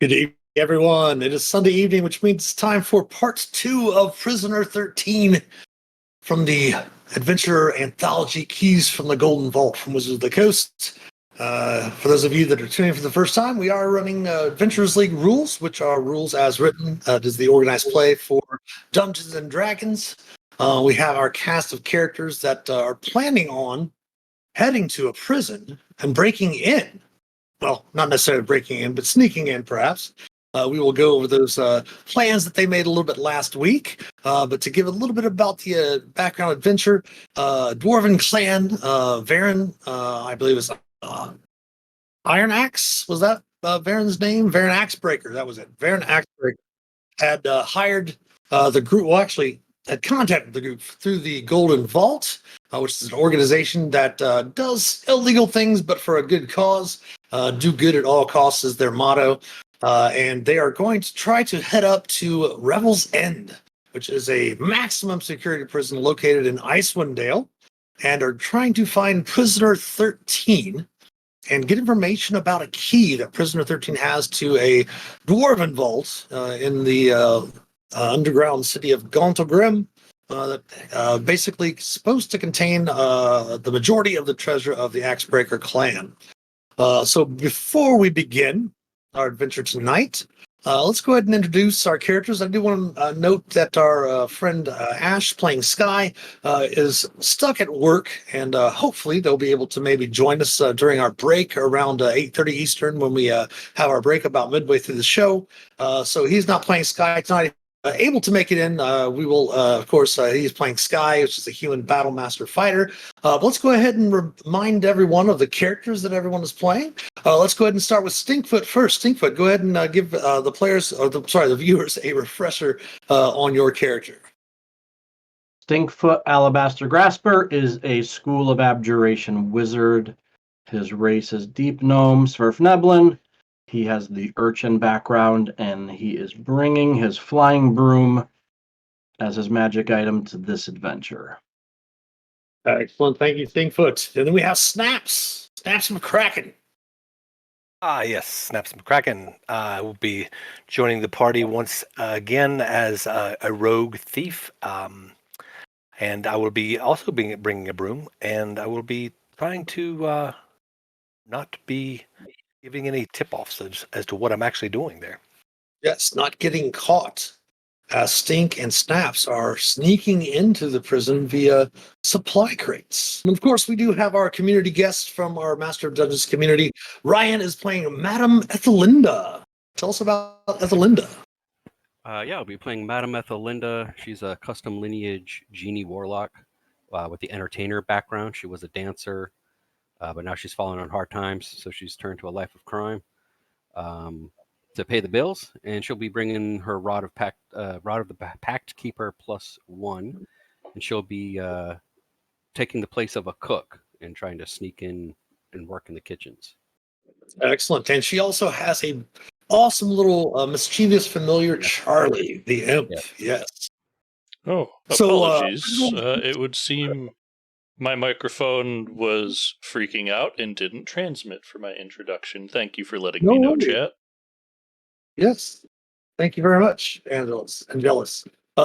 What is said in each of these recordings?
Good evening, everyone. It is Sunday evening, which means it's time for part 2 of Prisoner 13 from the Adventure Anthology Keys from the Golden Vault from Wizards of the Coast. For those of you that are tuning in for the first time, we are running Adventurers League rules, which are rules as written. It is the organized play for Dungeons and Dragons. We have our cast of characters that are planning on heading to a prison and breaking in. Well, not necessarily breaking in, but sneaking in, perhaps. We will go over those plans that they made a little bit last week. But to give a little bit about the background adventure, Dwarven clan, Varen, I believe is Iron Axe, was that Varen's name? Varen Axebreaker, that was it. Varen Axebreaker had hired the group, well, actually, had contacted the group through the Golden Vault, which is an organization that does illegal things, but for a good cause. Do good at all costs is their motto. And they are going to try to head up to Revel's End, which is a maximum security prison located in Icewind Dale, and are trying to find Prisoner 13 and get information about a key that Prisoner 13 has to a dwarven vault in the underground city of Gauntlegrim, that basically supposed to contain the majority of the treasure of the Axebreaker clan. So before we begin our adventure tonight, let's go ahead and introduce our characters. I do want to note that our friend Ash, playing Sky, is stuck at work, and hopefully they'll be able to maybe join us during our break around 8:30 Eastern when we have our break about midway through the show. So he's not playing Sky tonight. Able to make it in, we will, of course, he's playing Sky, which is a human battle master fighter. But let's go ahead and remind everyone of the characters that everyone is playing. Let's go ahead and start with Stinkfoot first. Stinkfoot, go ahead and give the players, or the viewers, a refresher on your character. Stinkfoot Alabaster Grasper is a School of Abjuration wizard. His race is Deep Gnome Sverfneblin. He has the urchin background, and he is bringing his flying broom as his magic item to this adventure. Excellent. Thank you, Stinkfoot. And then we have Snaps. Snaps McCracken. Yes, Snaps McCracken. I will be joining the party once again as a rogue thief. And I will be also bringing a broom, and I will be trying to not be giving any tip-offs as to what I'm actually doing there. Yes, not getting caught. Stink and Snaps are sneaking into the prison via supply crates. And of course, we do have our community guests from our Master of Dungeons community. Ryan is playing Madame Ethelinda. Tell us about Ethelinda. I'll be playing Madame Ethelinda. She's a custom lineage genie warlock with the entertainer background. She was a dancer, but now she's fallen on hard times, so she's turned to a life of crime to pay the bills. And she'll be bringing her Rod of the Pact Keeper +1, and she'll be taking the place of a cook and trying to sneak in and work in the kitchens. Excellent. And she also has a awesome little mischievous familiar, Charlie, the imp. Yeah. Yes. Oh, apologies. It would seem my microphone was freaking out and didn't transmit for my introduction. Thank you for letting me know, chat. Yes. Thank you very much, Angelus.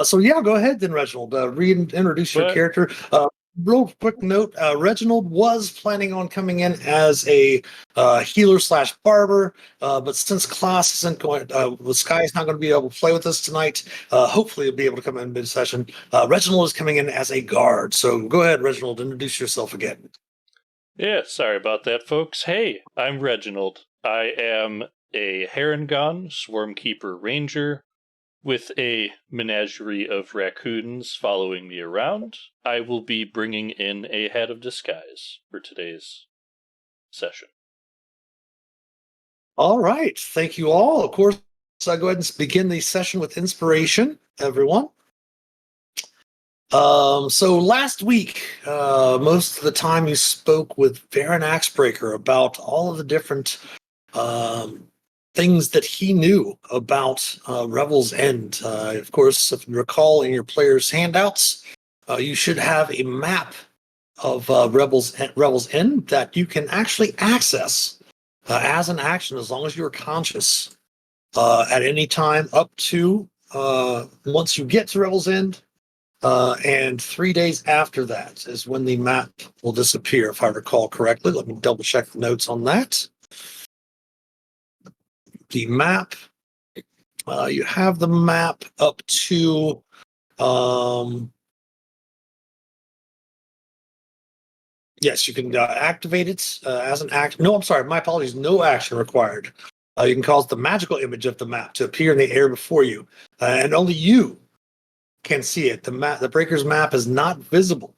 So go ahead then, Reginald. Reintroduce your character. Real quick note, Reginald was planning on coming in as a healer/barber, but since class isn't going, Sky is not going to be able to play with us tonight. Hopefully he'll be able to come in mid-session. Reginald is coming in as a guard. So go ahead, Reginald, introduce yourself again. Yeah, sorry about that, folks. Hey, I'm Reginald. I am a Harengon Swarmkeeper Ranger with a menagerie of raccoons following me around. I will be bringing in a head of disguise for today's session. All right. Thank you all. Of course, I'll go ahead and begin the session with inspiration, everyone. So last week, most of the time you spoke with Varen Axebreaker about all of the different things that he knew about Revel's End. Of course, if you recall in your players' handouts, you should have a map of Revel's End that you can actually access as an action as long as you're conscious. at any time up to once you get to Revel's End. And 3 days after that is when the map will disappear, if I recall correctly. Let me double check the notes on that. The map, you have the map up to yes, you can activate it as an act. No, I'm sorry, my apologies. No action required. You can cause the magical image of the map to appear in the air before you, and only you can see it. The Breaker's map is not visible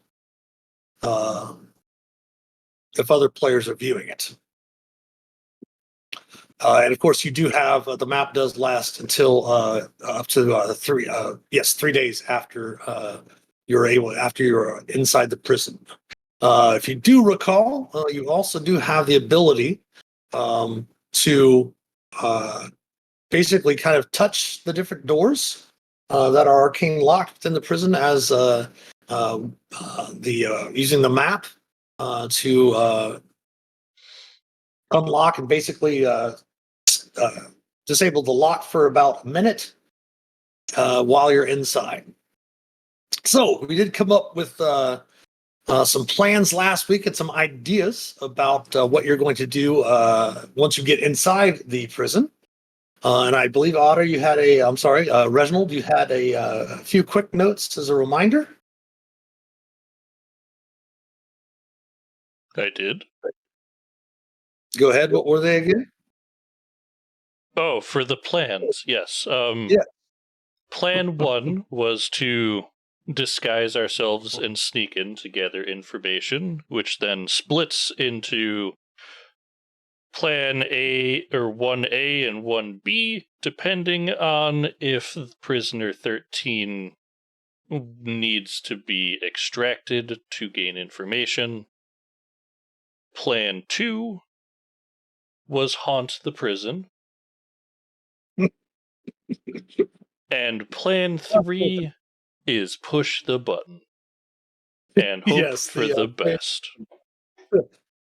if other players are viewing it. And of course, you do have the map does last until up to 3 days after you're inside the prison. If you do recall, you also do have the ability to basically kind of touch the different doors that are arcane locked within the prison as using the map to unlock and basically disable the lock for about a minute while you're inside. So we did come up with some plans last week and some ideas about what you're going to do once you get inside the prison. And I believe, Otter, you had Reginald, you had a few quick notes as a reminder. I did. Go ahead. What were they again? Oh, for the plans, yes. Yeah. Plan 1 was to disguise ourselves and sneak in to gather information, which then splits into Plan A or 1A and 1B, depending on if Prisoner 13 needs to be extracted to gain information. Plan 2 was haunt the prison. And Plan 3 is push the button and hope for the best.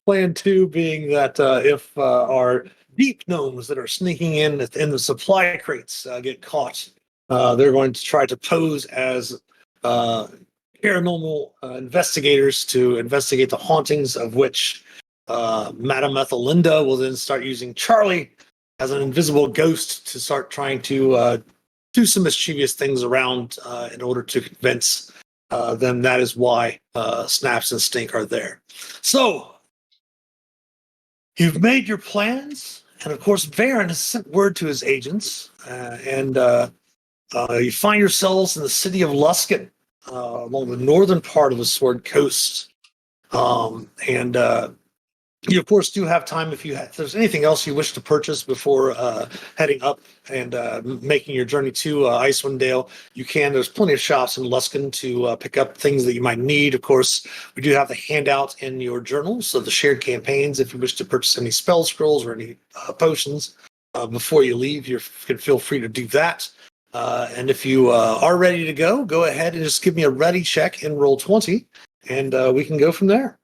Plan 2 being that if our deep gnomes that are sneaking in the supply crates get caught, they're going to try to pose as paranormal investigators to investigate the hauntings, of which Madame Ethelinda will then start using Charlie as an invisible ghost to start trying to do some mischievous things around in order to convince them that is why Snaps and Stink are there. So, you've made your plans, and of course, Varen has sent word to his agents, and you find yourselves in the city of Luskin, along the northern part of the Sword Coast. And you, of course, do have time if there's anything else you wish to purchase before heading up and making your journey to Icewind Dale. You can. There's plenty of shops in Luskin to pick up things that you might need. Of course, we do have the handout in your journal, so the shared campaigns, if you wish to purchase any spell scrolls or any potions before you leave, you can feel free to do that. And if you are ready to go ahead and just give me a ready check in roll 20, and we can go from there.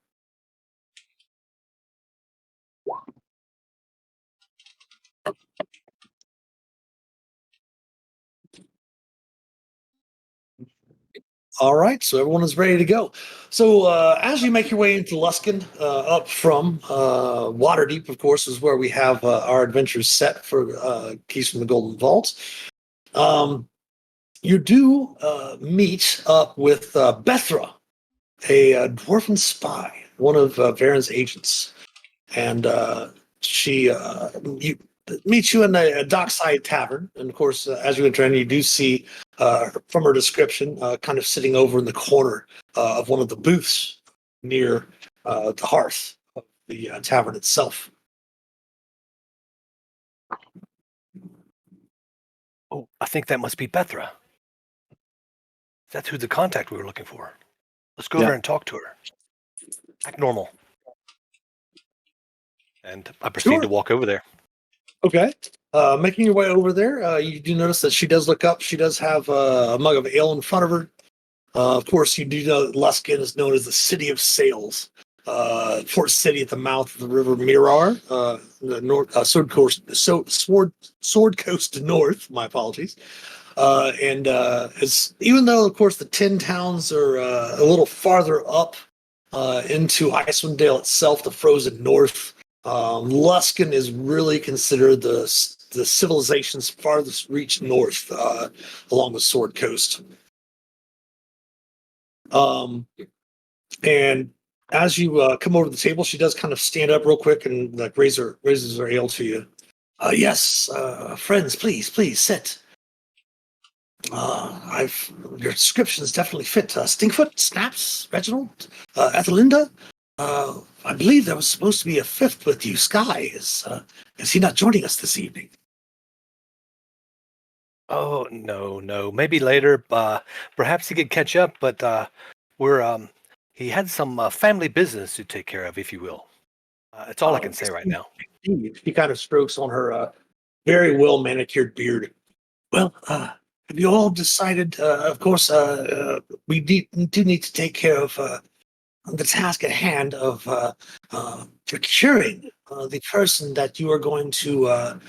All right, so everyone is ready to go. So as you make your way into Luskin, up from Waterdeep, of course, is where we have our adventures set for Keys from the Golden Vault. You do meet up with Bethra, a dwarven spy, one of Varen's agents. And she meets you in a dockside tavern. And of course, as you enter in, you do see from her description, kind of sitting over in the corner of one of the booths near the hearth of the tavern itself. Oh, I think that must be Bethra. That's who the contact we were looking for. Let's go over and talk to her. Act normal. And I proceed to walk over there. Okay. Making your way over there, you do notice that she does look up. She does have a mug of ale in front of her. Of course, you do know that Luskin is known as the City of Sails. port city at the mouth of the river Mirar, the north sword coast north. My apologies. It's even though, of course, the 10 towns are a little farther up into Icewind Dale itself, the frozen north. Luskan is really considered the civilization's farthest reach north along the Sword Coast. And as you come over to the table, she does kind of stand up real quick and like raises her ale to you. Yes, friends, please sit. Your descriptions definitely fit. Stinkfoot, Snaps, Reginald, Ethelinda. I believe there was supposed to be a fifth with you. Sky is he not joining us this evening? Oh, no. Maybe later. Perhaps he could catch up, but he had some family business to take care of, if you will. That's all I can say right now. She kind of strokes on her very well manicured beard. Well, have you all decided? Of course, we do need to take care of the task at hand of procuring the person that you are going to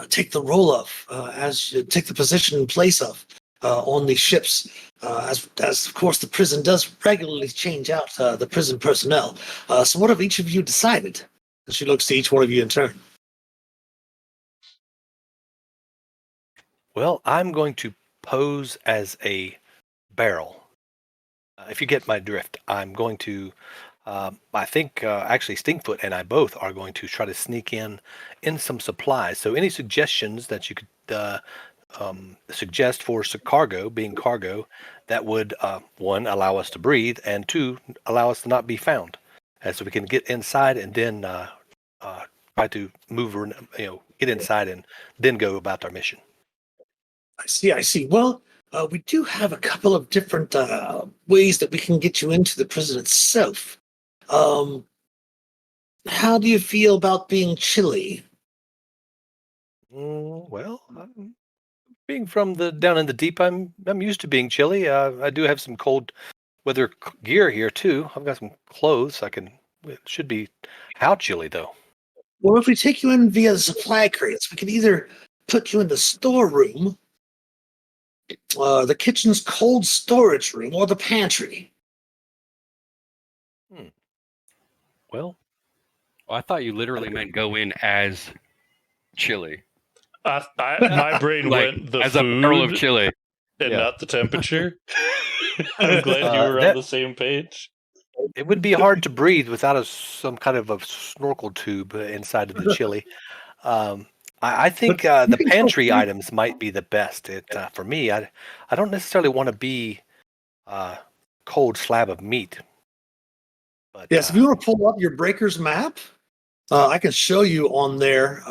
take the role of, as you take the position in place of on the ships. As of course, the prison does regularly change out the prison personnel. So, what have each of you decided? And she looks to each one of you in turn. Well, I'm going to pose as a barrel. If you get my drift, I'm going to. I think actually Stinkfoot and I both are going to try to sneak in some supplies. So, any suggestions that you could suggest for cargo, being cargo, that would one allow us to breathe, and two allow us to not be found, so we can get inside and then try to move, get inside and then go about our mission. I see. Well, we do have a couple of different ways that we can get you into the prison itself. How do you feel about being chilly? Well, being from down in the deep, I'm used to being chilly. I do have some cold weather gear here too. I've got some clothes. It should be how chilly though. Well, if we take you in via the supply crates, we can either put you in the storeroom, the kitchen's cold storage room, or the pantry. Well, I thought you literally meant go in as chili. My brain Like, went the as food a barrel of chili. and Yeah. not the temperature. I'm glad you were on the same page. it would be hard to breathe without some kind of a snorkel tube inside of the chili. I think the pantry items might be the best. For me, I don't necessarily want to be cold slab of meat. But, Yes, if you want to pull up your breaker's map, I can show you on there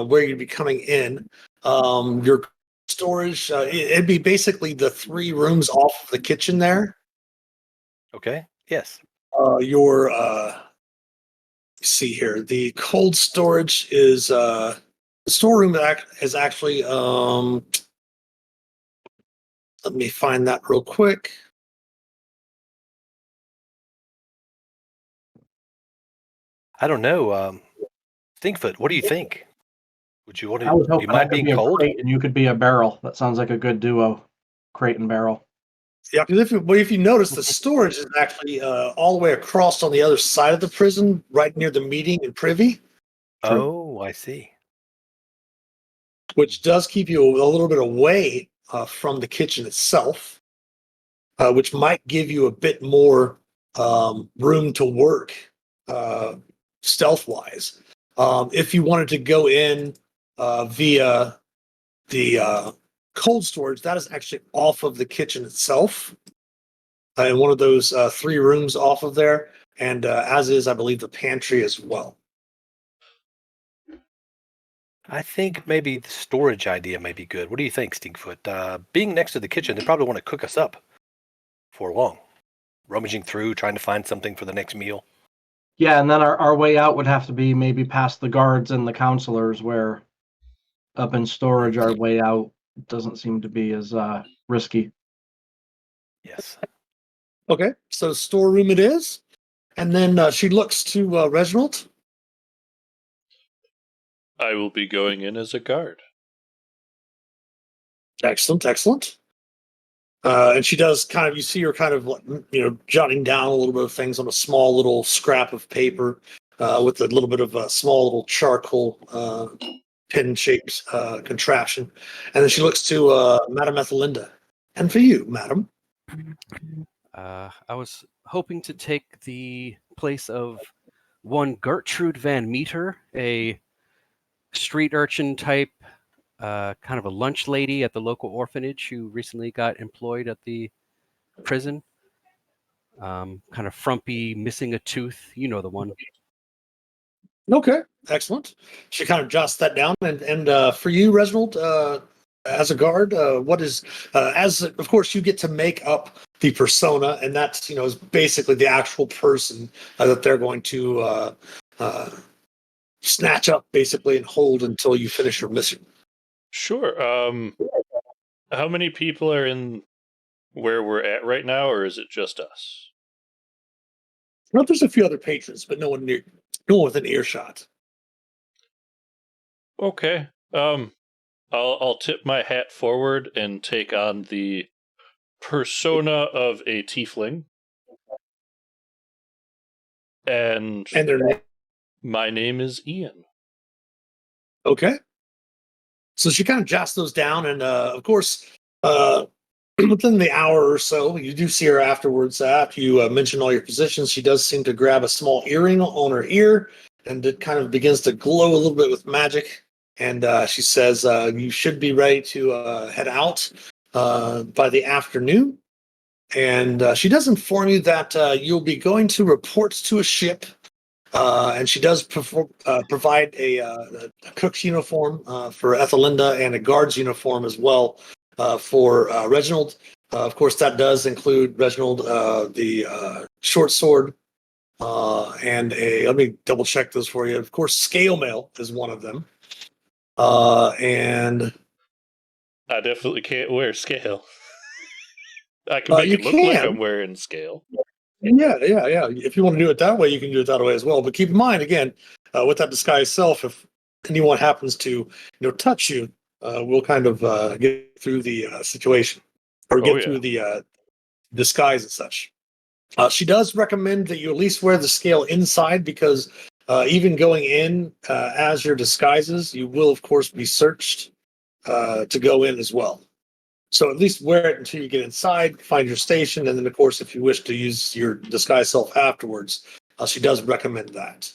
where you'd be coming in. Your storage, it'd be basically the 3 rooms off of the kitchen there. Okay. Yes. Let's see here. The cold storage is the storeroom is actually. Let me find that real quick. I don't know. Stinkfoot, what do you think? Would you want I was to? hoping You I mind could being be a cold? crate and you could be a barrel. That sounds like a good duo, crate and barrel. Yeah, because if you notice, the storage is actually all the way across on the other side of the prison, right near the meeting and privy, Oh, I see. which does keep you a little bit away from the kitchen itself, which might give you a bit more room to work stealth-wise. If you wanted to go in via the cold storage, that is actually off of the kitchen itself, in one of those 3 rooms off of there, and as is, I believe, the pantry as well. I think maybe the storage idea may be good. What do you think, Stinkfoot? Being next to the kitchen, they probably want to cook us up for long, rummaging through, trying to find something for the next meal. Yeah, and then our way out would have to be maybe past the guards and the counselors, where up in storage, our way out doesn't seem to be as risky. Yes. Okay, so storeroom it is. And then she looks to Reginald. I will be going in as a guard. Excellent, excellent. And she does kind of, you see her kind of, jotting down a little bit of things on a small little scrap of paper with a little bit of a small little charcoal pin-shaped contraption. And then she looks to Madame Ethelinda. And for you, madam. I was hoping to take the place of one Gertrude Van Meter, a street urchin type, kind of a lunch lady at the local orphanage who recently got employed at the prison. Kind of frumpy, missing a tooth. You know the one. Okay, excellent. She kind of jots that down. And for you, Reginald, as a guard, what is, as of course, you get to make up the persona, and that's, is basically the actual person that they're going to snatch up, basically, and hold until you finish your mission. Sure. How many people are in where we're at right now, or is it just us? Well, there's a few other patrons, but no one within earshot. Okay. I'll tip my hat forward and take on the persona of a tiefling. And their name. My name is Ian. Okay. So she kind of jots those down, and of course, within the hour or so, you do see her afterwards. After you mention all your positions, she does seem to grab a small earring on her ear, and it kind of begins to glow a little bit with magic. And she says, you should be ready to head out by the afternoon. And she does inform you that you'll be going to report to a ship. And she does provide a cook's uniform for Ethelinda and a guard's uniform as well for Reginald. Of course, that does include Reginald, the short sword, and let me double check those for you. Of course, scale mail is one of them. And I definitely can't wear scale. I can make it look like I'm wearing scale. Yeah. If you want to do it that way, you can do it that way as well. But keep in mind, again, with that disguise self, if anyone happens to, touch you, we'll kind of get through the situation or get through the disguise and such. She does recommend that you at least wear the scale inside because even going in as your disguises, you will, of course, be searched to go in as well. So at least wear it until you get inside, find your station, and then, of course, if you wish to use your disguise self afterwards, she does recommend that.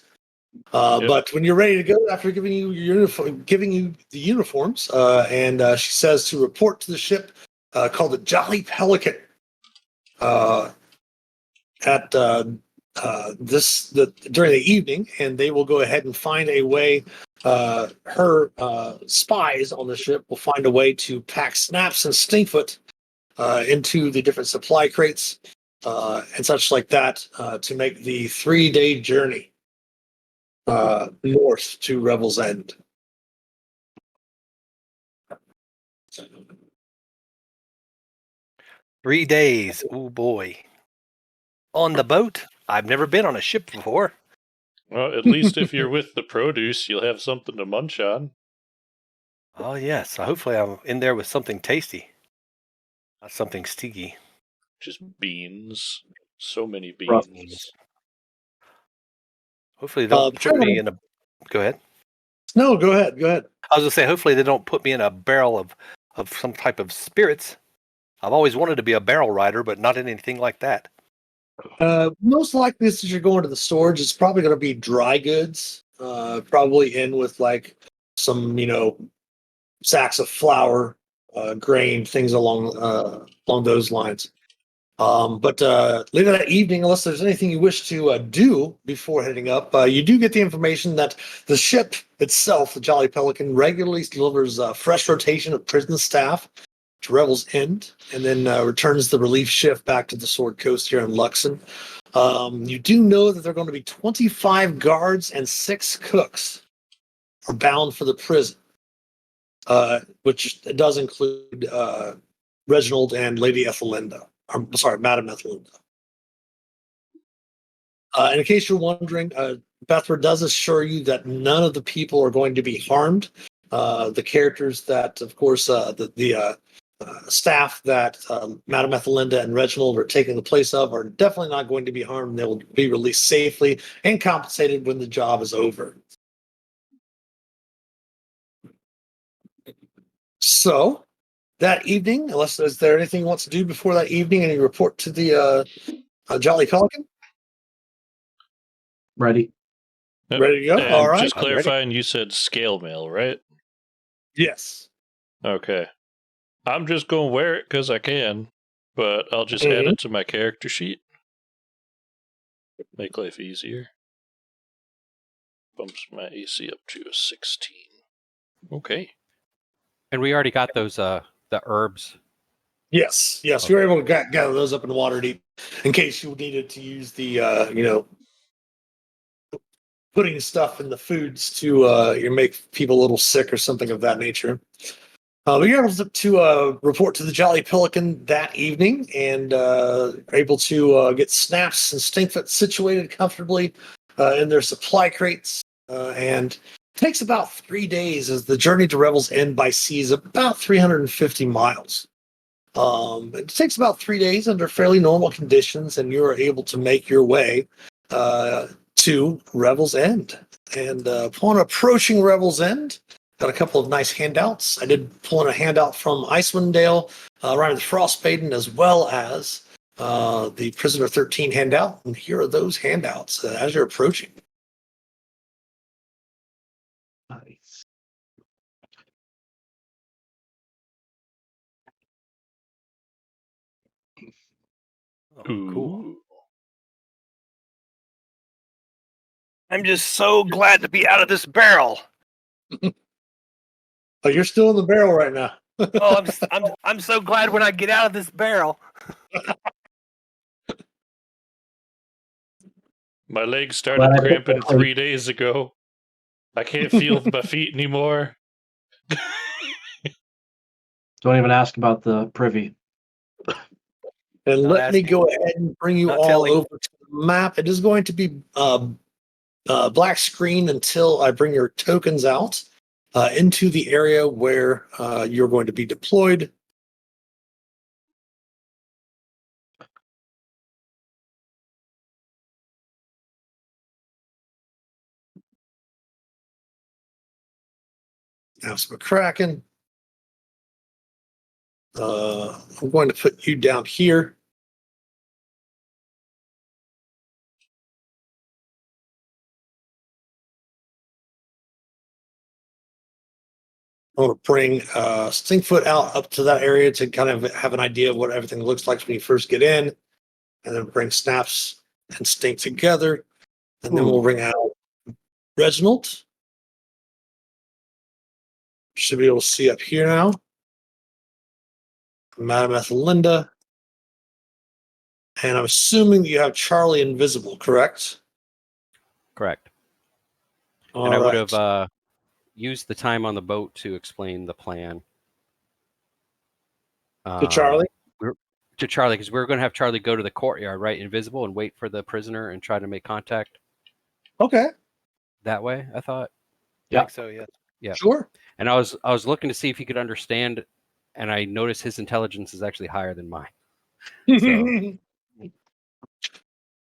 But when you're ready to go, after giving you your uniform, giving you the uniforms, and she says to report to the ship called the Jolly Pelican at during the evening, and they will go ahead and find a way. Her spies on the ship will find a way to pack Snaps and Stinkfoot into the different supply crates and such like that to make the 3-day journey north to Revel's End. 3 days. Oh boy. On the boat? I've never been on a ship before. Well, at least if you're with the produce, you'll have something to munch on. Oh yes. Hopefully I'm in there with something tasty. Not something sticky. Just beans. So many beans. Hopefully they don't put me in a... Go ahead. No, go ahead. I was going to say, hopefully they don't put me in a barrel of some type of spirits. I've always wanted to be a barrel rider, but not anything like that. Most likely, since you're going to the storage, it's probably going to be dry goods. Probably in with like some, sacks of flour, grain, things along those lines. But later that evening, unless there's anything you wish to do before heading up, you do get the information that the ship itself, the Jolly Pelican, regularly delivers fresh rotation of prison staff to Revel's End, and then returns the relief shift back to the Sword Coast here in Luxon. You do know that there are going to be 25 guards and 6 cooks are bound for the prison, which does include Reginald and Lady Ethelinda. I'm sorry, Madame Ethelinda. And in case you're wondering, Bethra does assure you that none of the people are going to be harmed. The characters that, of course, the staff that Madame Ethelinda and Reginald are taking the place of are definitely not going to be harmed. They will be released safely and compensated when the job is over. So, that evening, unless is there anything you want to do before that evening, any report to the Jolly Pelican? Ready? Yep. Ready to go? And All right. just I'm ready. clarifying, you said scale mail, right? Yes. Okay. I'm just going to wear it because I can, but I'll just add it to my character sheet. Make life easier. Bumps my AC up to a 16. Okay. And we already got those the herbs. Yes. Yes. You were able to gather those up in water deep in case you needed to use the, putting stuff in the foods to make people a little sick or something of that nature. But you're able to report to the Jolly Pelican that evening and able to get Snaps and Stinkfoot situated comfortably in their supply crates. And it takes about 3 days as the journey to Revel's End by sea is about 350 miles. It takes about 3 days under fairly normal conditions, and you are able to make your way to Revel's End. And upon approaching Revel's End, got a couple of nice handouts. I did pull in a handout from Icewind Dale, Ryan the Frost Maiden, as well as the Prisoner 13 handout. And here are those handouts as you're approaching. Nice. Oh, cool. Ooh. I'm just so glad to be out of this barrel. Oh, you're still in the barrel right now. Oh, I'm so glad when I get out of this barrel. My legs started Well, cramping 3 days ago. I can't feel my feet anymore. Don't even ask about the privy. And Not let me asking. go ahead and bring you Not all telling. over to the map. It is going to be black screen until I bring your tokens out into the area where you're going to be deployed. House McCracken. I'm going to put you down here. I want to bring Stinkfoot out up to that area to kind of have an idea of what everything looks like when you first get in, and then bring Snaps and Stink together, and then we'll bring out Reginald. Should be able to see up here now. Madame Ethelinda. And I'm assuming you have Charlie invisible, correct? Correct. All And I would right. have used the time on the boat to explain the plan. To Charlie? To Charlie, because we were going to have Charlie go to the courtyard, right, invisible, and wait for the prisoner and try to make contact Okay, that way, I thought. I think so, yeah. Yeah. sure. And I was looking to see if he could understand, and I noticed his intelligence is actually higher than mine. So,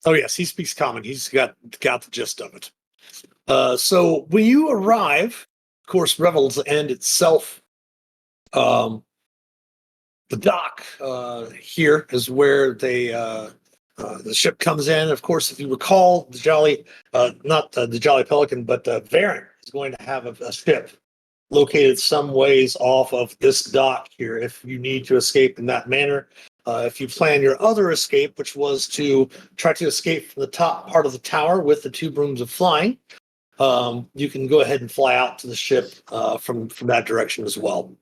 Oh yes, he speaks common. He's got the gist of it. So when you arrive, of course, Revel's End itself, the dock here is where the ship comes in. Of course, if you recall, the Jolly, not the Jolly Pelican, but Varen is going to have a ship located some ways off of this dock here if you need to escape in that manner. If you plan your other escape, which was to try to escape from the top part of the tower with the 2 brooms of flying, you can go ahead and fly out to the ship from that direction as well.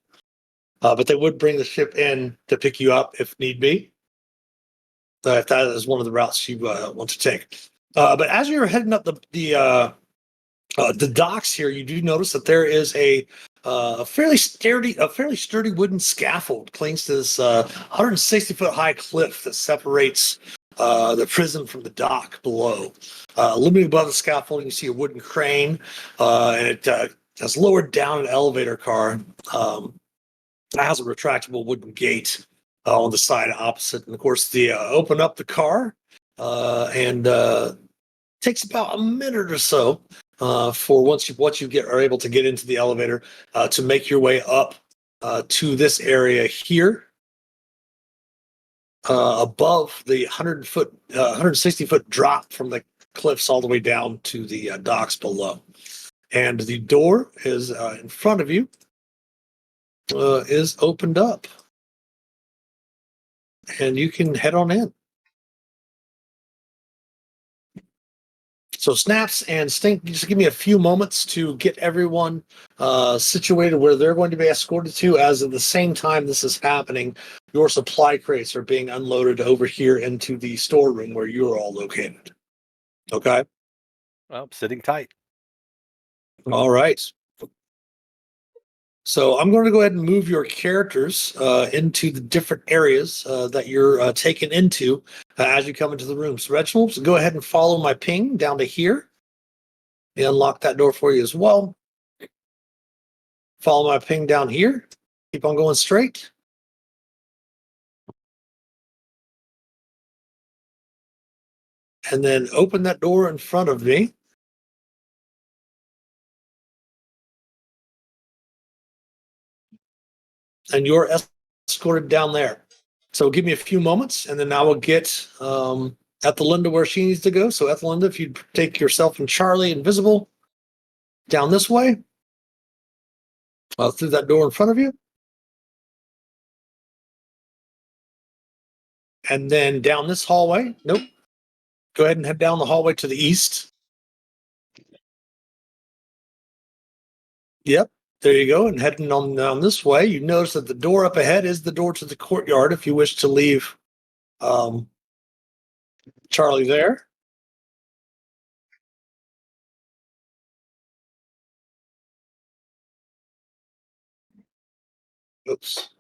But they would bring the ship in to pick you up if need be, if that is one of the routes you want to take. But as you're heading up the docks here, you do notice that there is a fairly sturdy wooden scaffold clings to this 160-foot high cliff that separates the prison from the dock below. Looming above the scaffolding, you see a wooden crane, and it has lowered down an elevator car. It has a retractable wooden gate on the side opposite. And of course, the open up the car and takes about a minute or so for once you are able to get into the elevator to make your way up to this area here. Above the 160-foot drop from the cliffs all the way down to the docks below. And the door is in front of you, is opened up. And you can head on in. So Snaps and Stink, just give me a few moments to get everyone situated where they're going to be escorted to. As at the same time this is happening, your supply crates are being unloaded over here into the storeroom where you're all located. Okay? Well, sitting tight. All right. So I'm going to go ahead and move your characters into the different areas that you're taken into as you come into the room. So Reginald, so go ahead and follow my ping down to here. Let me unlock that door for you as well. Follow my ping down here. Keep on going straight. And then open that door in front of me. And you're escorted down there. So give me a few moments, and then I will get Ethelinda where she needs to go. So Ethelinda, if you take yourself and Charlie invisible down this way, through that door in front of you. And then down this hallway. Nope. Go ahead and head down the hallway to the east. Yep. There you go. And heading on down this way, you notice that the door up ahead is the door to the courtyard if you wish to leave Charlie there. Oops.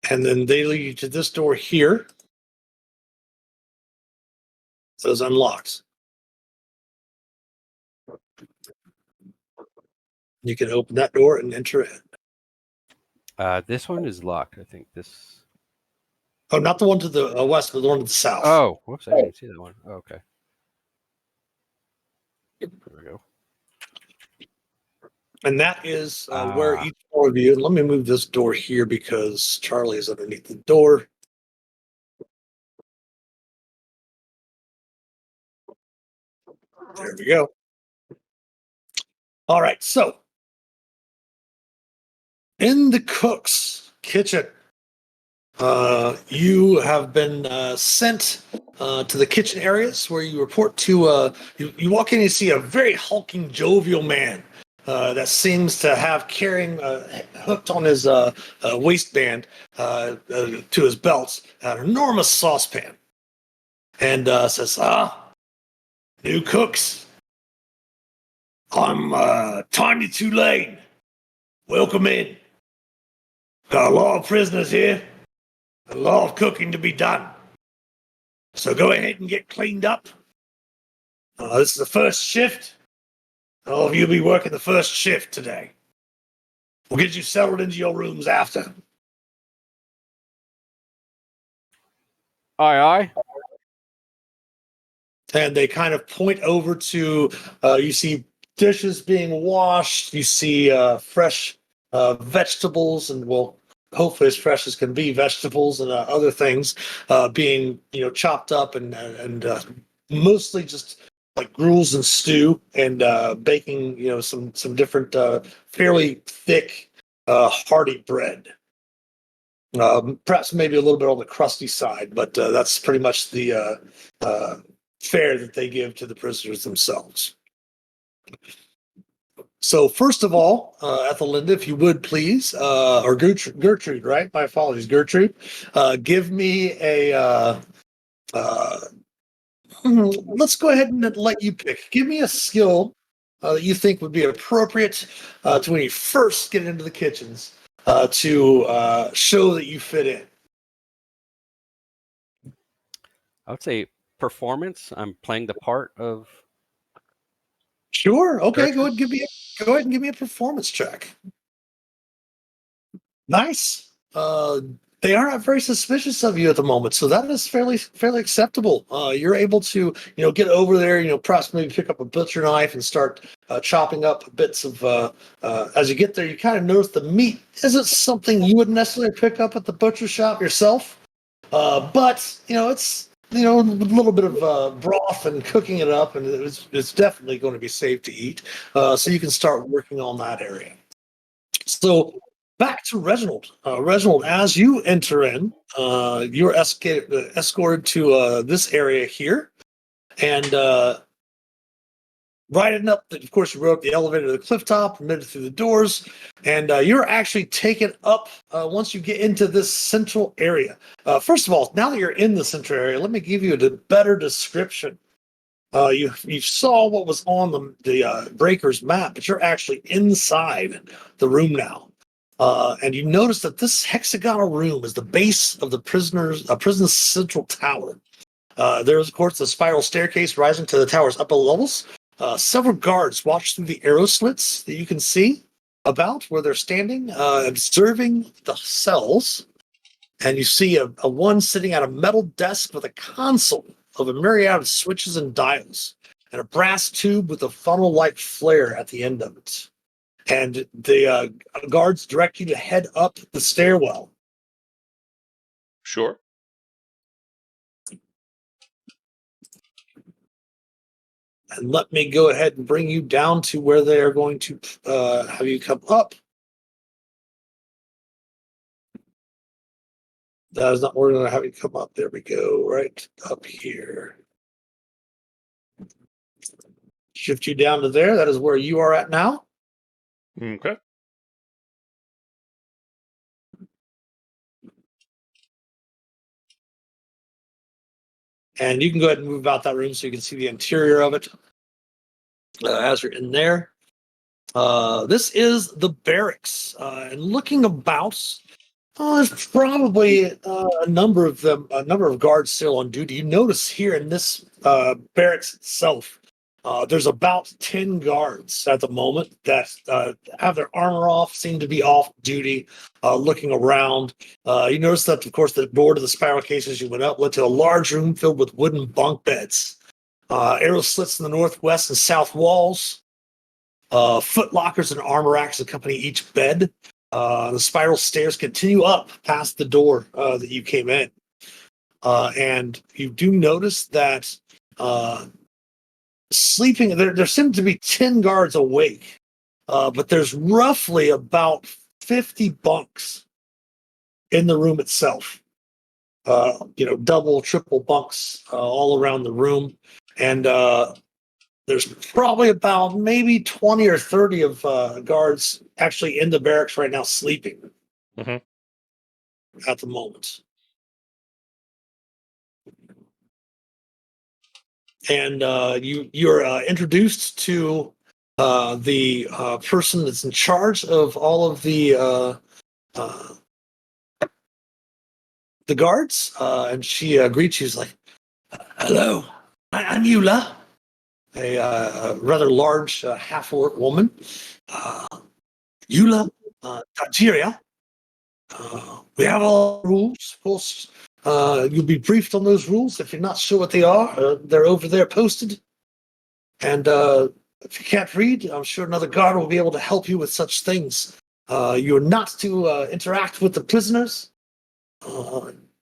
And then they lead you to this door here. So it's unlocked. You can open that door and enter in. This one is locked. I think this. Oh, not the one to the west, but the one to the south. Oh, whoops! I didn't see that one. Oh, okay. There we go. And that is where each one of you. Let me move this door here because Charlie is underneath the door. There we go. All right, so in the cook's kitchen, you have been sent to the kitchen areas where you report to. You walk in and you see a very hulking, jovial man that seems to have carrying hooked on his waistband to his belts an enormous saucepan, and says, new cooks. I'm Tanya Tulane. Welcome in. Got a lot of prisoners here. A lot of cooking to be done. So go ahead and get cleaned up. This is the first shift. All of you will be working the first shift today. We'll get you settled into your rooms after. Aye, aye. And they kind of point over to, you see dishes being washed. You see fresh vegetables, and well, hopefully as fresh as can be, vegetables and other things being, chopped up and mostly just like gruels and stew and baking, some different fairly thick, hearty bread. Perhaps maybe a little bit on the crusty side, but that's pretty much the fare that they give to the prisoners themselves. So first of all, Ethelinda, if you would please, or Gertrude, right? My apologies, Gertrude. Give me a. Let's go ahead and let you pick. Give me a skill that you think would be appropriate to when you first get into the kitchens to show that you fit in. I would say performance. I'm playing the part of. Sure. Okay. Go Characters? ahead and give me a performance check. Nice. They are not very suspicious of you at the moment, so that is fairly acceptable. You're able to, get over there, perhaps maybe pick up a butcher knife and start chopping up bits of. As you get there, you kind of notice the meat isn't something you would necessarily pick up at the butcher shop yourself, but it's a little bit of broth and cooking it up, and it's definitely going to be safe to eat. So you can start working on that area. So back to Reginald. Reginald, as you enter in, you're escorted to this area here, and riding up. Of course, you rode up the elevator to the cliff top, admitted through the doors, and you're actually taken up once you get into this central area. First of all, now that you're in the central area, let me give you a better description. You saw what was on the Breaker's map, but you're actually inside the room now. And you notice that this hexagonal room is the base of the prison's central tower. There's, of course, the spiral staircase rising to the tower's upper levels. Several guards watch through the arrow slits that you can see about where they're standing, observing the cells. And you see a one sitting at a metal desk with a console of a myriad of switches and dials, and a brass tube with a funnel-like flare at the end of it. And the guards direct you to head up the stairwell. Sure. And let me go ahead and bring you down to where they are going to have you come up. That is not where we're going to have you come up. There we go, right up here. Shift you down to there. That is where you are at now. Okay. And you can go ahead and move about that room so you can see the interior of it as you're in there. This is the barracks. And looking about, there's probably a number of guards still on duty. You notice here in this barracks itself, there's about 10 guards at the moment that have their armor off, seem to be off duty, looking around. You notice that, of course, the door to the spiral cases you went up led to a large room filled with wooden bunk beds. Arrow slits in the northwest and south walls. Foot lockers and armor racks accompany each bed. The spiral stairs continue up past the door that you came in. And you do notice that sleeping, there seem to be 10 guards awake, but there's roughly about 50 bunks in the room itself. Double, triple bunks all around the room. And there's probably about maybe 20 or 30 of guards actually in the barracks right now sleeping at the moment. And you're introduced to the person that's in charge of all of the guards, and she greets you. She's like, "Hello, I'm Eula, a rather large half-orc woman. Eula, Nigeria. We have all rules, of course. You'll be briefed on those rules. If you're not sure what they are, they're over there posted. And if you can't read, I'm sure another guard will be able to help you with such things. You're not to interact with the prisoners.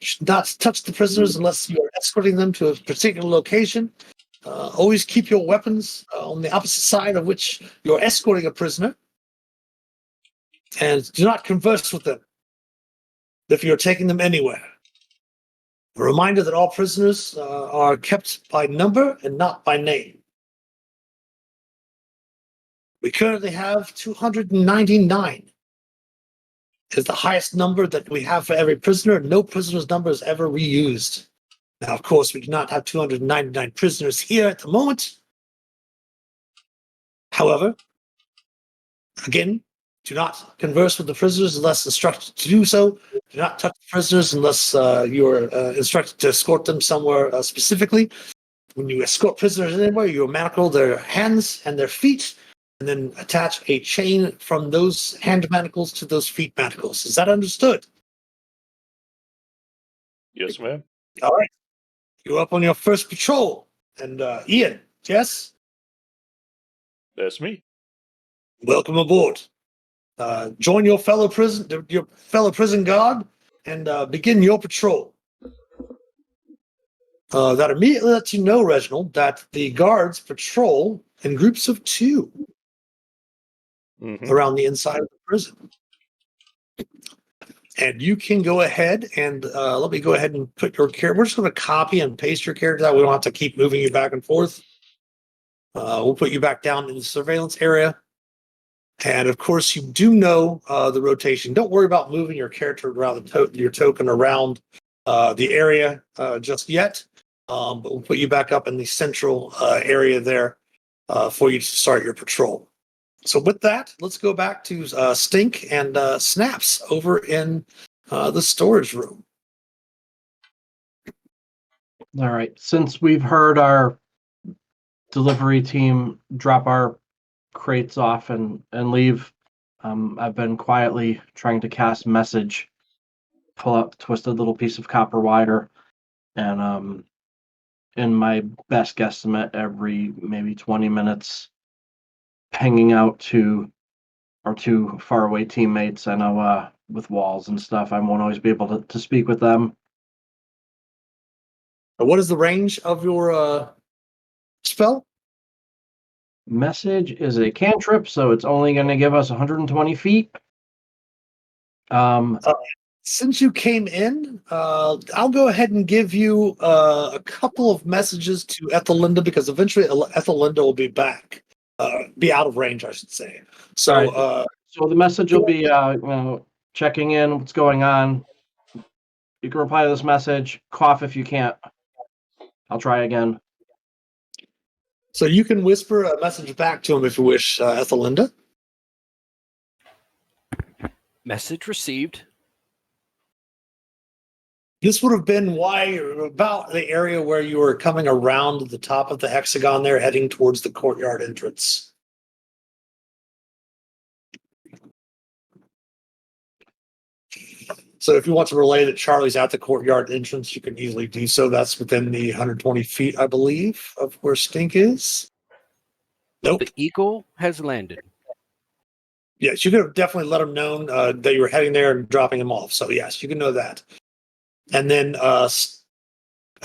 Should not touch the prisoners unless you are escorting them to a particular location. Always keep your weapons on the opposite side of which you're escorting a prisoner. And do not converse with them if you're taking them anywhere. A reminder that all prisoners are kept by number and not by name. We currently have 299. Is the highest number that we have for every prisoner. No prisoner's number is ever reused. Now, of course, we do not have 299 prisoners here at the moment. However, again, Do not converse with the prisoners unless instructed to do so. Do not touch the prisoners unless you are instructed to escort them somewhere specifically. When you escort prisoners anywhere, you manacle their hands and their feet, and then attach a chain from those hand manacles to those feet manacles. Is that understood? Yes, ma'am. All right. You're up on your first patrol. And Ian, yes? That's me. Welcome aboard. Join your fellow prison guard and begin your patrol. That immediately lets you know, Reginald, that the guards patrol in groups of 2 around the inside of the prison. And you can go ahead and let me go ahead and put your character. We're just going to copy and paste your character. That we don't have to keep moving you back and forth. We'll put you back down in the surveillance area. And of course, you do know the rotation. Don't worry about moving your character around your token around the area just yet. But we'll put you back up in the central area there for you to start your patrol. So with that, let's go back to Stink and Snaps over in the storage room. All right. Since we've heard our delivery team drop our crates off and leave, I've been quietly trying to cast message, pull out the twisted little piece of copper wire, and in my best guesstimate, every maybe 20 minutes, hanging out to our 2 faraway teammates. I know with walls and stuff, I won't always be able to speak with them. What is the range of your spell? Message is a cantrip, so it's only going to give us 120 feet. Since you came in, I'll go ahead and give you a couple of messages to Ethelinda because eventually Ethelinda will be back, be out of range, I should say. So, Right. So the message will be checking in, what's going on. You can reply to this message. Cough if you can't. I'll try again. So you can whisper a message back to him if you wish, Ethelinda. Message received. This would have been about the area where you were coming around the top of the hexagon there, heading towards the courtyard entrance. So if you want to relay that Charlie's at the courtyard entrance, you can easily do so. That's within the 120 feet, I believe, of where Stink is. Nope. The Eagle has landed. Yes, you could have definitely let him know that you were heading there and dropping him off. So yes, you can know that. And then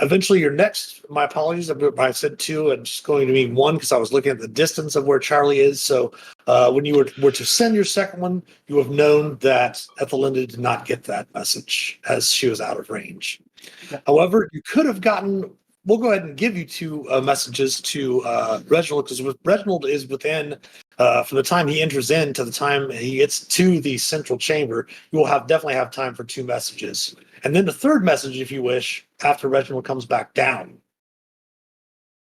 eventually your next, my apologies, I said 2, and it's going to be 1 because I was looking at the distance of where Charlie is. So when you were to send your second one, you have known that Ethelinda did not get that message as she was out of range. Okay. However, you could have gotten, we'll go ahead and give you 2 messages to Reginald because Reginald is within, from the time he enters in to the time he gets to the central chamber, you will definitely have time for 2 messages. And then the third message, if you wish, after Reginald comes back down.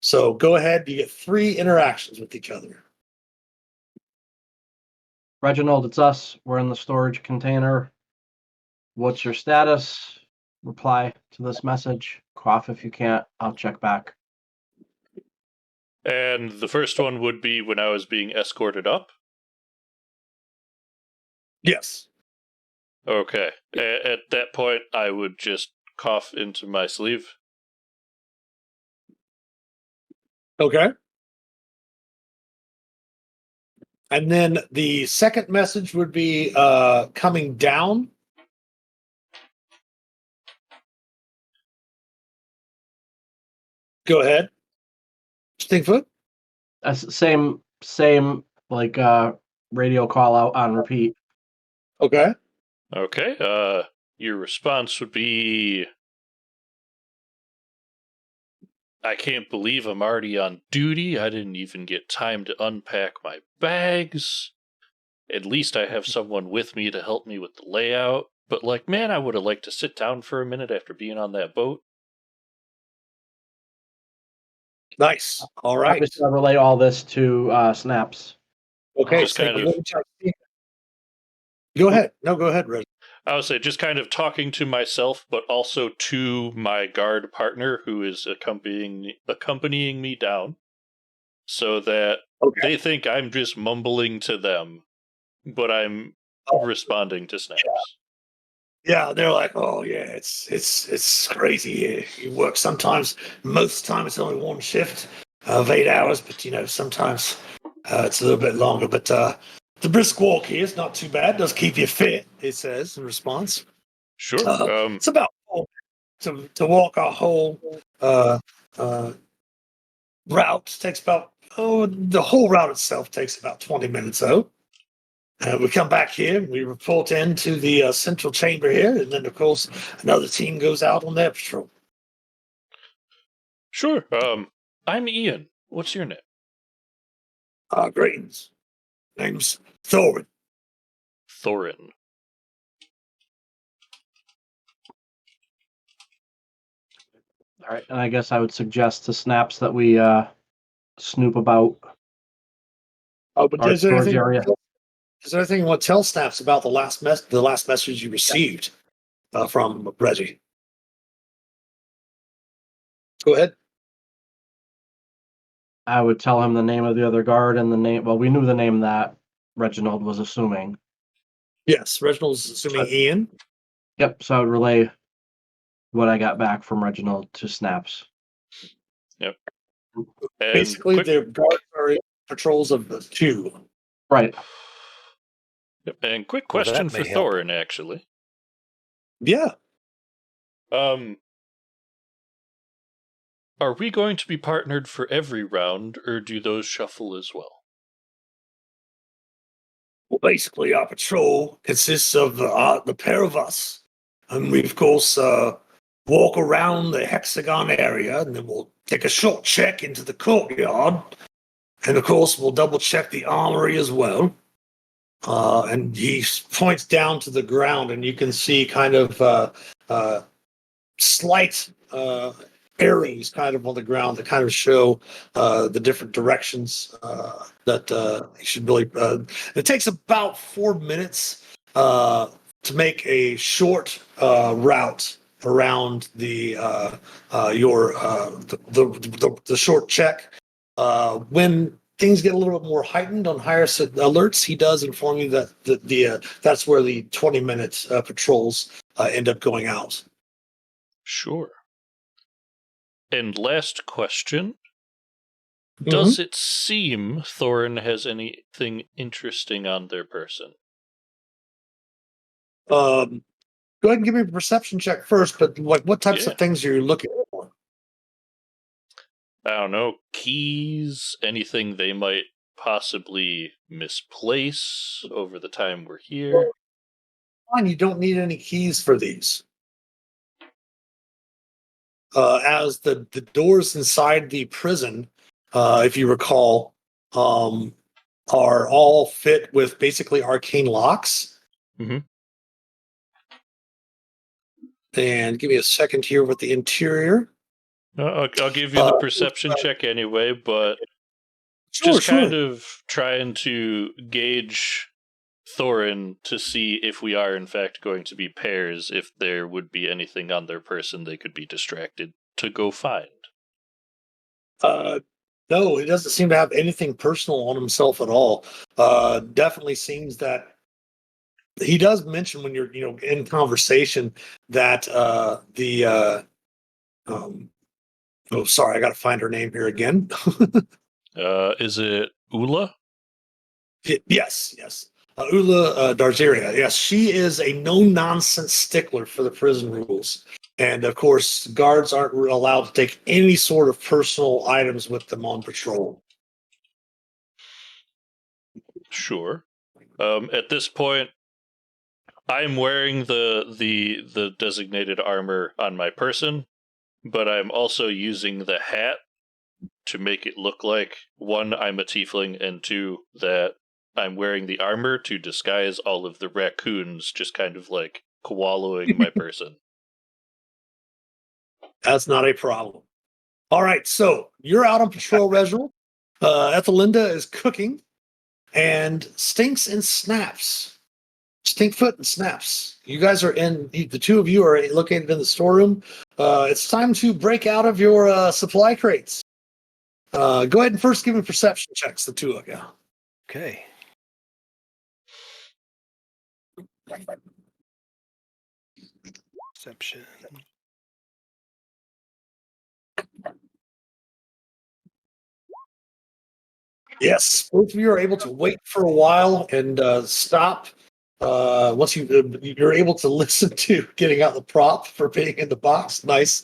So go ahead, you get 3 interactions with each other. Reginald, it's us. We're in the storage container. What's your status? Reply to this message. Cough if you can't. I'll check back. And the first one would be when I was being escorted up? Yes. Okay. At that point, I would just cough into my sleeve. Okay. And then the second message would be coming down. Go ahead. Stinkfoot. Same like radio call out on repeat. Okay. Okay. Your response would be, I can't believe I'm already on duty. I didn't even get time to unpack my bags. At least I have someone with me to help me with the layout. But, like, man, I would have liked to sit down for a minute after being on that boat. Nice. All right. Obviously, I relay all this to Snaps. Okay. Just kind of- Go ahead. No, go ahead, Reg. I would say just kind of talking to myself, but also to my guard partner who is accompanying me down, so that Okay. they think I'm just mumbling to them, but I'm responding to snaps. Yeah, they're like, oh yeah, it's crazy. You work sometimes. Most time it's only one shift of 8 hours, but sometimes it's a little bit longer. But the brisk walk here is not too bad. Does keep you fit, it says in response. Sure. It's about to walk our whole route takes about the whole route itself takes about 20 minutes though. We come back here, we report into the central chamber here, and then of course another team goes out on their patrol. Sure. I'm Ian. What's your name? Greetings. Name's Thorin. Thorin. All right, and I guess I would suggest to Snaps that we snoop about Oh, but our is there storage anything? area. Is there anything you want to tell Snaps about the last message you received from Reggie? Go ahead. I would tell him the name of the other guard and the name. Well, we knew the name that Reginald was assuming. Yes, Reginald's assuming Ian. Yep. So I would relay what I got back from Reginald to Snaps. And Basically, their guards are in patrols of the two. Right. And quick Well, that question for may help. Thorin, actually. Yeah. Are we going to be partnered for every round, or do those shuffle as well? Well, basically, our patrol consists of the pair of us, and we, of course, walk around the hexagon area, and then we'll take a short check into the courtyard, and of course, we'll double check the armory as well. And he points down to the ground, and you can see kind of slight areas kind of on the ground that kind of show the different directions that you should really. It takes about 4 minutes to make a short route around the short check. When things get a little bit more heightened on higher alerts, he does inform you that that's where the 20-minute patrols end up going out. Sure. And last question. Does it seem Thorin has anything interesting on their person? Go ahead and give me a perception check first, but like what types of things are you looking for? I don't know, keys, anything they might possibly misplace over the time we're here. Fine, you don't need any keys for these. As the doors inside the prison, if you recall, are all fit with basically arcane locks. Mhm. And give me a second here with the interior. I'll give you the perception check anyway, but Sure. kind of trying to gauge Thorin to see if we are in fact going to be pairs, if there would be anything on their person they could be distracted to go find. No, he doesn't seem to have anything personal on himself at all. Definitely seems that he does mention when you're, in conversation that oh, sorry, I got to find her name here again. Is it Ula? Yes. Ula Darzeria. Yes, she is a no-nonsense stickler for the prison rules. And of course, guards aren't allowed to take any sort of personal items with them on patrol. Sure. At this point, I'm wearing the designated armor on my person, but I'm also using the hat to make it look like, one, I'm a tiefling, and two, that I'm wearing the armor to disguise all of the raccoons just kind of like koalaing my person. That's not a problem. All right, so you're out on patrol, Reginald. Ethelinda is cooking, and Stinks and Snaps. Stinkfoot and Snaps. You guys are the two of you are located in the storeroom. It's time to break out of your supply crates. Go ahead and first give me perception checks, the two of you. Okay. Perception. Yes, both of you are able to wait for a while and stop. Once you're able to listen to getting out the prop for being in the box. Nice,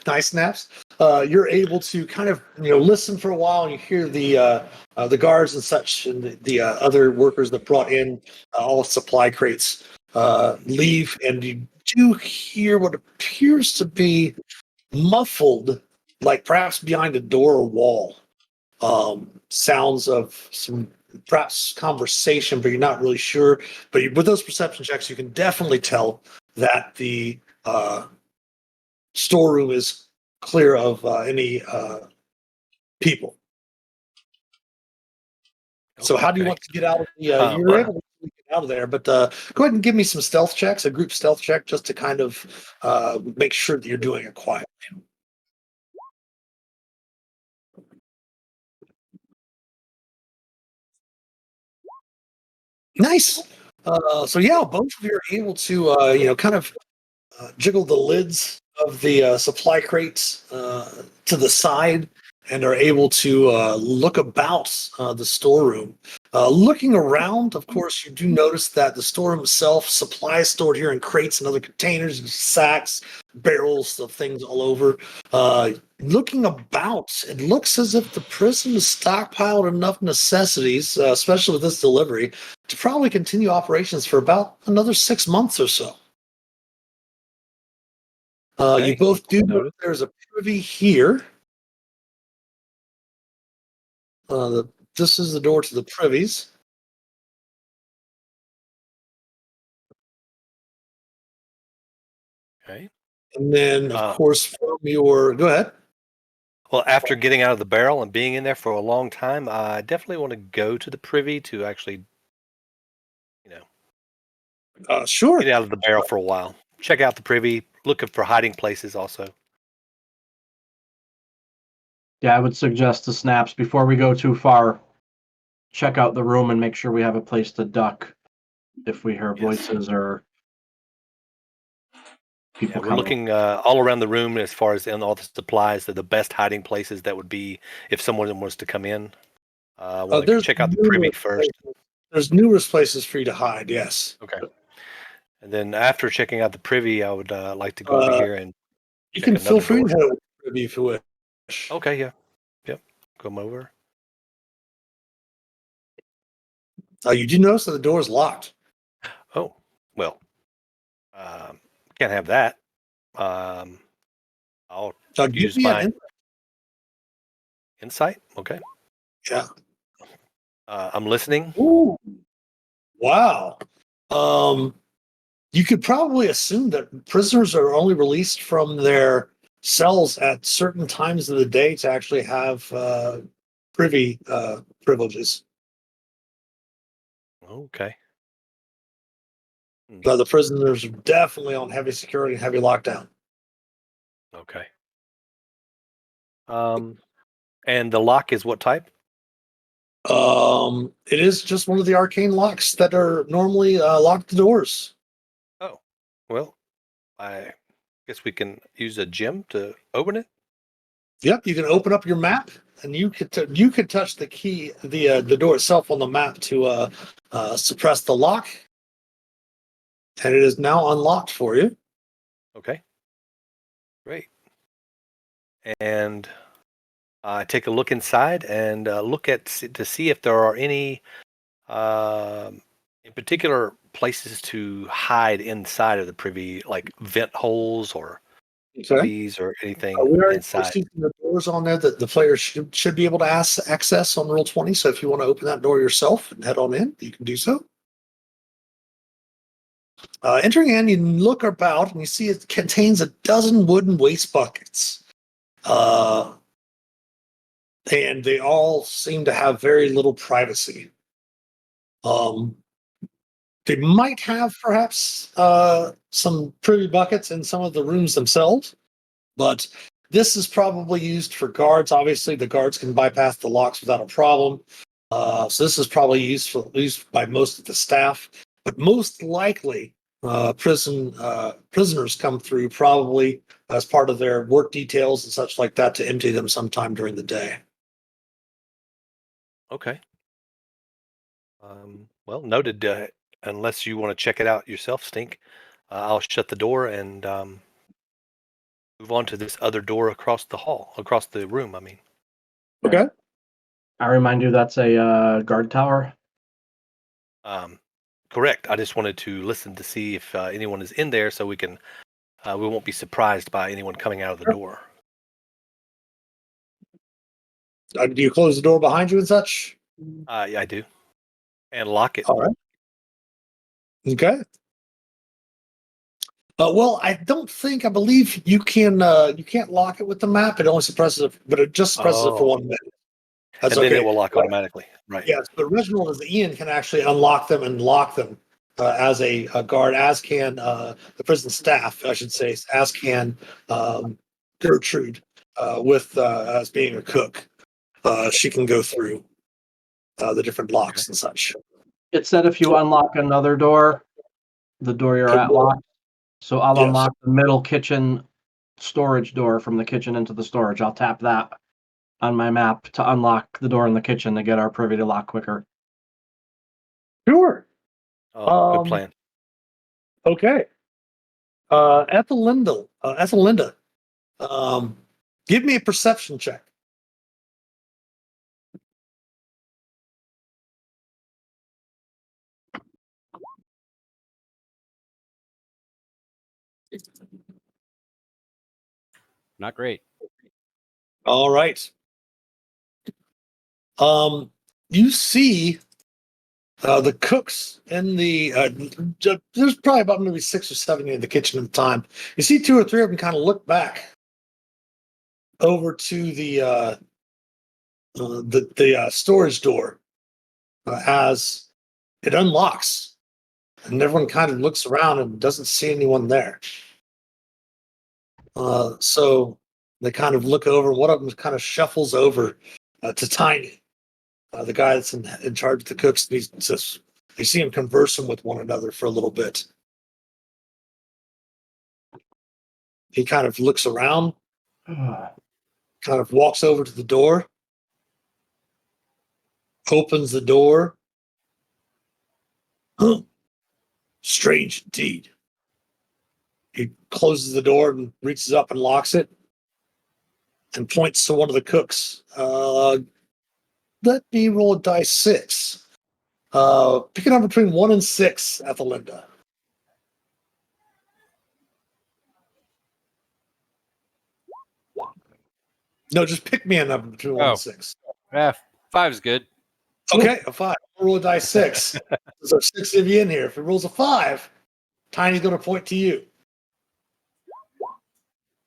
nice snaps. You're able to kind of listen for a while, and you hear the guards and such, and the other workers that brought in all supply crates leave, and you do hear what appears to be muffled, like perhaps behind a door or wall. Sounds of some perhaps conversation, but you're not really sure. But with those perception checks, you can definitely tell that the storeroom is clear of any people. So how do you Okay. want to get out of the? You're Well, able to get out of there, but go ahead and give me some stealth checks, a group stealth check, just to kind of make sure that you're doing it quietly. Nice. So yeah, both of you are able to kind of jiggle the lids of the supply crates to the side and are able to look about the storeroom. Looking around, of course, you do notice that the storeroom itself, supplies stored here in crates and other containers, and sacks, barrels of things all over. Looking about, it looks as if the prison has stockpiled enough necessities, especially with this delivery, to probably continue operations for about another 6 months or so. Okay. You both do know Noted. there's a privy here. This is the door to the privies. Okay. And then, of Uh, course, from your... Go ahead. Well, after getting out of the barrel and being in there for a long time, I definitely want to go to the privy to actually, Sure. get out of the barrel for a while. Check out the privy, looking for hiding places also. Yeah, I would suggest to Snaps before we go too far, check out the room and make sure we have a place to duck if we hear Yes. voices or Yeah, people we're coming. looking all around the room as far as in all the supplies. They're the best hiding places that would be if someone was to come in. I want to There's check out the privy numerous first. There's numerous places for you to hide, yes. Okay. And then after checking out the privy, I would like to go over here and You check can feel another free door. to head over to the privy if you wish. Okay, yeah. Yep. Come over. You do notice that the door is locked. Oh, well, um, can't have that. I'll Give use me my an insight. Okay. Yeah. I'm listening. Ooh. Wow. You could probably assume that prisoners are only released from their cells at certain times of the day to actually have privy privileges. Okay. The prisoners are definitely on heavy security and heavy lockdown. Okay. And the lock is what type? It is just one of the arcane locks that are normally locked doors. Oh, well, I guess we can use a gem to open it. Yep, you can open up your map, and you could touch the key, the door itself on the map to suppress the lock, and it is now unlocked for you. Okay. Great. And take a look inside and look to see if there are any, in particular, places to hide inside of the privy, like vent holes or Okay. pulleys or anything We already inside. posted the doors on there that the players should be able to access on Roll 20. So if you want to open that door yourself and head on in, you can do so. Entering in, you look about and you see it contains a dozen wooden waste buckets. And they all seem to have very little privacy. They might have perhaps some privy buckets in some of the rooms themselves, but this is probably used for guards. Obviously, the guards can bypass the locks without a problem. So this is probably used by most of the staff, but most likely prisoners come through probably as part of their work details and such like that to empty them sometime during the day. Okay. Well, noted. Unless you want to check it out yourself, Stink, I'll shut the door and move on to this other door across the room. I mean, Okay. I remind you that's a guard tower. correct. I just wanted to listen to see if anyone is in there, so we won't be surprised by anyone coming out of the door. Do you close the door behind you and such? Yeah, I do, and lock it. All right. Okay. Well, I believe you can't lock it with the map. It only suppresses it, but it just suppresses it for 1 minute. That's and okay. then it will lock automatically. Right. Yes, but Reginald as Ian can actually unlock them and lock them as a guard, as can the prison staff, I should say, as can Gertrude with as being a cook. She can go through the different locks and such. It said if you unlock another door, the door you're at locked. So I'll Yes. unlock the middle kitchen storage door from the kitchen into the storage. I'll tap that on my map to unlock the door in the kitchen to get our privy to lock quicker. Sure. Oh, good plan. Okay. Ethelinda, give me a perception check. Not great. All right. You see the cooks in the there's probably about maybe 6 or 7 in the kitchen at the time. You see 2 or 3 of them kind of look back over to the storage door as it unlocks, and everyone kind of looks around and doesn't see anyone there. So they kind of look over. One of them kind of shuffles over to Tiny, the guy that's in charge of the cooks. And they see him conversing with one another for a little bit. He kind of looks around, kind of walks over to the door, opens the door. Huh. Strange indeed. He closes the door and reaches up and locks it and points to one of the cooks. Let me roll a dice 6. Pick a number between 1 and 6, Ethelinda. No, just pick me a number between 1 and 6. 5's good. Okay, a 5. Roll a dice 6. There's 6 of you in here. If it rolls a 5, Tiny's going to point to you.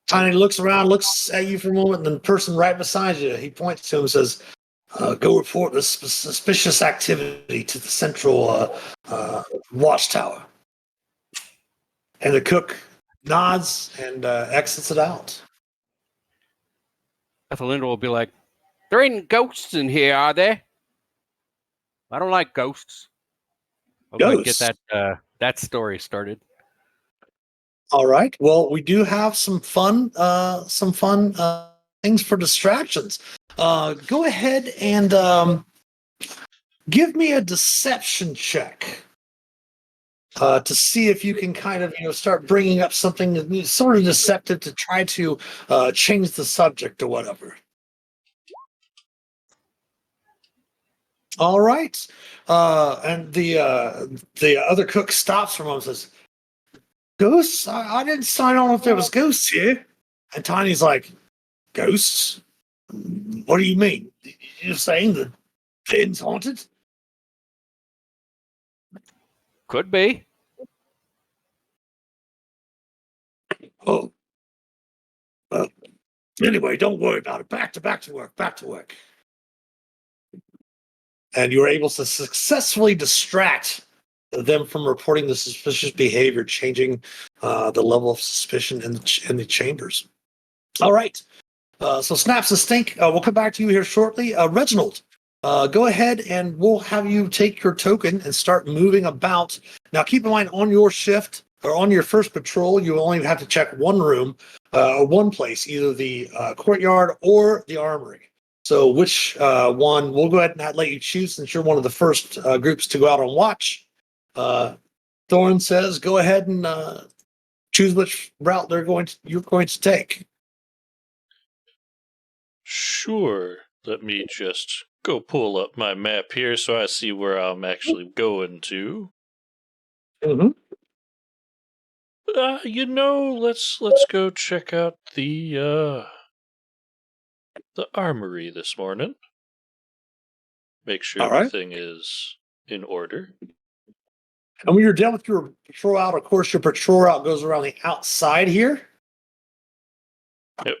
Tiny looks around, looks at you for a moment, and then the person right beside you, he points to him and says, go report this suspicious activity to the central watchtower. And the cook nods and exits it out. Ethelinda will be like, there ain't ghosts in here, are there? I don't like ghosts. I'll go and get that story started. All right. Well, we do have some fun things for distractions. Go ahead and give me a deception check to see if you can kind of start bringing up something sort of deceptive to try to change the subject or whatever. All right. And the other cook stops for a moment and says, ghosts? I don't know if there was ghosts here. And Tiny's like, ghosts? What do you mean? You're saying the inn's haunted? Could be. Oh. Anyway, don't worry about it. Back to work. And you were able to successfully distract them from reporting the suspicious behavior, changing the level of suspicion in the chambers. All right. So Snaps and Stink, we'll come back to you here shortly. Reginald, go ahead and we'll have you take your token and start moving about. Now, keep in mind on your shift or on your first patrol, you only have to check one room or one place, either the courtyard or the armory. So which one, we'll go ahead and let you choose since you're one of the first groups to go out on watch. Thorn says, go ahead and choose which route you're going to take. Sure. Let me just go pull up my map here so I see where I'm actually going to. Mm-hmm. Let's go check out the armory this morning. Make sure All right. everything is in order. And when you're done with your patrol out, of course, your patrol route goes around the outside here. Yep.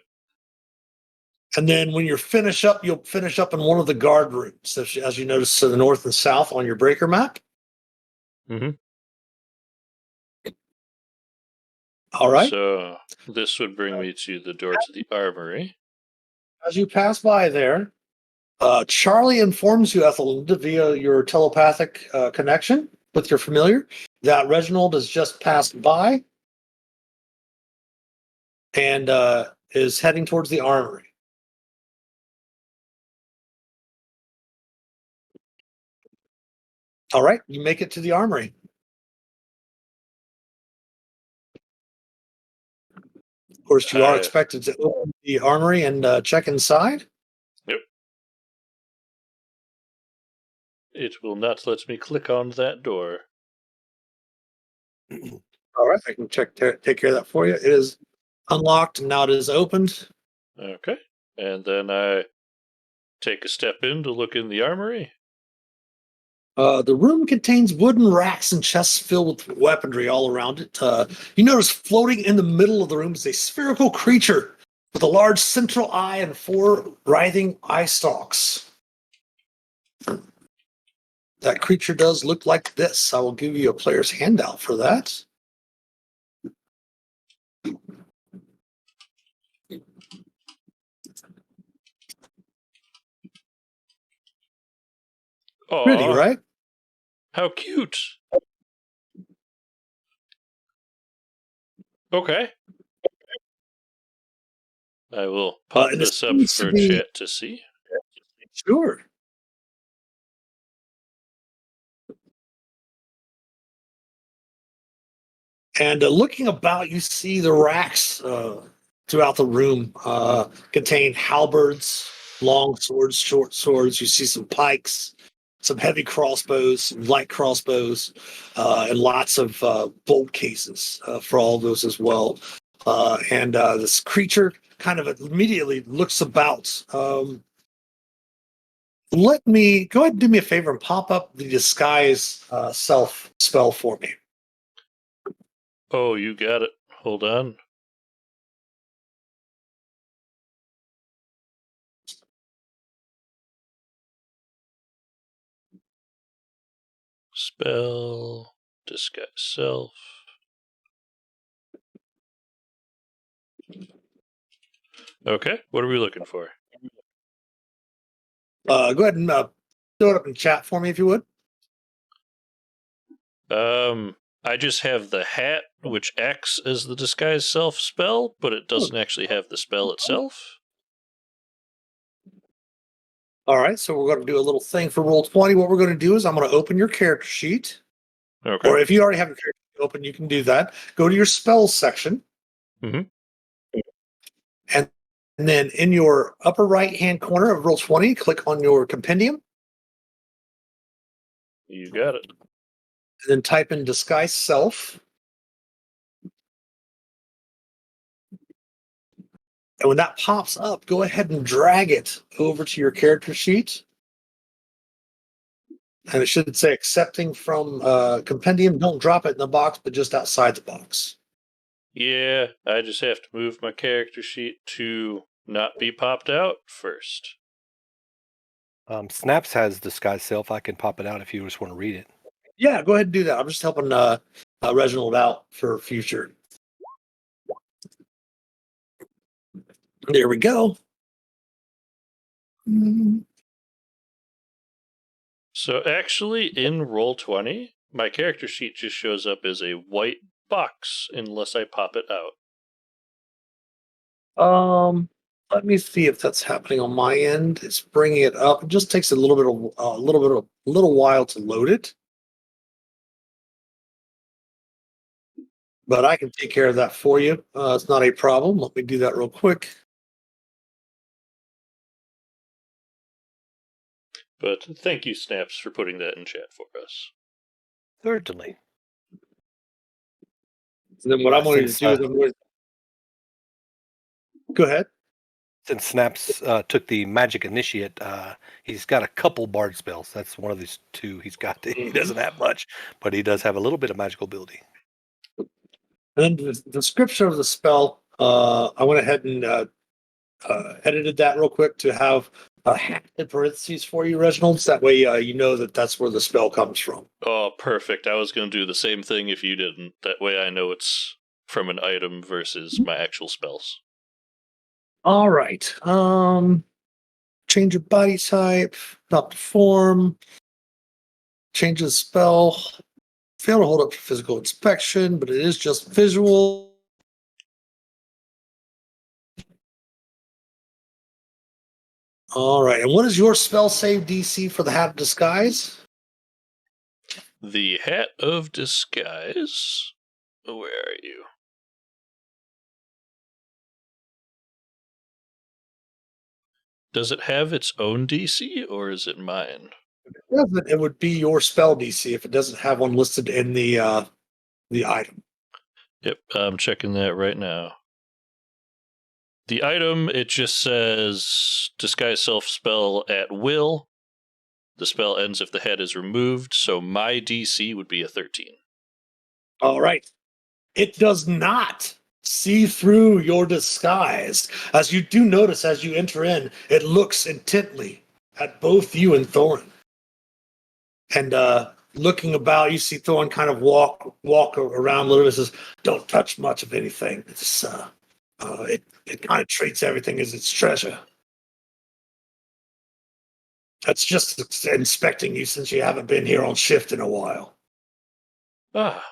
And then when you finish up, you'll finish up in one of the guard rooms, as you notice to the north and south on your breaker map. Mm-hmm. All right. So this would bring me to the door to the armory. As you pass by there, Charlie informs you, Ethelinda, via your telepathic connection with your familiar, that Reginald has just passed by and is heading towards the armory. All right, you make it to the armory. Of course, you are expected to open the armory and check inside. Yep. It will not let me click on that door. All right, I can take care of that for you. It is unlocked and now it is opened. Okay. And then I take a step in to look in the armory. The room contains wooden racks and chests filled with weaponry all around it. You notice floating in the middle of the room is a spherical creature with a large central eye and 4 writhing eye stalks. That creature does look like this. I will give you a player's handout for that. Pretty, Aw, right? how cute. Okay. I will pop And this up seems for to be- chat to see. Sure. And looking about, you see the racks throughout the room contain halberds, long swords, short swords. You see some pikes, some heavy crossbows, some light crossbows, and lots of bolt cases for all those as well. And this creature kind of immediately looks about. Let me go ahead and do me a favor and pop up the disguise self spell for me. Oh, you got it. Hold on. Spell, disguise self. Okay, what are we looking for? Go ahead and throw it up in chat for me if you would. I just have the hat, which acts as the disguise self spell, but it doesn't actually have the spell itself. All right, so we're going to do a little thing for Roll20. What we're going to do is I'm going to open your character sheet. Okay. Or if you already have your character sheet open, you can do that. Go to your spells section. Mhm. And then in your upper right-hand corner of Roll20, click on your compendium. You got it. And then type in Disguise Self. And when that pops up, go ahead and drag it over to your character sheet. And it should say accepting from compendium. Don't drop it in the box, but just outside the box. Yeah, I just have to move my character sheet to not be popped out first. Snaps has disguise self. I can pop it out if you just want to read it. Yeah, go ahead and do that. I'm just helping Reginald out for future. There we go. So actually, in Roll20, my character sheet just shows up as a white box unless I pop it out. Let me see if that's happening on my end. It's bringing it up. It just takes a little while to load it. But I can take care of that for you. It's not a problem. Let me do that real quick. But thank you, Snaps, for putting that in chat for us. Certainly. And then what I'm going to do is I'm going to go ahead. Since Snaps took the magic initiate, he's got a couple bard spells. That's one of these two he's got. He doesn't have much, but he does have a little bit of magical ability. And then the description of the spell, I went ahead and edited that real quick to have a hat in parentheses for you, Reginald. So that way you know that that's where the spell comes from. Oh, perfect. I was going to do the same thing if you didn't. That way I know it's from an item versus my actual spells. All right. Change of body type, adopt a form, change the spell. Fail to hold up for physical inspection, but it is just visual. All right. And what is your spell save DC for the Hat of Disguise? The Hat of Disguise. Where are you? Does it have its own DC, or is it mine? It would be your spell DC if it doesn't have one listed in the item. Yep, I'm checking that right now. The item, it just says Disguise Self spell at will. The spell ends if the head is removed, so my DC would be a 13. All right. It does not see through your disguise. As you do notice as you enter in, it looks intently at both you and Thorin. And looking about, you see Thorin kind of walk around a little bit and says, "Don't touch much of anything. It's it kind of treats everything as its treasure. That's just inspecting you since you haven't been here on shift in a while." Ah.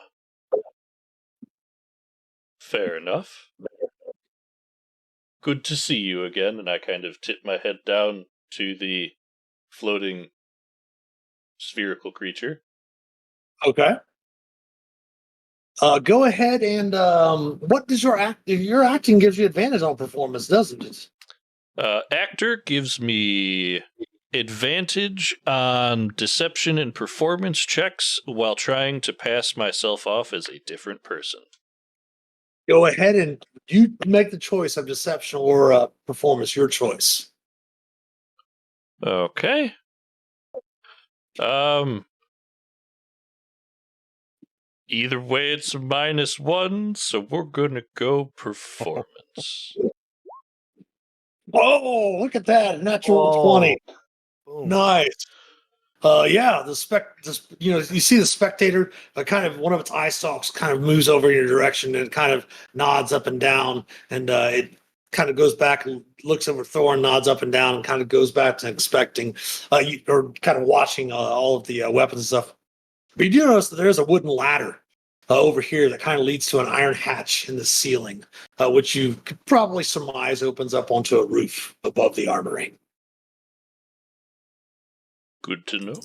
Fair enough. Good to see you again, and I kind of tip my head down to the floating spherical creature. Okay. Go ahead and what does your acting gives you advantage on performance, doesn't it? Actor gives me advantage on deception and performance checks while trying to pass myself off as a different person. Go ahead and you make the choice of deception or performance, your choice. Okay. Either way, it's a -1, so we're gonna go performance. Oh, look at that. Natural 20. Boom. Nice. Yeah, you see the spectator, kind of one of its eye stalks kind of moves over in your direction and it kind of nods up and down, and it kind of goes back and looks over Thor and nods up and down and kind of goes back to inspecting, or kind of watching all of the weapons and stuff. But you do notice that there's a wooden ladder over here that kind of leads to an iron hatch in the ceiling, which you could probably surmise opens up onto a roof above the armory. Good to know.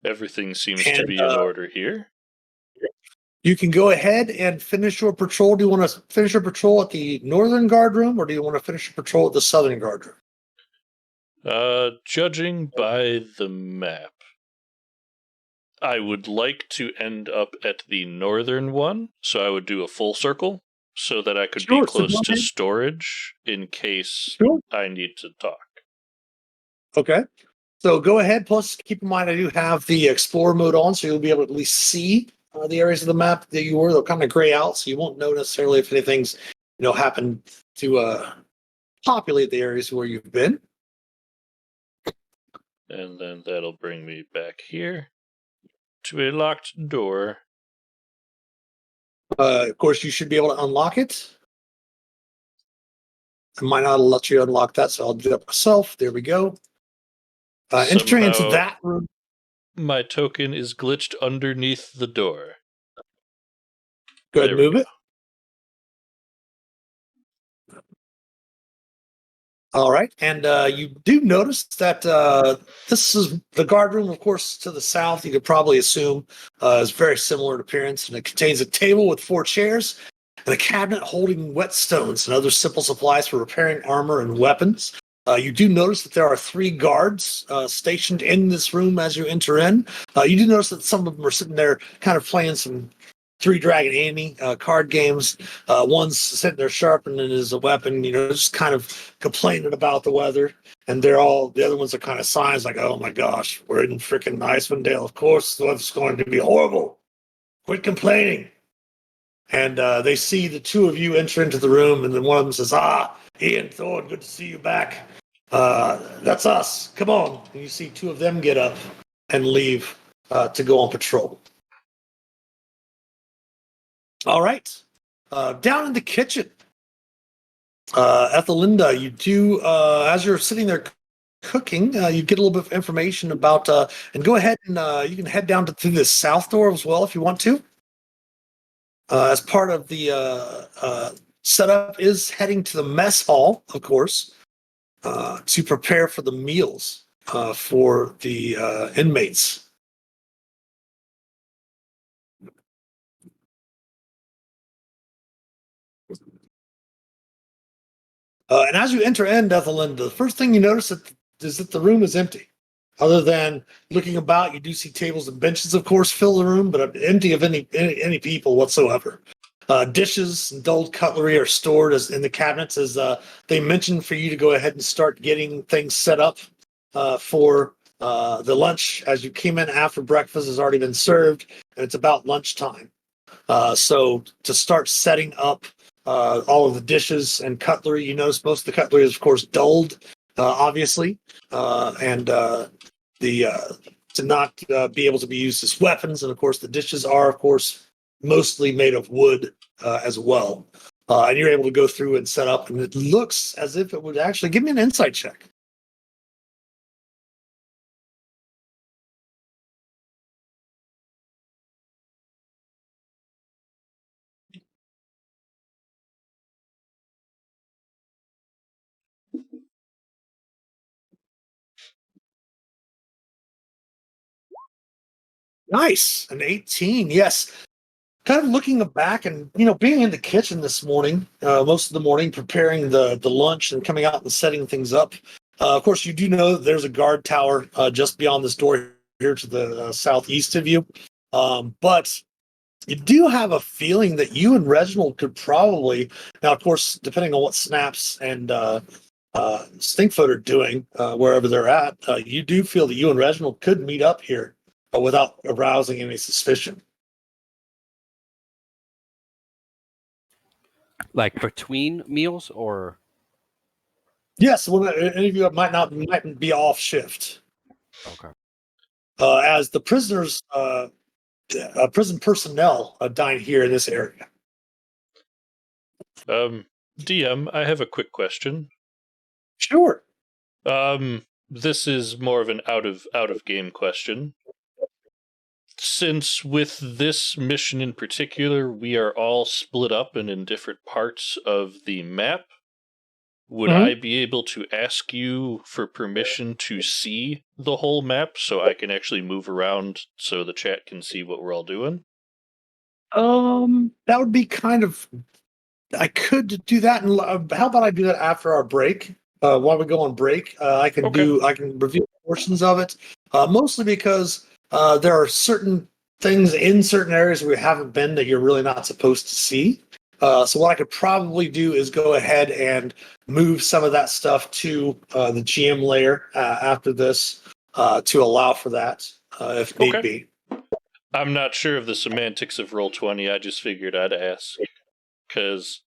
Everything seems to be in order here. You can go ahead and finish your patrol. Do you want to finish your patrol at the northern guard room, or do you want to finish your patrol at the southern guard room? Judging by the map, I would like to end up at the northern one, so I would do a full circle so that I could be close to storage in case I need to talk. Okay. So go ahead. Plus, keep in mind, I do have the Explorer mode on, so you'll be able to at least see the areas of the map that you were. They'll kind of gray out, so you won't know necessarily if anything's happened to populate the areas where you've been. And then that'll bring me back here to a locked door. Of course, you should be able to unlock it. I might not let you unlock that, so I'll do that myself. There we go. Entering into Somehow that room. my token is glitched underneath the door. Go ahead There and we move it. All right, and you do notice that this is the guard room, of course, to the south. You could probably assume is very similar in appearance, and it contains a table with 4 chairs and a cabinet holding whetstones and other simple supplies for repairing armor and weapons. You do notice that there are 3 guards stationed in this room as you enter in. You do notice that some of them are sitting there, kind of playing some 3 Dragon Amy card games. One's sitting there sharpening his weapon, just kind of complaining about the weather. And the other ones are kind of signs like, oh my gosh, we're in freaking Icewind Dale. Of course, the weather's going to be horrible. Quit complaining. And they see the 2 of you enter into the room, and then one of them says, Ian, Thor, good to see you back. That's us. Come on. And you see 2 of them get up and leave to go on patrol. All right. Down in the kitchen, Ethelinda, you do, as you're sitting there cooking, you get a little bit of information about, and go ahead and you can head down through the south door as well if you want to. As part of the setup is heading to the mess hall, of course, to prepare for the meals for the inmates. And as you enter in, Ethelinda, the first thing you notice is that the room is empty. Other than looking about, you do see tables and benches, of course, fill the room, but empty of any people whatsoever. Dishes and dull cutlery are stored in the cabinets, as they mentioned for you to go ahead and start getting things set up for the lunch. As you came in after breakfast has already been served, and it's about lunchtime. So to start setting up all of the dishes and cutlery, you notice most of the cutlery is, of course, dulled, obviously, and to not be able to be used as weapons. And of course, the dishes are, of course, mostly made of wood as well. And you're able to go through and set up, and it looks as if it would actually give me an insight check. Nice, an 18. Yes, kind of looking back and being in the kitchen this morning, most of the morning, preparing the lunch and coming out and setting things up. Of course, you do know that there's a guard tower just beyond this door here to the southeast of you, but you do have a feeling that you and Reginald could probably, now of course, depending on what Snaps and Stinkfoot are doing wherever they're at, you do feel that you and Reginald could meet up here without arousing any suspicion. Like between meals, or Yes, well, any of you might be off shift. okay. As the prisoners, prison personnel dine here in this area. DM, I have a quick question. Sure. This is more of an out of game question. Since with this mission in particular, we are all split up and in different parts of the map, would I be able to ask you for permission to see the whole map so I can actually move around so the chat can see what we're all doing? That would be kind of. I could do that, and how about I do that after our break? While we go on break, I can review portions of it, mostly because there are certain things in certain areas where we haven't been that you're really not supposed to see. So what I could probably do is go ahead and move some of that stuff to the GM layer after this to allow for that if need be. I'm not sure of the semantics of Roll20. I just figured I'd ask. Because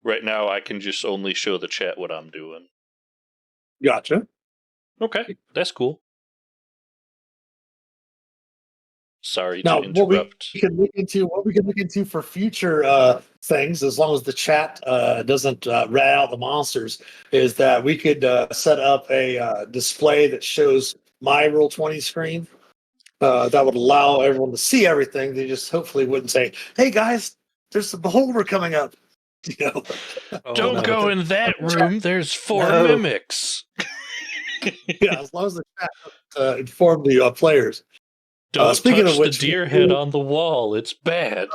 right now I can just only show the chat what I'm doing. Gotcha. Okay, that's cool. Sorry Now, to what we interrupt. can look into for future things, as long as the chat doesn't rat out the monsters, is that we could set up a display that shows my Roll20 screen. That would allow everyone to see everything. They just hopefully wouldn't say, "Hey guys, there's a beholder coming up." You know. Oh, Don't no. go in that room. There's 4 No. mimics. Yeah, as long as the chat doesn't inform the players. Don't Speaking touch of which, the deer head on the wall. It's bad.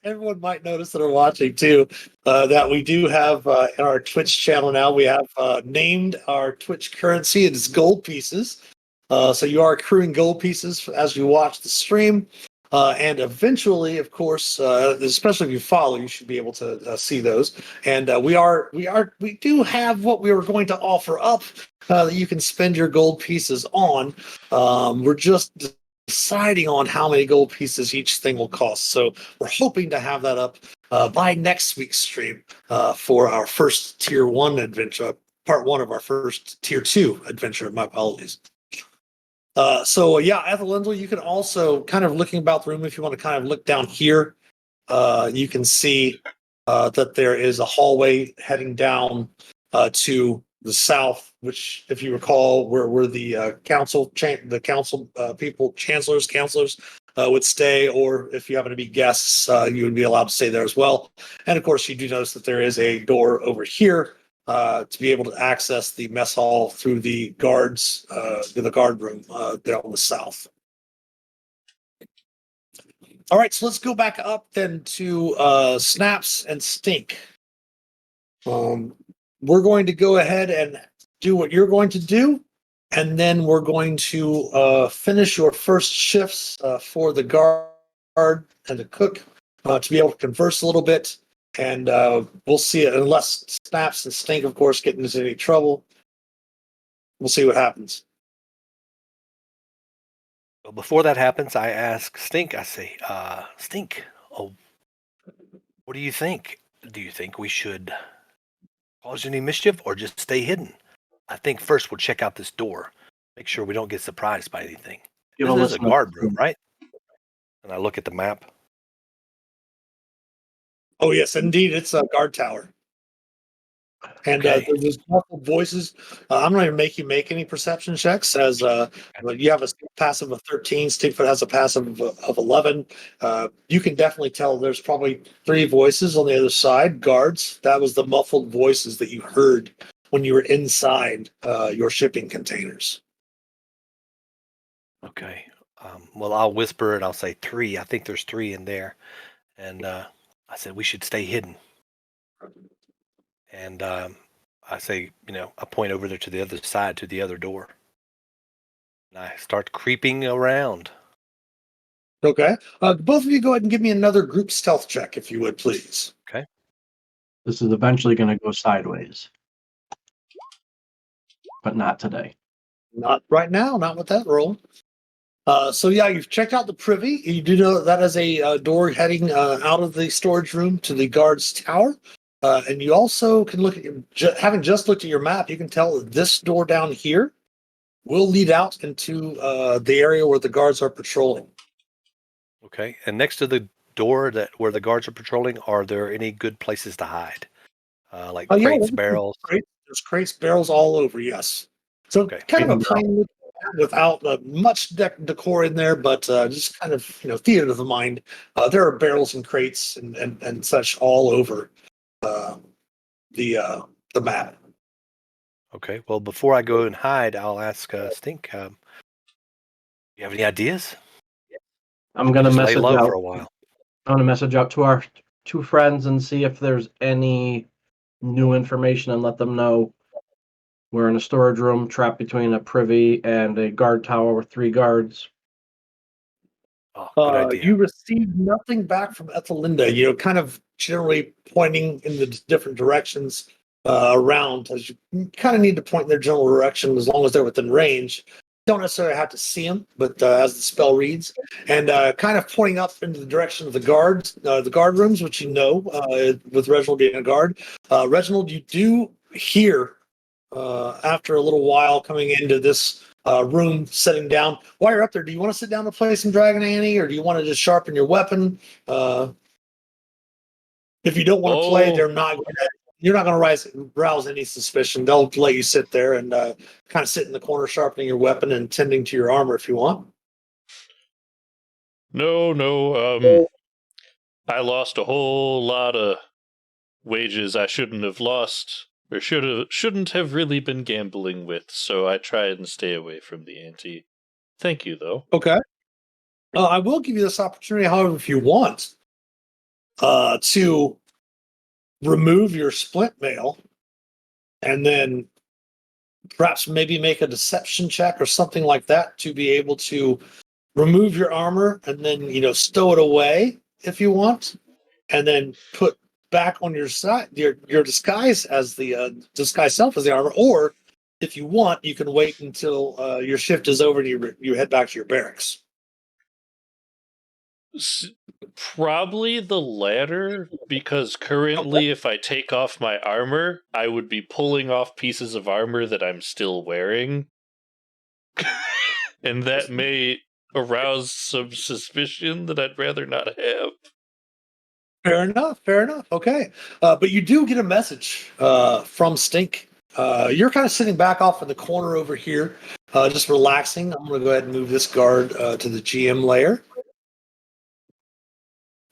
everyone might notice that are watching too, that we do have in our Twitch channel now, we have named our Twitch currency. It is gold pieces. So you are accruing gold pieces as you watch the stream. And eventually, of course, especially if you follow, you should be able to see those. And we do have what we were going to offer up that you can spend your gold pieces on. We're just deciding on how many gold pieces each thing will cost. So we're hoping to have that up by next week's stream for our first tier 1 adventure, part 1 of our first tier 2 adventure. My apologies. So yeah, Ethelindel, you can also kind of looking about the room. If you want to kind of look down here, you can see that there is a hallway heading down to the south, which, if you recall, where the council people, counselors would stay, or if you happen to be guests, you would be allowed to stay there as well. And of course, you do notice that there is a door over here to be able to access the mess hall through the guards, the guard room there on the south. All right, so let's go back up then to Snaps and Stink. We're going to go ahead and do what you're going to do, and then we're going to finish your first shifts for the guard and the cook to be able to converse a little bit. And we'll see it, unless Snaps and Stink, of course, get into any trouble. We'll see what happens. Well, before that happens, I ask Stink, I say, Stink, what do you think? Do you think we should cause any mischief or just stay hidden? I think first we'll check out this door, make sure we don't get surprised by anything. This is a guard room, right? And I look at the map. Oh, yes, indeed. It's a guard tower. And Okay. there's multiple voices. I'm not going to make you make any perception checks, as you have a passive of 13. Stinkfoot has a passive of 11. You can definitely tell there's probably 3 voices on the other side, guards. That was the muffled voices that you heard when you were inside your shipping containers. Okay. Well, I'll whisper it. I'll say 3. I think there's 3 in there. And I said we should stay hidden. And I say, I point over there to the other side, to the other door. And I start creeping around. Okay. Both of you go ahead and give me another group stealth check, if you would, please. Okay. This is eventually going to go sideways, but not today. Not right now, not with that roll. So yeah, you've checked out the privy. You do know that is a door heading out of the storage room to the guard's tower. And you also can look at having just looked at your map, you can tell that this door down here will lead out into the area where the guards are patrolling. Okay. And next to the door where the guards are patrolling, are there any good places to hide? Like crates, barrels? There's crates, barrels all over, yes. So Okay. kind of a plain without much decor in there, but just kind of, theater of the mind. There are barrels and crates and such all over the map. Okay. Well, before I go and hide, I'll ask Stink, you have any ideas? I'm going to Just lay message low out. for a while. I'm going to message out to our 2 friends and see if there's any new information and let them know we're in a storage room trapped between a privy and a guard tower with 3 guards. Oh, good idea. You received nothing back from Ethelinda, kind of generally pointing in the different directions around, as you kind of need to point in their general direction as long as they're within range. Don't necessarily have to see them, but as the spell reads, and kind of pointing up into the direction of the guards, the guard rooms, which with Reginald being a guard. Reginald, you do hear after a little while coming into this room sitting down. While you're up there, do you want to sit down to play some Dragon Annie, or do you want to just sharpen your weapon? If you don't want to play, Oh, you're not going to rouse any suspicion. They'll let you sit there and kind of sit in the corner, sharpening your weapon and tending to your armor if you want. no. I lost a whole lot of wages I shouldn't have lost, or shouldn't have really been gambling with, so I try and stay away from the ante. Thank you, though. Okay. I will give you this opportunity, however, if you want, to remove your splint mail and then perhaps maybe make a deception check or something like that to be able to remove your armor and then stow it away if you want, and then put back on your side your disguise as the disguise self as the armor. Or if you want, you can wait until your shift is over and you head back to your barracks. Probably the latter, because currently, if I take off my armor, I would be pulling off pieces of armor that I'm still wearing. And that may arouse some suspicion that I'd rather not have. Fair enough. Okay. But you do get a message from Stink. You're kind of sitting back off in the corner over here, just relaxing. I'm going to go ahead and move this guard to the GM layer.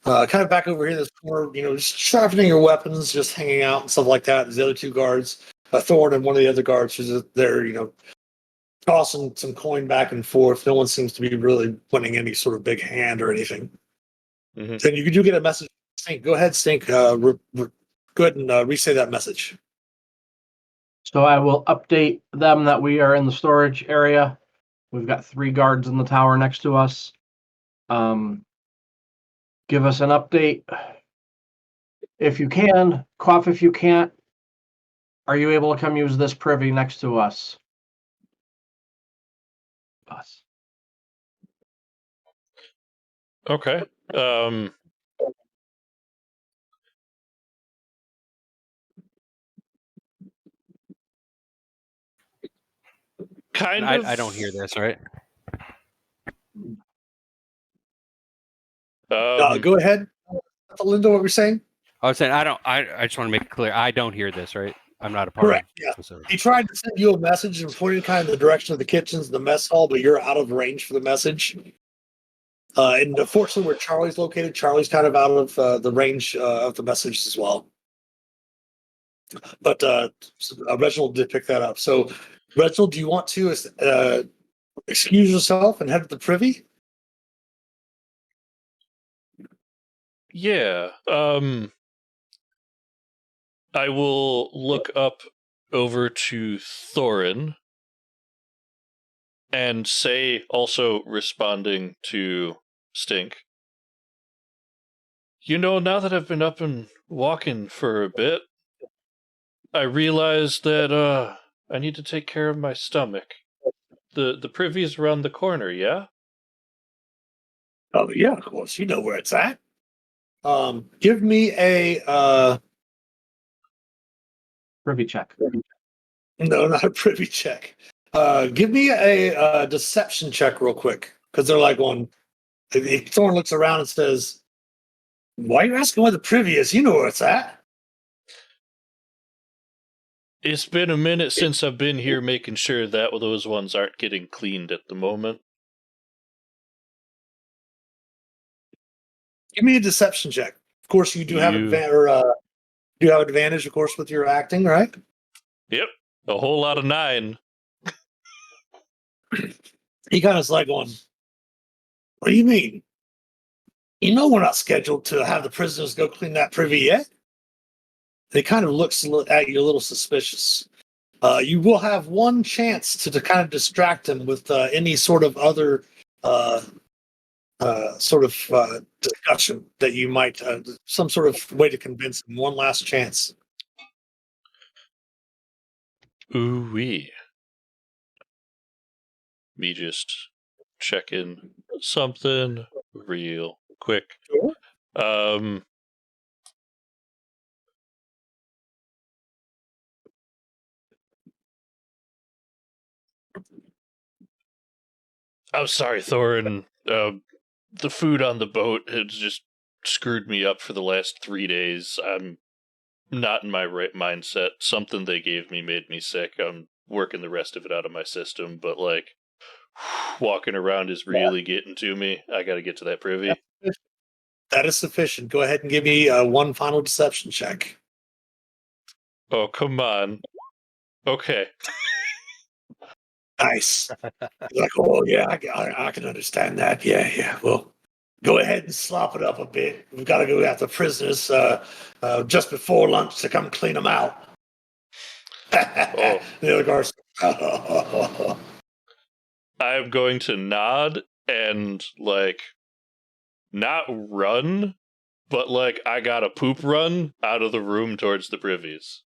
Kind of back over here in this corner, just sharpening your weapons, just hanging out and stuff like that. There's the other two guards, Thorn and one of the other guards, who's there, tossing some coin back and forth. No one seems to be really winning any sort of big hand or anything. Mm-hmm. And you do get a message. Stink, go ahead, Stink. Go ahead and re-say that message. So I will update them that we are in the storage area. We've got 3 guards in the tower next to us. Give us an update. If you can, cough if you can't. Are you able to come use this privy next to us? Okay. Kind of. I don't hear this, right? Go ahead, Linda. What we're saying? I was saying I just want to make it clear. I don't hear this, right? I'm not a part Correct. of Yeah. the facility. He tried to send you a message and pointed kind of the direction of the kitchens, the mess hall, but you're out of range for the message. And unfortunately, where Charlie's located, Charlie's kind of out of the range of the message as well. But Reginald did pick that up. So, Reginald, do you want to excuse yourself and head to the privy? Yeah. I will look up over to Thorin and say, also responding to Stink, now that I've been up and walking for a bit, I realized that I need to take care of my stomach. The privy's around the corner, yeah? Oh yeah, of course. You know where it's at. Give me a Privy check. no, not a privy check. Give me a deception check real quick, because they're like one. Thorn looks around and says, "Why are you asking where the privy is? You know where it's at." It's been a minute since I've been here, making sure that those ones aren't getting cleaned at the moment. Give me a deception check. Of course, you do have advantage, of course, with your acting, right? Yep, a whole lot of 9. He kind of is like going, "What do you mean? We're not scheduled to have the prisoners go clean that privy yet." He kind of looks at you a little suspicious. You will have one chance to kind of distract him with any sort of other discussion that you might, some sort of way to convince him. One last chance. Ooh-wee. Me just checking something real quick. Sure. I'm sorry, Thorin. The food on the boat has just screwed me up for the last 3 days. I'm not in my right mindset. Something they gave me made me sick. I'm working the rest of it out of my system, but like walking around is really getting to me. I got to get to that privy. That is sufficient. Go ahead and give me one final deception check. Oh, come on. Okay. Nice. Like, oh yeah, I can understand that. Yeah. Well, go ahead and slop it up a bit. We've got to go after prisoners just before lunch to come clean them out. Oh. The other guards. I'm going to nod and like not run, but like I got a poop run out of the room towards the privies.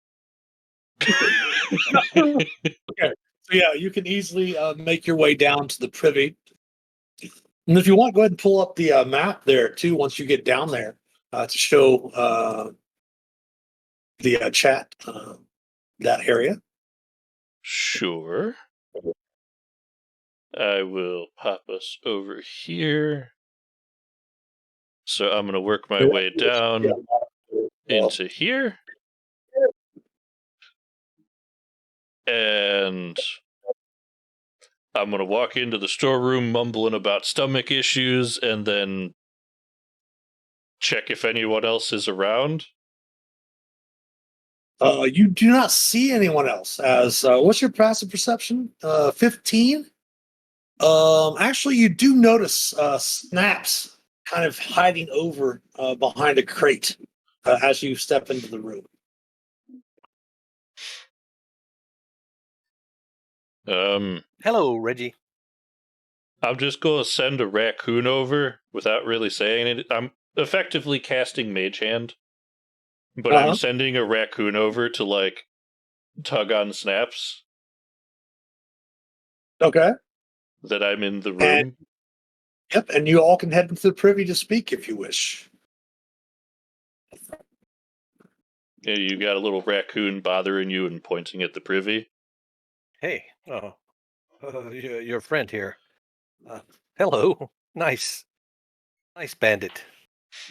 Okay. So yeah, you can easily make your way down to the privy. And if you want, go ahead and pull up the map there too once you get down there to show the chat that area. Sure. I will pop us over here. So I'm going to work my way down into here. And I'm going to walk into the storeroom mumbling about stomach issues and then check if anyone else is around. You do not see anyone else. As what's your passive perception? 15. Actually, you do notice Snaps kind of hiding over behind a crate as you step into the room. Hello, Reggie. I'm just going to send a raccoon over without really saying it. I'm effectively casting Mage Hand, but I'm sending a raccoon over to like tug on Snaps. Okay. That I'm in the room. And, yep, and you all can head into the privy to speak if you wish. Yeah, you got a little raccoon bothering you and pointing at the privy. Hey, your friend here. Hello, nice bandit.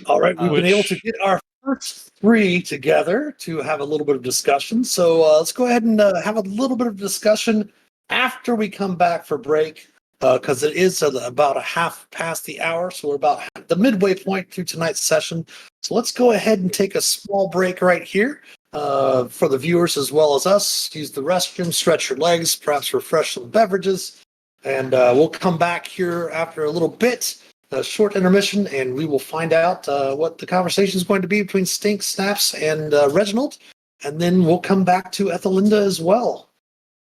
All right, we've been able to get our first three together to have a little bit of discussion. So let's go ahead and have a little bit of discussion after we come back for break, because it is about a half past the hour. So we're about the midway point through tonight's session. So let's go ahead and take a small break right here for the viewers as well as us. Use the restroom, stretch your legs, perhaps refresh some beverages. And we'll come back here after a little bit. A short intermission, and we will find out what the conversation is going to be between Stink, Snaps, and Reginald. And then we'll come back to Ethelinda as well.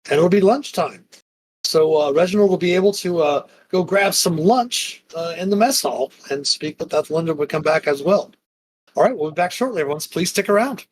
And it'll be lunchtime. So Reginald will be able to go grab some lunch in the mess hall and speak with Ethelinda when we come back as well. All right, we'll be back shortly, everyone. So please stick around.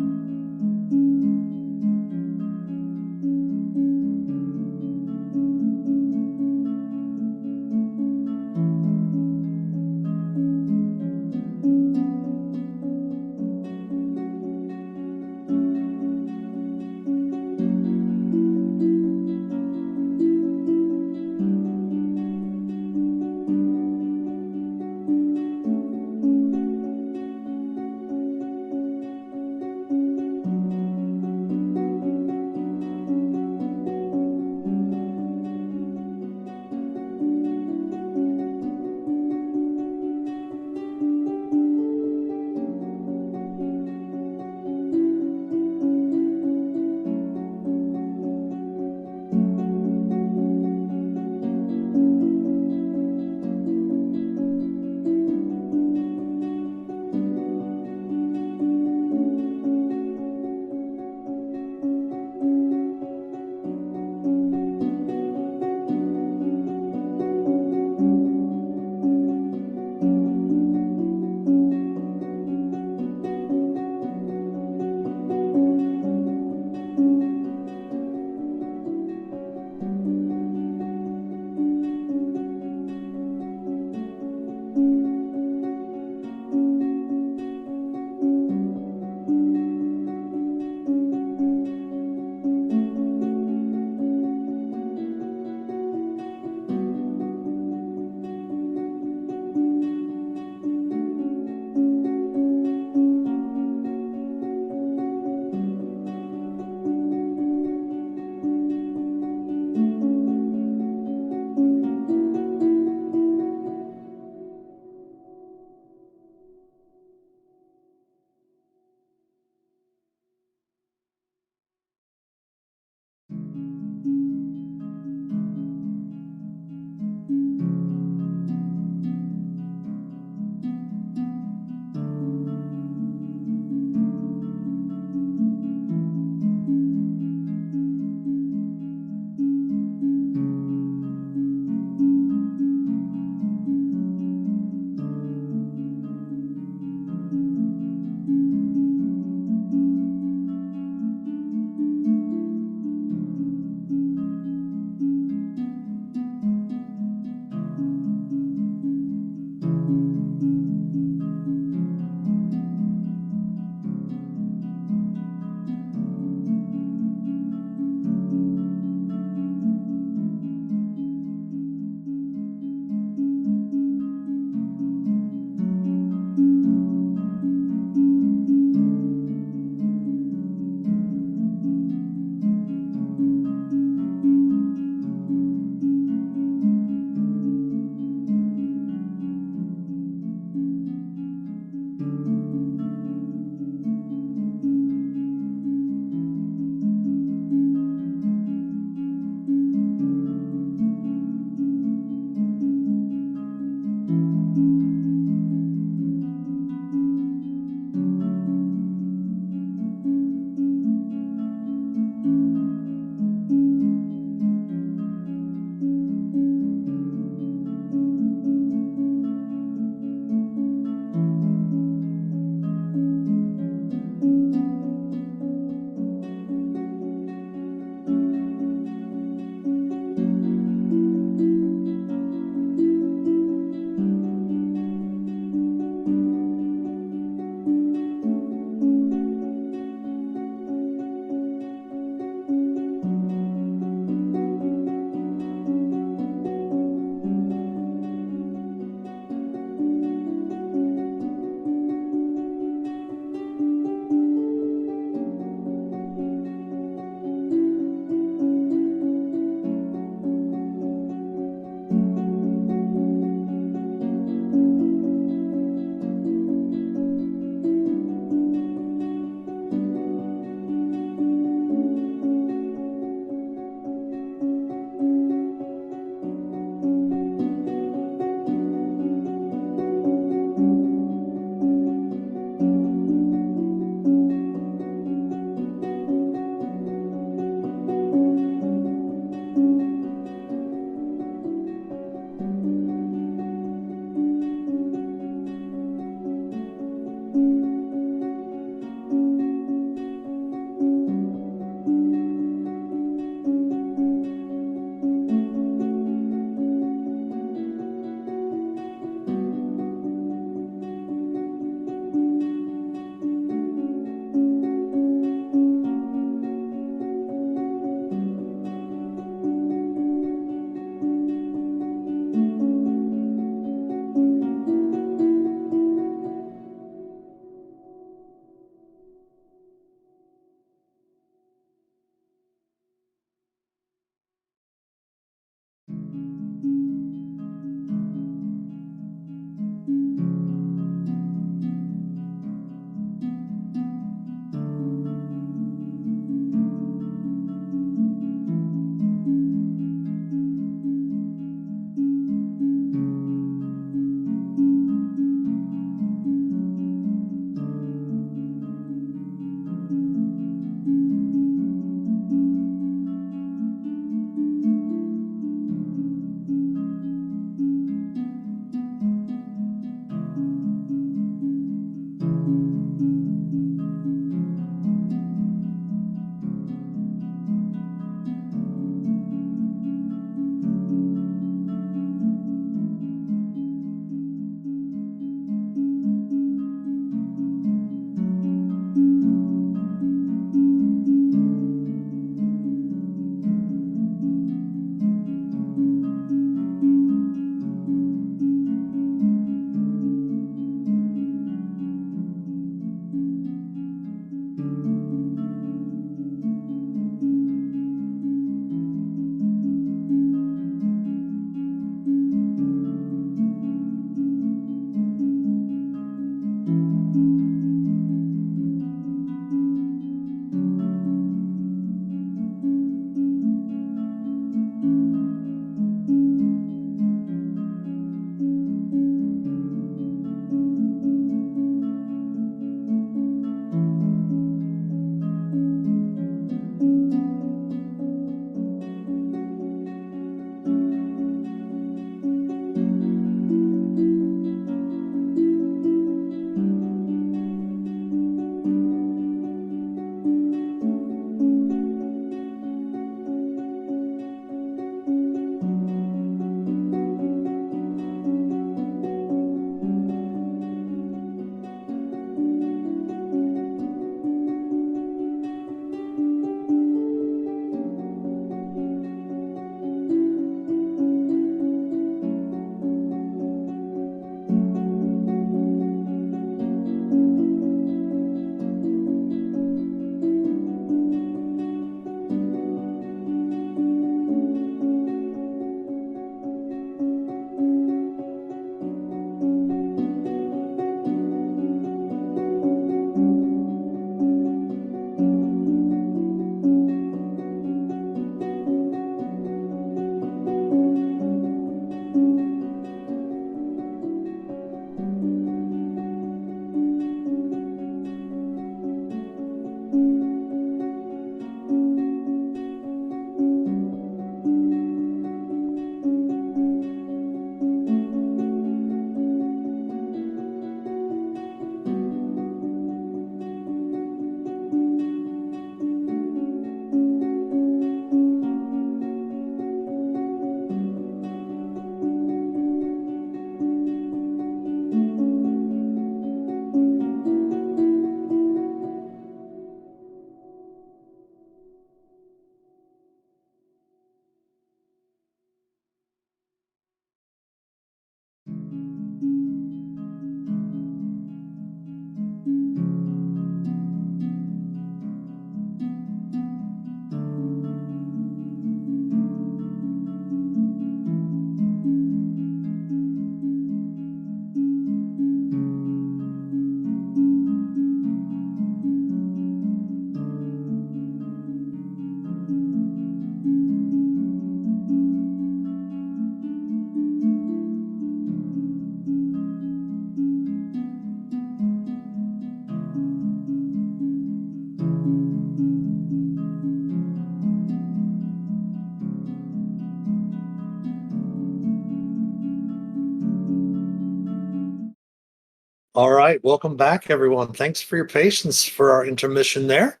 All right, welcome back, everyone. Thanks for your patience for our intermission there.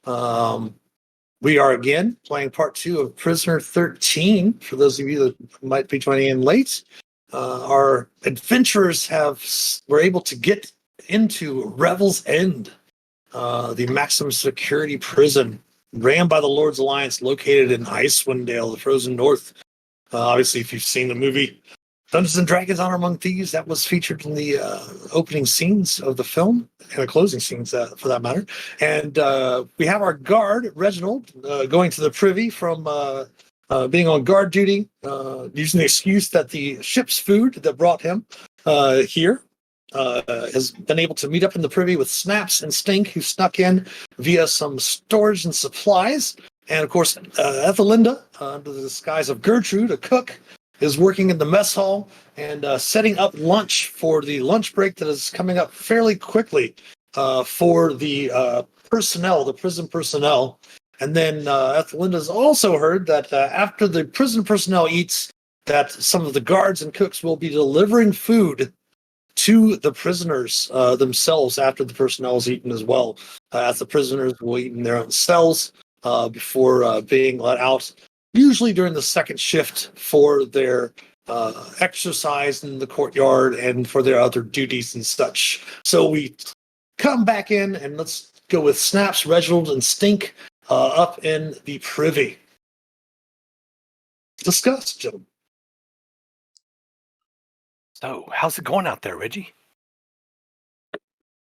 We are again playing part 2 of Prisoner 13. For those of you that might be joining in late, our adventurers were able to get into Revel's End, the maximum security prison ran by the Lord's Alliance, located in Icewind Dale, the frozen north. Obviously, if you've seen the movie Dungeons and Dragons: Honor Among Thieves, that was featured in the opening scenes of the film, and the closing scenes for that matter. And we have our guard, Reginald, going to the privy from being on guard duty, using the excuse that the ship's food that brought him here has been able to meet up in the privy with Snaps and Stink, who snuck in via some storage and supplies. And of course, Ethelinda, under the disguise of Gertrude, a cook, is working in the mess hall and setting up lunch for the lunch break that is coming up fairly quickly for the personnel, the prison personnel. And then Ethelinda's also heard that after the prison personnel eats, that some of the guards and cooks will be delivering food to the prisoners themselves after the personnel is eaten as well, as the prisoners will eat in their own cells before being let out, usually during the second shift for their exercise in the courtyard and for their other duties and such. So we come back in and let's go with Snaps, Reginald, and Stink up in the privy. Discuss, gentlemen. So, how's it going out there, Reggie?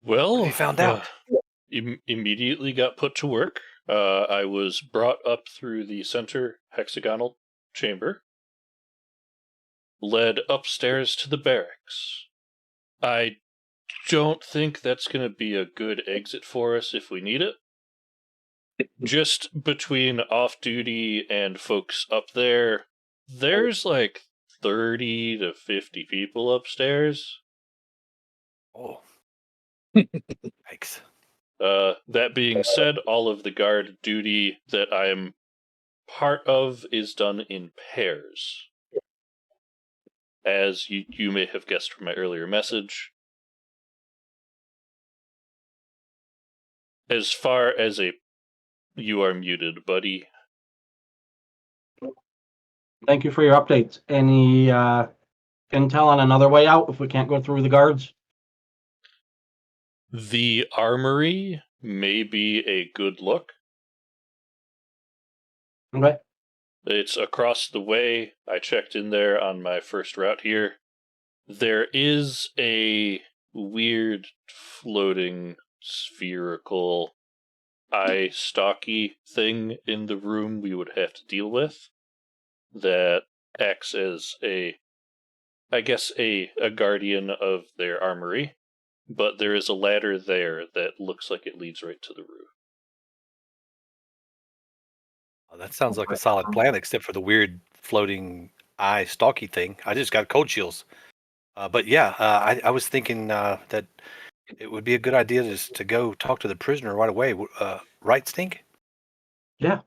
Well, What have you found out? Immediately got put to work. I was brought up through the center hexagonal chamber, led upstairs to the barracks. I don't think that's going to be a good exit for us if we need it. Just between off-duty and folks up there, there's like 30 to 50 people upstairs. Oh. Yikes. That being said, all of the guard duty that I am part of is done in pairs. As you may have guessed from my earlier message. As far as you are muted, buddy. Thank you for your updates. Any intel on another way out if we can't go through the guards? The armory may be a good look. Okay. It's across the way. I checked in there on my first route here. There is a weird floating spherical eye stocky thing in the room we would have to deal with that acts as a guardian of their armory. But there is a ladder there that looks like it leads right to the roof. Oh, that sounds like a solid plan, except for the weird floating eye stalky thing. I just got cold chills. But yeah, I was thinking that it would be a good idea just to go talk to the prisoner right away. Right, Stink? Yeah.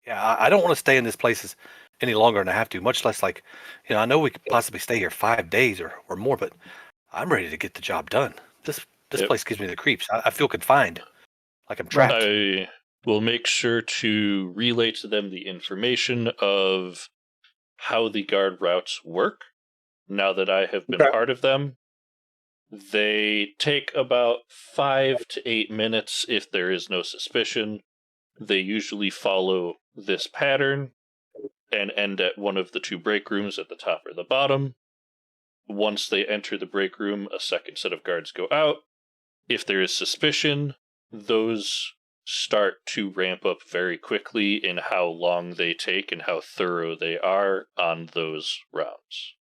Yeah, I don't want to stay in this place any longer than I have to, much less like, I know we could possibly stay here 5 days or more, but I'm ready to get the job done. This place gives me the creeps. I feel confined, like I'm trapped. I will make sure to relay to them the information of how the guard routes work. Now that I have been part of them, they take about 5 to 8 minutes if there is no suspicion. They usually follow this pattern and end at one of the 2 break rooms at the top or the bottom. Once they enter the break room, a second set of guards go out. If there is suspicion, those start to ramp up very quickly in how long they take and how thorough they are on those rounds.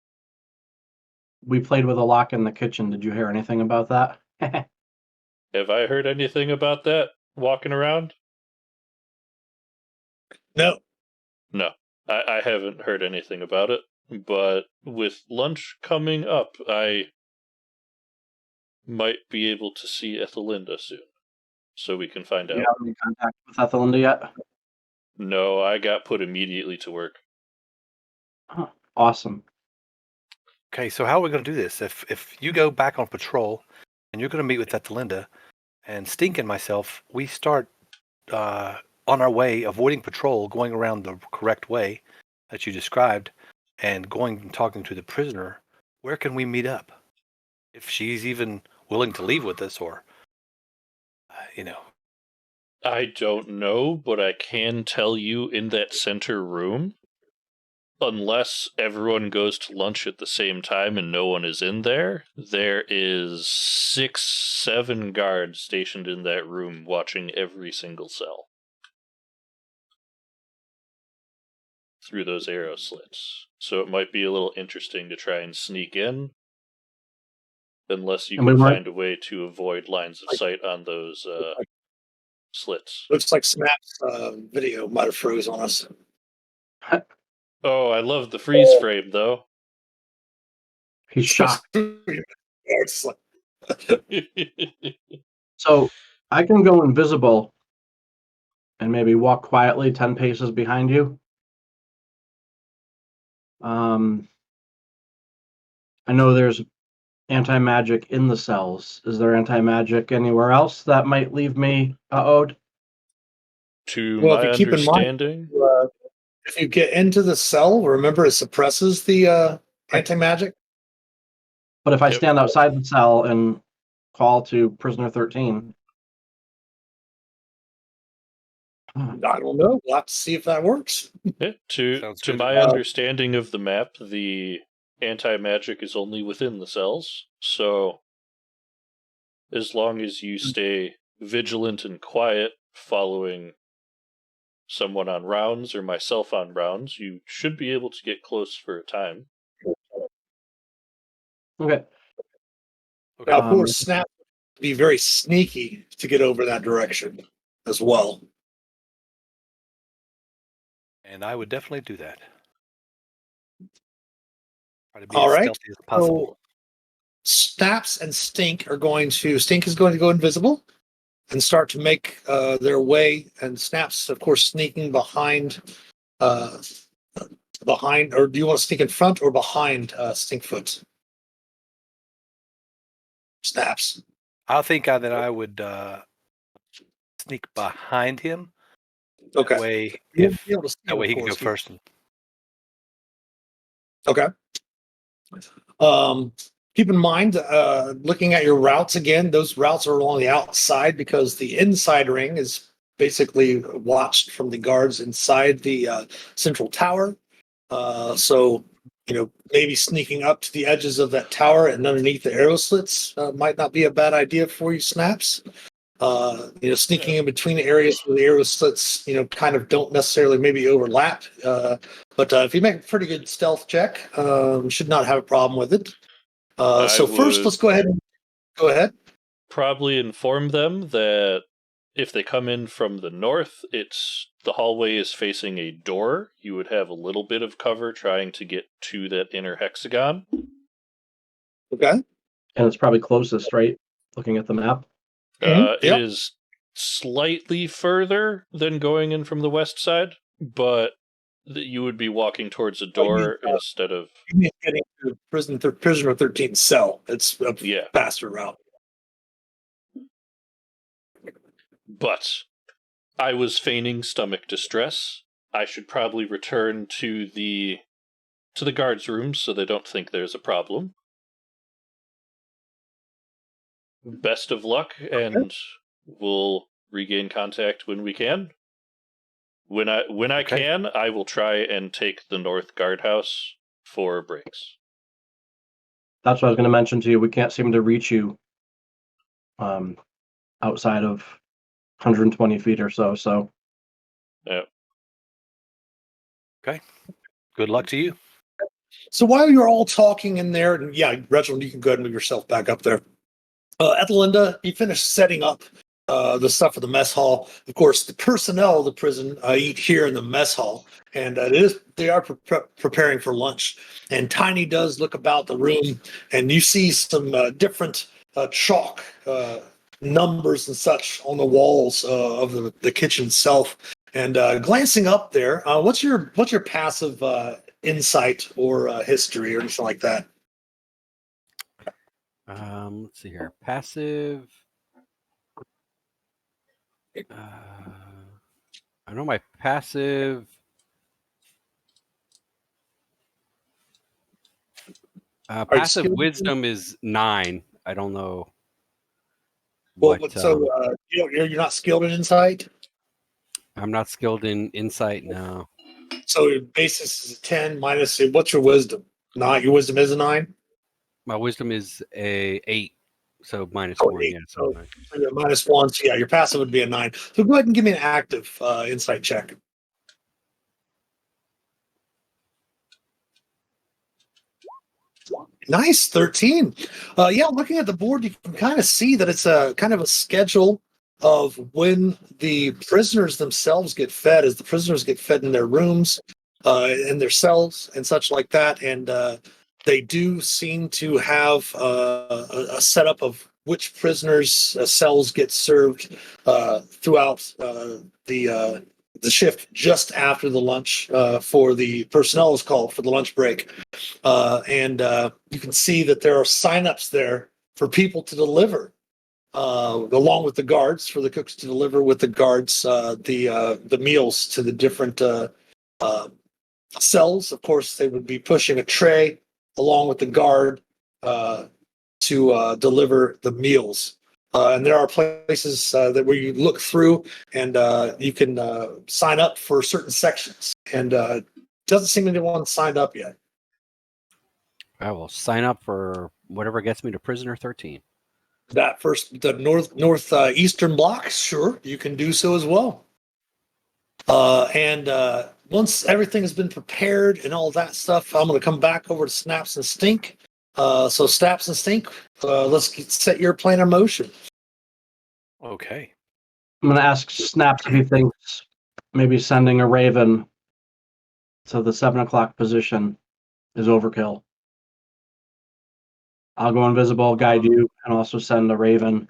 We played with a lock in the kitchen. Did you hear anything about that? Have I heard anything about that walking around? No. No, I haven't heard anything about it. But with lunch coming up, I might be able to see Ethelinda soon. So we can find Do out. you have any contact with Ethelinda yet? No, I got put immediately to work. Oh, awesome. Okay, so how are we going to do this? If you go back on patrol and you're going to meet with Ethelinda and Stink and myself, we start on our way, avoiding patrol, going around the correct way that you described, and going and talking to the prisoner, where can we meet up? If she's even willing to leave with us, or, I don't know, but I can tell you in that center room, unless everyone goes to lunch at the same time and no one is in there, there is 6, 7 guards stationed in that room watching every single cell through those arrow slits. So it might be a little interesting to try and sneak in, unless you can find a way to avoid lines of sight on those slits. Looks like Snap's video might have froze on us. Oh, I love the freeze frame, though. He's shocked. It's like, So I can go invisible and maybe walk quietly 10 paces behind you. I know there's anti-magic in the cells. Is there anti-magic anywhere else that might leave me uh-oh'd? To well, my if you keep in mind, understanding, if you get into the cell, remember it suppresses the anti-magic. But if I Yep. stand outside the cell and call to prisoner 13, I don't know. We'll have to see if that works. yeah, to Sounds to good. my understanding of the map, the anti-magic is only within the cells. So as long as you stay vigilant and quiet, following someone on rounds or myself on rounds, you should be able to get close for a time. okay. Now, of course, Snap would be very sneaky to get over that direction as well. and I would definitely do that. Try to be All as right. stealthy as possible. Snaps and Stink is going to go invisible and start to make their way, and Snaps, of course, sneaking behind, or do you want to sneak in front or behind Stinkfoot? Snaps. I think that I would sneak behind him. Okay. That way, You'll be able to see him, that way of he can go course. first. Okay. Keep in mind, looking at your routes again, those routes are along the outside because the inside ring is basically watched from the guards inside the central tower. So, maybe sneaking up to the edges of that tower and underneath the arrow slits might not be a bad idea for you, Snaps. Sneaking in between the areas where the arrow slits, kind of don't necessarily maybe overlap. But if you make a pretty good stealth check, should not have a problem with it. So first, let's go ahead. Go ahead. Probably inform them that if they come in from the north, the hallway is facing a door. You would have a little bit of cover trying to get to that inner hexagon. Okay. And it's probably closest, right? Looking at the map. It Yep. is slightly further than going in from the west side, but you would be walking towards a door instead of... You mean getting to prisoner 13 cell. It's a faster route. But I was feigning stomach distress. I should probably return to the guards' rooms so they don't think there's a problem. Best of luck, and we'll regain contact when we can. When I can, I will try and take the North Guardhouse for breaks. That's what I was going to mention to you. We can't seem to reach you outside of 120 feet or so. So, yeah. Okay. Good luck to you. So while you're all talking in there, and Reginald, you can go ahead and move yourself back up there. Ethelinda, you finish setting up the stuff for the mess hall. Of course, the personnel of the prison eat here in the mess hall, and they are preparing for lunch. And Tiny does look about the room, and you see some different chalk numbers and such on the walls of the kitchen itself. And glancing up there, what's your passive insight or history or anything like that? Let's see here. Passive. I know my passive. Are you Passive skilled? wisdom is 9. I don't know Well, what. you're not skilled in insight. I'm not skilled in insight now. So your basis is a 10 minus. What's your wisdom? 9. Your wisdom is a 9. My wisdom is a 8, so minus Oh, 1. 8. Yeah, so So, 9. so you're -1. So yeah, your passive would be a 9. So go ahead and give me an active insight check. Nice, 13. Yeah, looking at the board, you can kind of see that it's a kind of a schedule of when the prisoners themselves get fed, as the prisoners get fed in their rooms, in their cells, and such like that. And they do seem to have a setup of which prisoners' cells get served throughout the shift just after the lunch for the personnel is called for the lunch break. And you can see that there are signups there for people to deliver, along with the guards, for the cooks to deliver with the guards the meals to the different cells. Of course, they would be pushing a tray along with the guard to deliver the meals. And there are places that where you look through and you can sign up for certain sections. And doesn't seem anyone signed up yet. I will sign up for whatever gets me to prisoner 13. That first, the northeastern block, sure, you can do so as well. And once everything has been prepared and all that stuff, I'm going to come back over to Snaps and Stink. So Snaps and Stink, set your plan in motion. Okay. I'm going to ask Snaps if he thinks maybe sending a Raven to the 7 o'clock position is overkill. I'll go invisible, guide you, and also send a Raven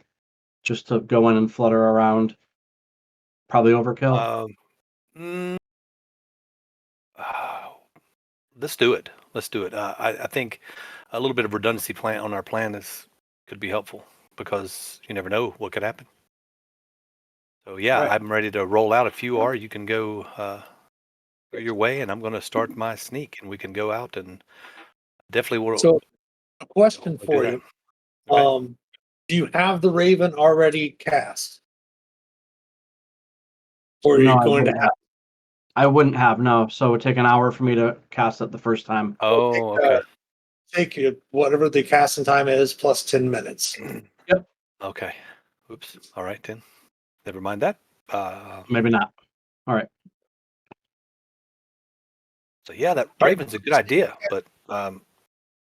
just to go in and flutter around. Probably overkill. Mm, let's do it. Let's do it. I think a little bit of redundancy plan on our plan could be helpful because you never know what could happen. So yeah, Right. I'm ready to roll out. If you are, you can go your way, and I'm going to start my sneak, and we can go out and definitely will. So, a question we'll do for that. you. Okay. Do you have the Raven already cast? Or are No, you I going to wouldn't have I wouldn't have, no. So it would take an hour for me to cast it the first time. Oh, okay. take you whatever the casting time is plus 10 minutes? Yep. Okay. Oops. All right then. Never mind that. Maybe not. All right. So yeah, that Right. Raven's a good idea, but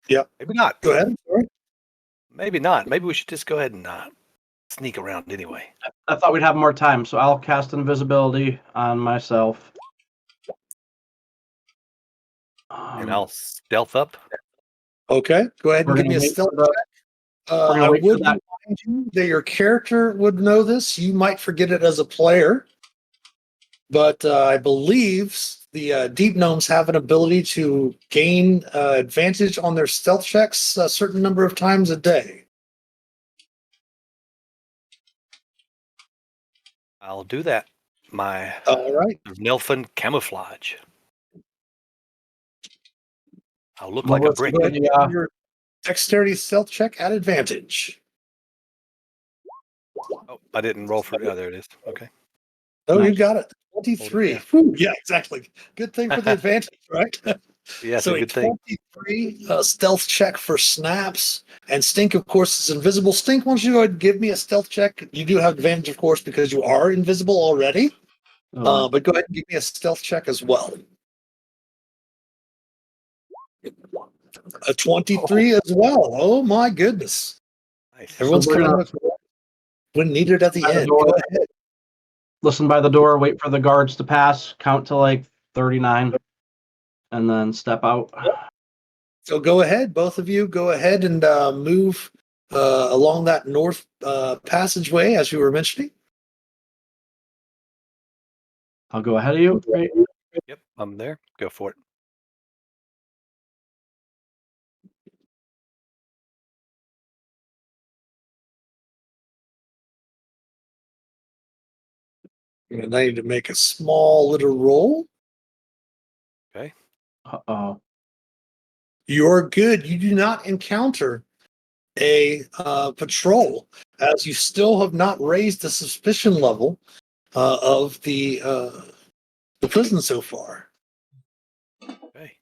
Yeah. maybe not. Go ahead. Sorry. Maybe not. Maybe we should just go ahead and sneak around anyway. I thought we'd have more time, so I'll cast invisibility on myself. And I'll stealth up. Okay. Go ahead and We're give me gonna a wait stealth for the. check. We're gonna I wait for would that. remind you that your character would know this. You might forget it as a player, but I believe the deep gnomes have an ability to gain advantage on their stealth checks a certain number of times a day. I'll do that. My All right. Nelfin camouflage. I'll look What like a was brick. Your dexterity stealth check at advantage. Oh, I didn't roll for. Oh, there it is. Okay. Oh, you Nice. got it. 23. Yeah. Whew, yeah, exactly. Good thing for the advantage, right? Yeah, it's So a a good thing. 23 stealth check for Snaps. And Stink, of course, is invisible. Stink, why don't you go ahead and give me a stealth check? You do have advantage, of course, because you are invisible already. But go ahead and give me a stealth check as well. A 23 as well. Oh, my goodness. Nice. Everyone's we're coming gonna- with when needed at the By the end. door. Go ahead. Listen by the door, wait for the guards to pass, count to like 39, and then step out. So go ahead, both of you. Go ahead and move along that north passageway as you were mentioning. I'll go ahead of you. Right? Yep, I'm there. Go for it. And I need to make a small little roll. Uh-oh. You're good. You do not encounter a patrol, as you still have not raised the suspicion level of the prison so far. Okay.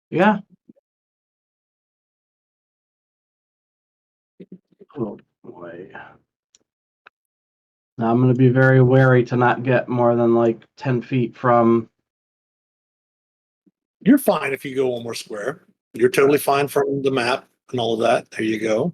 Yeah. Oh boy. Now I'm going to be very wary to not get more than like 10 feet from. You're fine if you go one more square. You're totally fine from the map and all of that. There you go.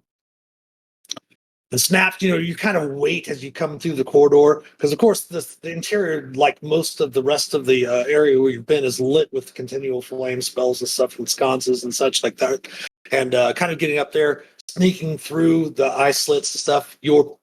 And Snaps, you kind of wait as you come through the corridor because, of course, the interior, like most of the rest of the area where you've been, is lit with continual flame spells and stuff and sconces and such like that. And kind of getting up there, sneaking through the eye slits and stuff. Your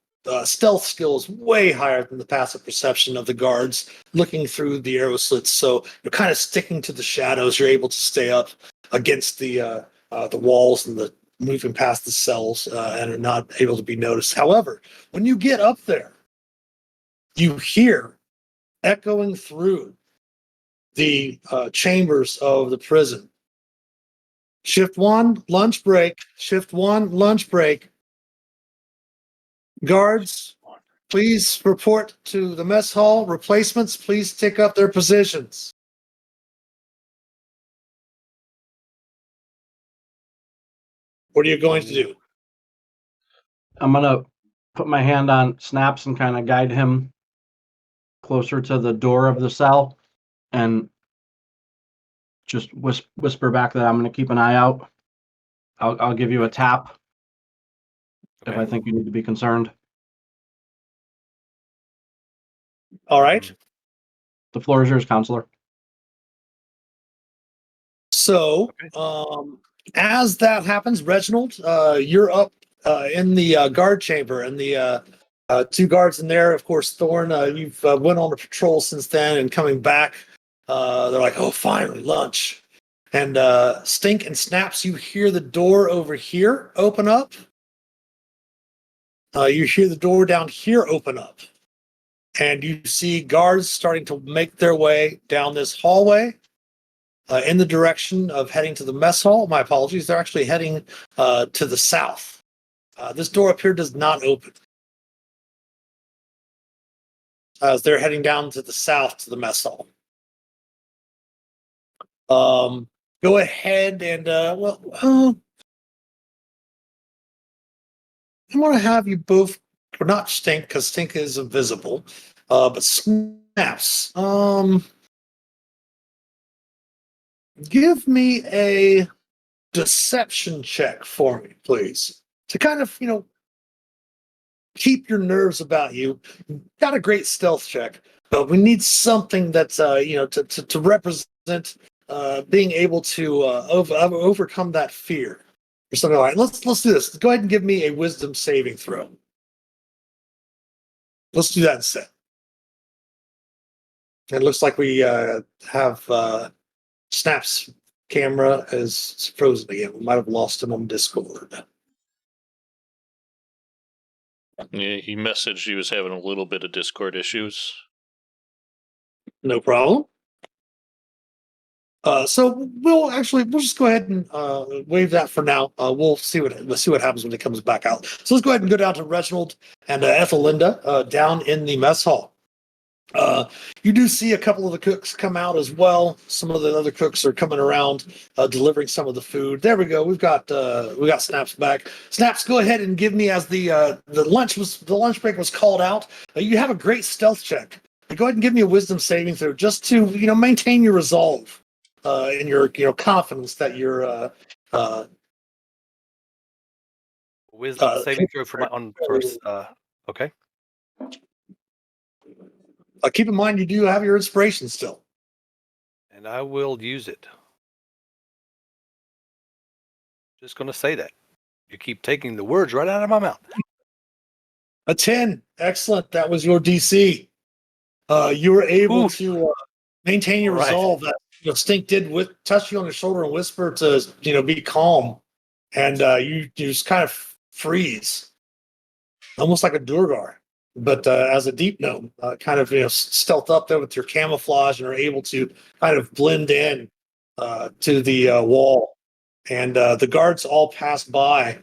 stealth skill is way higher than the passive perception of the guards looking through the arrow slits. So you're kind of sticking to the shadows. You're able to stay up against the walls and the moving past the cells and are not able to be noticed. However, when you get up there, you hear echoing through the chambers of the prison. Shift 1, lunch break. Shift 1, lunch break. Guards, please report to the mess hall. Replacements, please take up their positions. What are you going to do? I'm going to put my hand on Snaps and kind of guide him closer to the door of the cell and just whisper back that I'm going to keep an eye out. I'll give you a tap if I think you need to be concerned. All right. The floor is yours, counselor. So, as that happens, Reginald, you're up in the guard chamber, and the two guards in there. Of course, Thorn, you've went on a patrol since then, and coming back, they're like, "Oh, finally, lunch." And Stink and Snaps, you hear the door over here open up. You hear the door down here open up, and you see guards starting to make their way down this hallway. In the direction of heading to the mess hall. My apologies. They're actually heading to the south. This door up here does not open. As they're heading down to the south to the mess hall. Go ahead and, I want to have you both, or not Stink, because Stink is invisible, but Snaps. Give me a deception check for me, please. To kind of, keep your nerves about you. Got a great stealth check, but we need something that's, to represent being able to overcome that fear or something like that. Let's do this. Go ahead and give me a wisdom saving throw. Let's do that instead. It looks like we have Snap's camera is frozen again. We might have lost him on Discord. Yeah, he messaged he was having a little bit of Discord issues. No problem. So we'll just go ahead and waive that for now. We'll see what happens when it comes back out. So let's go ahead and go down to Reginald and Ethelinda down in the mess hall. You do see a couple of the cooks come out as well. Some of the other cooks are coming around, delivering some of the food. There we go. We got Snaps back. Snaps, go ahead and give me, as the lunch break was called out. You have a great stealth check. Go ahead and give me a wisdom saving throw, just to maintain your resolve and your confidence that you're. Wisdom saving throw for my on first. Okay. Keep in mind, you do have your inspiration still. And I will use it. Just going to say that. You keep taking the words right out of my mouth. A 10. Excellent. That was your DC. You were able to maintain your resolve. That Stink did touch you on the shoulder and whisper to be calm. and you just kind of freeze, almost like a Durgar, but as a deep gnome, kind of stealth up there with your camouflage and are able to kind of blend in to the wall, and the guards all pass by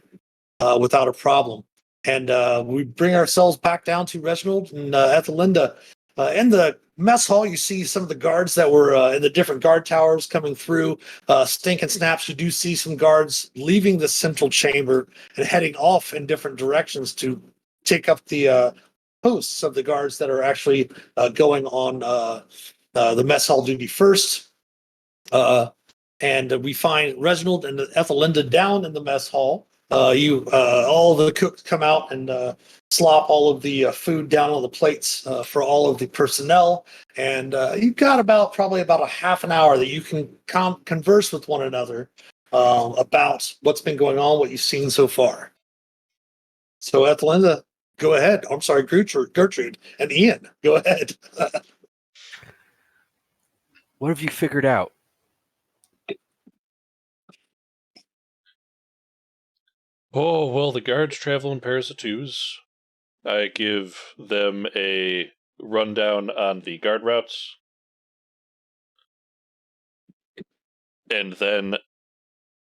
without a problem. And we bring ourselves back down to Reginald and Ethelinda. In the mess hall, you see some of the guards that were in the different guard towers coming through. Stink and Snaps, you do see some guards leaving the central chamber and heading off in different directions to take up the posts of the guards that are actually going on the mess hall duty first. And we find Reginald and Ethelinda down in the mess hall. All the cooks come out and slop all of the food down on the plates for all of the personnel, and you've got probably about a half an hour that you can converse with one another about what's been going on, what you've seen so far. So, Ethelinda, go ahead. I'm sorry, Gertrude, and Ian, go ahead. What have you figured out? Oh, well, the guards travel in pairs of twos. I give them a rundown on the guard routes. And then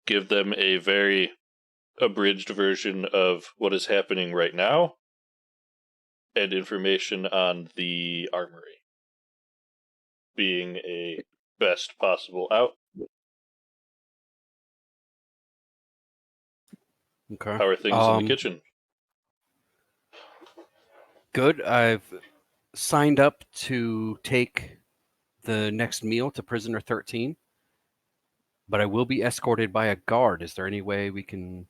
give them a very abridged version of what is happening right now and information on the armory being a best possible out. Okay. How are things in the kitchen? Good. I've signed up to take the next meal to Prisoner 13, but I will be escorted by a guard. Is there any way we can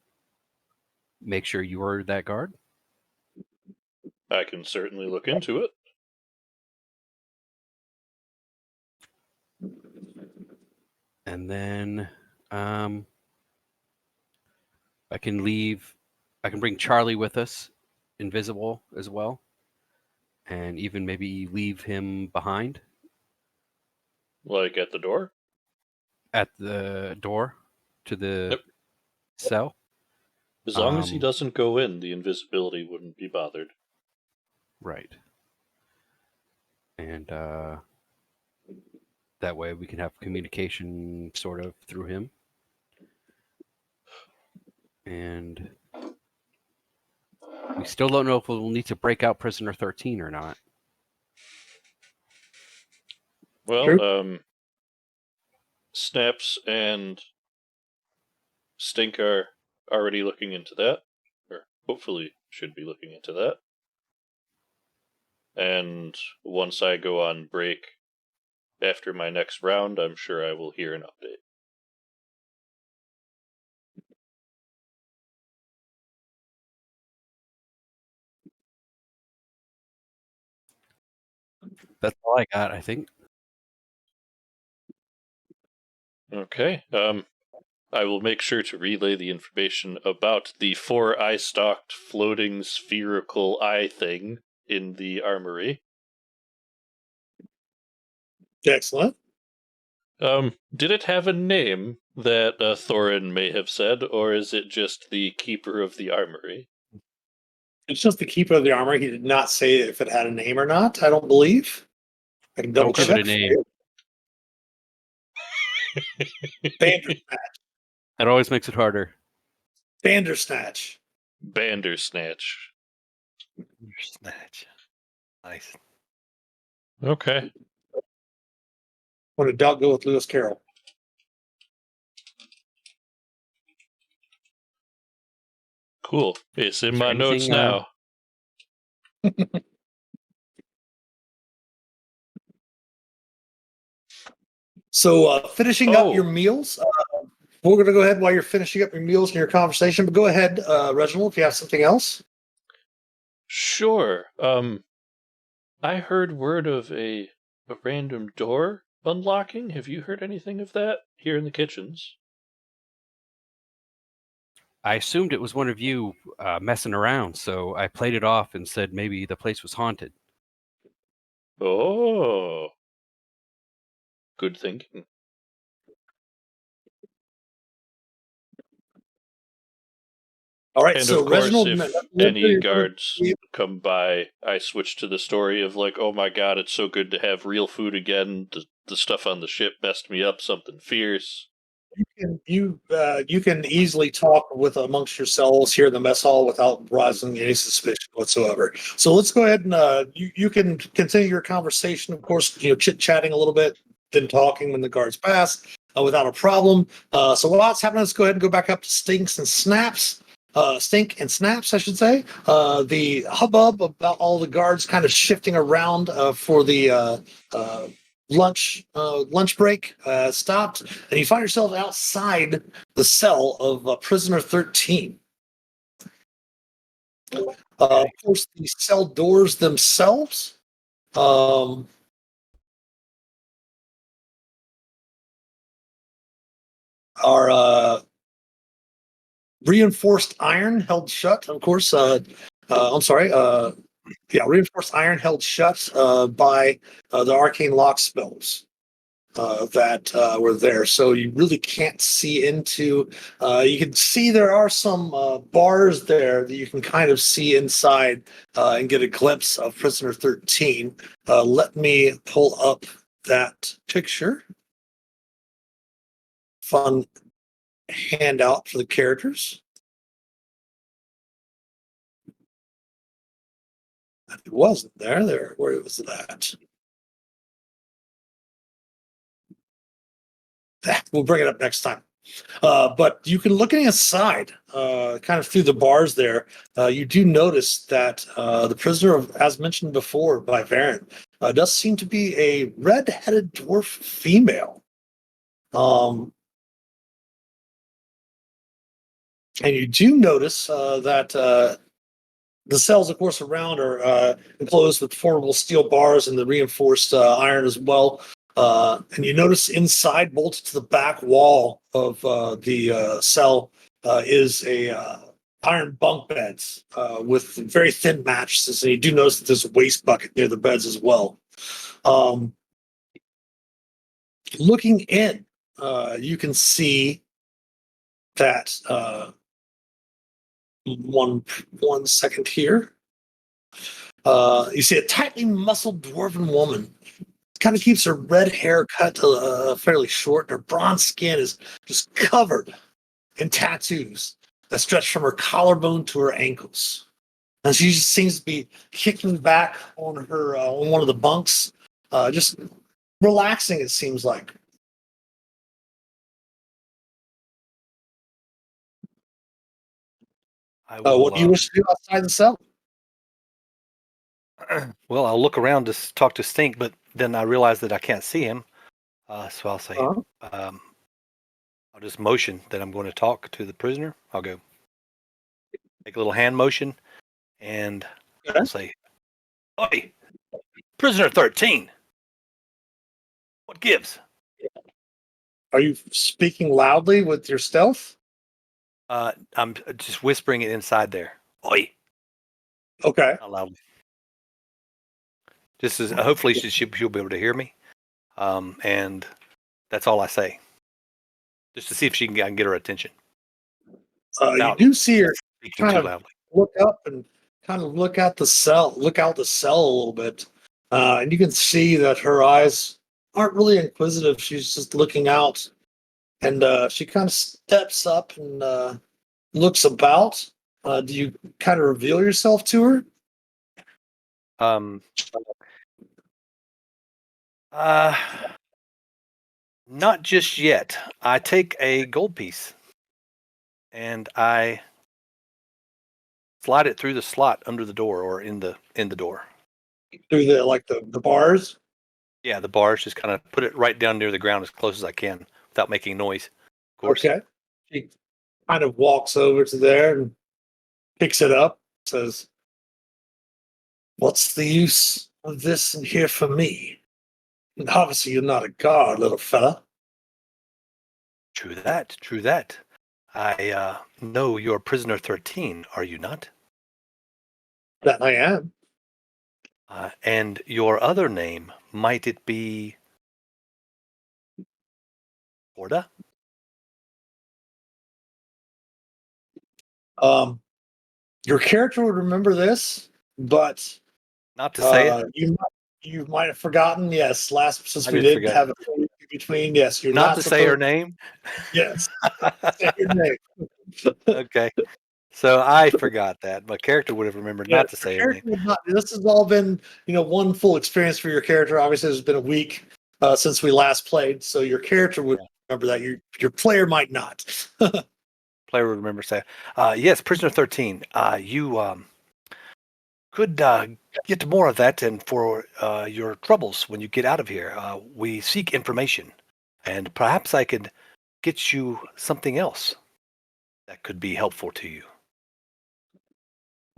make sure you are that guard? I can certainly look into it. And then I can bring Charlie with us, invisible as well, and even maybe leave him behind Like at the door? at the door to the cell. As long as he doesn't go in, the invisibility wouldn't be bothered. Right. And that way we can have communication sort of through him. And we still don't know if we'll need to break out Prisoner 13 or not. Well, Snaps and Stink are already looking into that, or hopefully should be looking into that. And once I go on break after my next round, I'm sure I will hear an update. That's all I got, I think. Okay. I will make sure to relay the information about the 4 eye-stalked floating spherical eye thing in the armory. Excellent. Did it have a name that Thorin may have said, or is it just the keeper of the armory? It's just the keeper of the armor. He did not say if it had a name or not, I don't believe. I can double Don't give check it a for name. you. Bandersnatch. That always makes it harder. Bandersnatch. Bandersnatch. Snatch. Nice. Okay. When a dog go with Lewis Carroll. Cool. It's in Is my there notes anything, now. So finishing up your meals. We're going to go ahead while you're finishing up your meals and your conversation. But go ahead, Reginald, if you have something else. Sure. I heard word of a random door unlocking. Have you heard anything of that here in the kitchens? I assumed it was one of you messing around, so I played it off and said maybe the place was haunted. Oh. Good thinking. All right, And so of course, Reginald, if any guards come by, I switch to the story of like, oh my god, it's so good to have real food again. The stuff on the ship messed me up, something fierce. you can easily talk with amongst yourselves here in the mess hall without rousing any suspicion whatsoever. So let's go ahead and you can continue your conversation. Of course, chit chatting a little bit, then talking when the guards pass without a problem. So while that's happening, let's go ahead and go back up to Stinks and Snaps. Stink and Snaps, I should say. The hubbub about all the guards kind of shifting around for the lunch break stopped, and you find yourself outside the cell of prisoner 13. Of course, the cell doors themselves are reinforced iron held shut. Of course, I'm sorry. Reinforced iron held shut by the arcane lock spells that were there. So you really can't see into. You can see there are some bars there that you can kind of see inside and get a glimpse of Prisoner 13. Let me pull up that picture. Fun handout for the characters. It wasn't there. Where was that? We'll bring it up next time. But you can looking aside, kind of through the bars there, you do notice that the prisoner, as mentioned before by Varen, does seem to be a red-headed dwarf female. And you do notice that the cells, of course, around are enclosed with formidable steel bars and the reinforced iron as well. And you notice inside, bolted to the back wall of the cell, is a iron bunk beds with very thin mattresses. And you do notice that there's a waste bucket near the beds as well. Looking in, you can see that one second here. You see a tightly muscled dwarven woman. Kind of keeps her red hair cut fairly short. Her bronze skin is just covered in tattoos that stretch from her collarbone to her ankles. And she just seems to be kicking back on her on one of the bunks, just relaxing. It seems like. What do you wish to do outside the cell? Well, I'll look around to talk to Stink, but then I realize that I can't see him. So I'll say, I'll just motion that I'm going to talk to the prisoner. I'll go make a little hand motion, and I'll say, "Oi, prisoner 13, what gives?" Are you speaking loudly with your stealth? I'm just whispering it inside there. Oi. Okay. Not loudly. Just as hopefully she'll be able to hear me, and that's all I say, just to see if I can get her attention. You do see her Speaking kind too of loudly. look up and kind of look out the cell a little bit, and you can see that her eyes aren't really inquisitive. She's just looking out, and she kind of steps up and looks about. Do you kind of reveal yourself to her? Not just yet. I take a gold piece and I slide it through the slot under the door or in the door. Through the bars? Yeah, the bars. Just kind of put it right down near the ground as close as I can without making noise. Of course. Okay. She kind of walks over to there and picks it up, says, "What's the use of this in here for me? And obviously you're not a guard, little fella." True that. True that. I know you're prisoner 13, are you not? That I am. And your other name, might it be Orda? Your character would remember this, but Not to say it. you might have forgotten. Yes, since I we did did forget. have a in between. Yes, you're Not not to say her supposed. name. Yes, say your name. Okay. So I forgot that. My character would have remembered Yeah, not to your say her name. character would not. This has all been, one full experience for your character. Obviously, it's been a week since we last played, so your character would Yeah. remember that. Your player might not. Player would remember say, yes, Prisoner 13. You could get to more of that, and for your troubles when you get out of here, we seek information, and perhaps I could get you something else that could be helpful to you.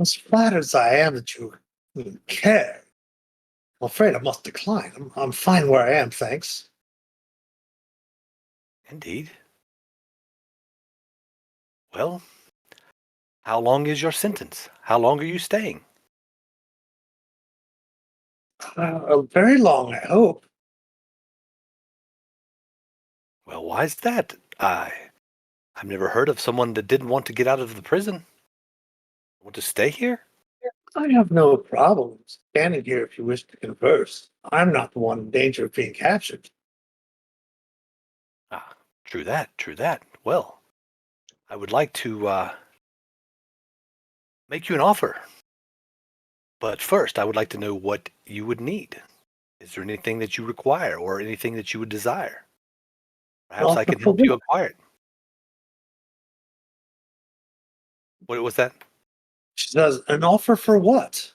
As flattered as I am that you care, I'm afraid I must decline. I'm fine where I am, thanks. Indeed. Well, how long is your sentence? How long are you staying? Very long, I hope. Well, why is that? I've never heard of someone that didn't want to get out of the prison. Want to stay here? I have no problem standing here if you wish to converse. I'm not the one in danger of being captured. Ah, true that, true that. Well, I would like to make you an offer. But first, I would like to know what you would need. Is there anything that you require or anything that you would desire? Perhaps I Offer can for help you what? acquire it. What was that? She says, an offer for what?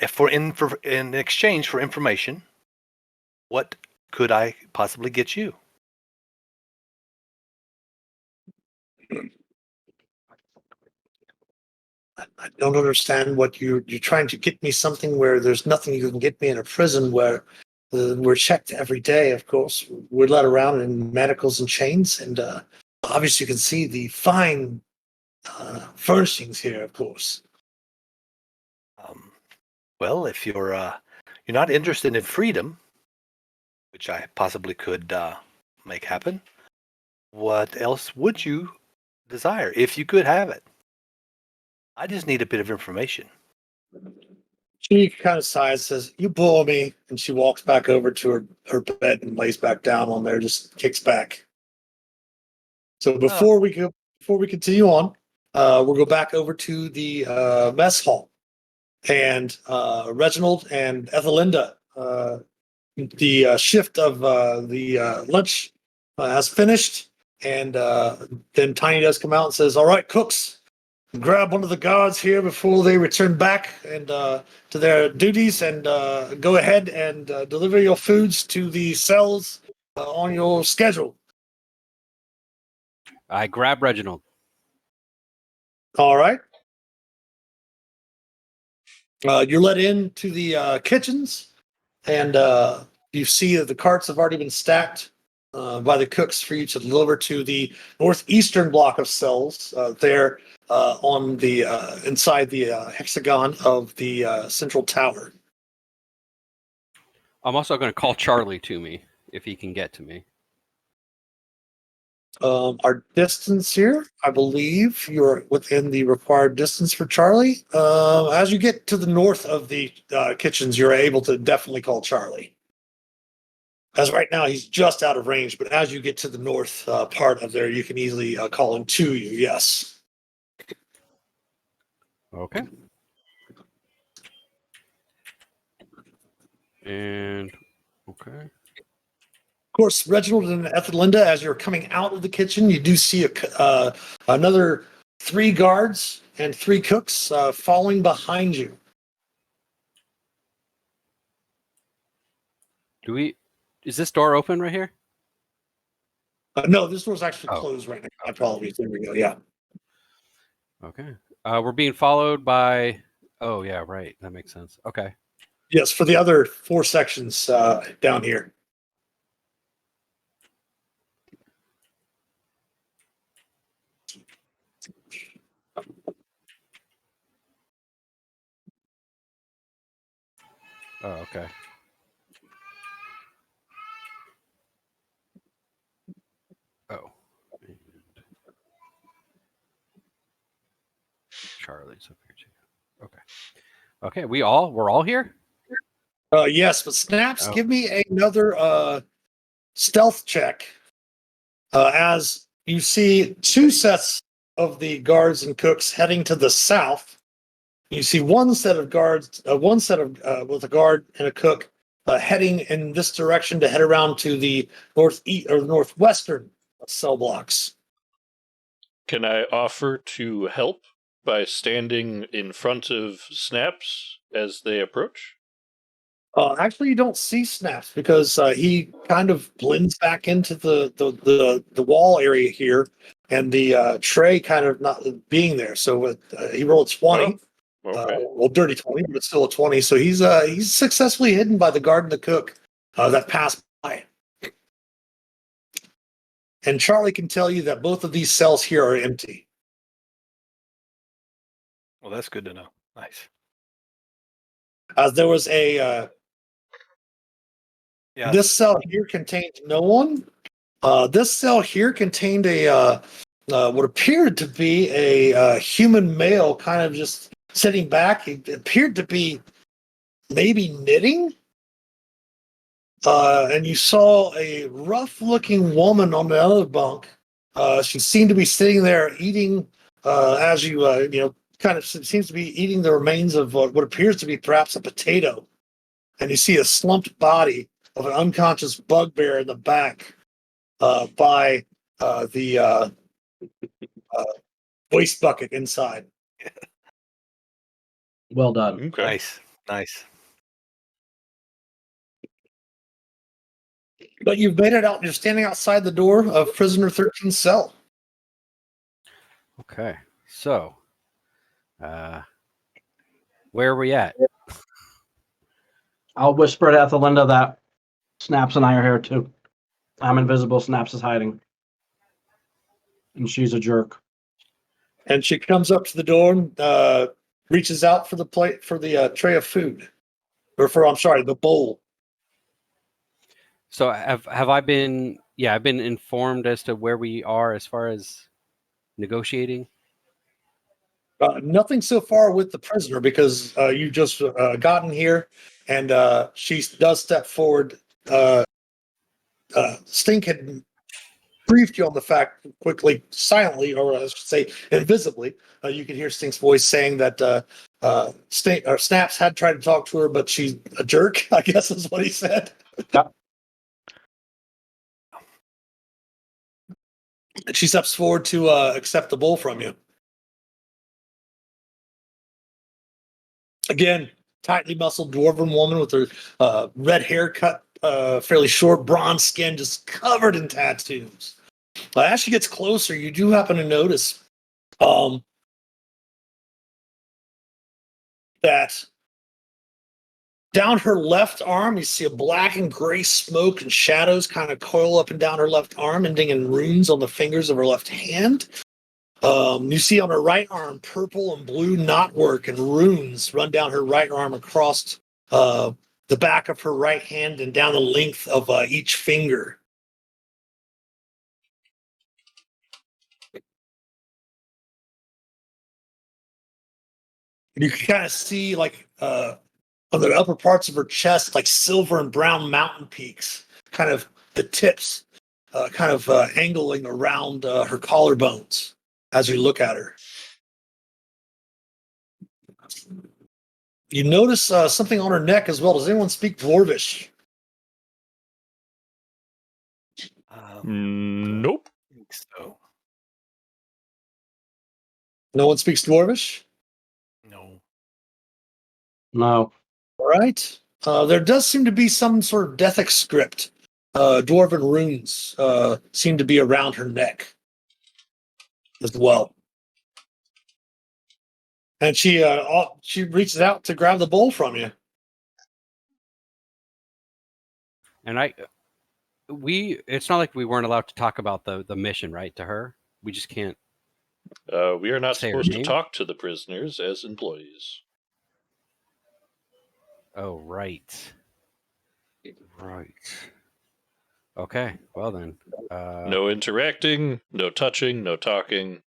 If for in exchange for information, what could I possibly get you? I don't understand what you're trying to get me something where there's nothing you can get me in a prison where we're checked every day. Of course, we're led around in manacles and chains, and obviously you can see the fine furnishings here. Of course, Um, well, if you're not interested in freedom, which I possibly could make happen, what else would you desire if you could have it? I just need a bit of information. she kind of sighs, says, "You bore me," and she walks back over to her bed and lays back down on there, just kicks back. So Oh, before we continue on, we'll go back over to the mess hall, and Reginald and Ethelinda. The shift of the lunch has finished, and then Tiny does come out and says, "All right, cooks, grab one of the guards here before they return back and to their duties, and go ahead and deliver your foods to the cells on your schedule." I grab Reginald. All right. You're let into the kitchens, and you see that the carts have already been stacked by the cooks for you to deliver to the northeastern block of cells there on the inside the hexagon of the central tower. I'm also going to call Charlie to me if he can get to me. Our distance here, I believe you're within the required distance for Charlie. As you get to the north of the kitchens, you're able to definitely call Charlie. As right now, he's just out of range, but as you get to the north part of there, you can easily call him to you. Yes. Okay. And okay. Of course, Reginald and Ethelinda, as you're coming out of the kitchen, you do see another 3 guards and 3 cooks following behind you. Is this door open right here? No, this door's actually Oh, closed right now. I okay. apologize. There we go. Yeah. Okay. We're being followed by. Oh yeah, right. That makes sense. Okay. Yes, for the other 4 sections down here. Oh, okay. Oh. Charlie's up here too. Okay. Okay, we're all here? Yes, but Snaps, Oh. give me another stealth check. As you see two sets of the guards and cooks heading to the south. You see one set of guards, with a guard and a cook heading in this direction to head around to the northeast or northwestern cell blocks. Can I offer to help by standing in front of Snaps as they approach? Actually, you don't see Snaps because he kind of blends back into the wall area here, and the tray kind of not being there. So he rolled 20. Oh, okay. Well, dirty 20, but it's still a 20. So he's successfully hidden by the guard and the cook that passed by. And Charlie can tell you that both of these cells here are empty. Well, that's good to know. Nice. There was a Yeah. this cell here contained no one. This cell here contained a what appeared to be a human male, kind of just sitting back. He appeared to be maybe knitting. And you saw a rough-looking woman on the other bunk. She seemed to be sitting there eating, as you kind of seems to be eating the remains of what appears to be perhaps a potato. And you see a slumped body of an unconscious bugbear in the back by the waste bucket inside. Well done. Okay. Nice. Nice. But you've made it out and you're standing outside the door of prisoner 13's cell. Okay. So, where are we at? I'll whisper to Ethelinda that Snaps and I are here too. I'm invisible. Snaps is hiding. And she's a jerk. And she comes up to the door and reaches out for the plate for the tray of food. The bowl. So have I been? Yeah, I've been informed as to where we are as far as negotiating. Nothing so far with the prisoner because you just gotten here, and she does step forward. Stink had briefed you on the fact quickly, silently, or I should say invisibly. You could hear Stink's voice saying that Snaps had tried to talk to her, but she's a jerk, I guess is what he said. Yep. And she steps forward to accept the bowl from you. Again, tightly muscled dwarven woman with her red hair cut fairly short, bronze skin, just covered in tattoos. As she gets closer, you do happen to notice that down her left arm, you see a black and gray smoke and shadows kind of coil up and down her left arm, ending in runes on the fingers of her left hand. You see on her right arm purple and blue knotwork and runes run down her right arm across the back of her right hand and down the length of each finger. You can kind of see, like, on the upper parts of her chest, like silver and brown mountain peaks, kind of the tips, angling around her collarbones as you look at her. You notice something on her neck as well. Does anyone speak Dwarvish? Nope. I think so. No one speaks Dwarvish? No. No. All right. There does seem to be some sort of Dethic script. Dwarven runes seem to be around her neck as well. And she reaches out to grab the bowl from you. And it's not like we weren't allowed to talk about the mission, right? To her, we just can't. We are not Say her supposed to name? talk to the prisoners as employees. Oh, right. Right. Okay. Well then. No interacting, no touching, no talking.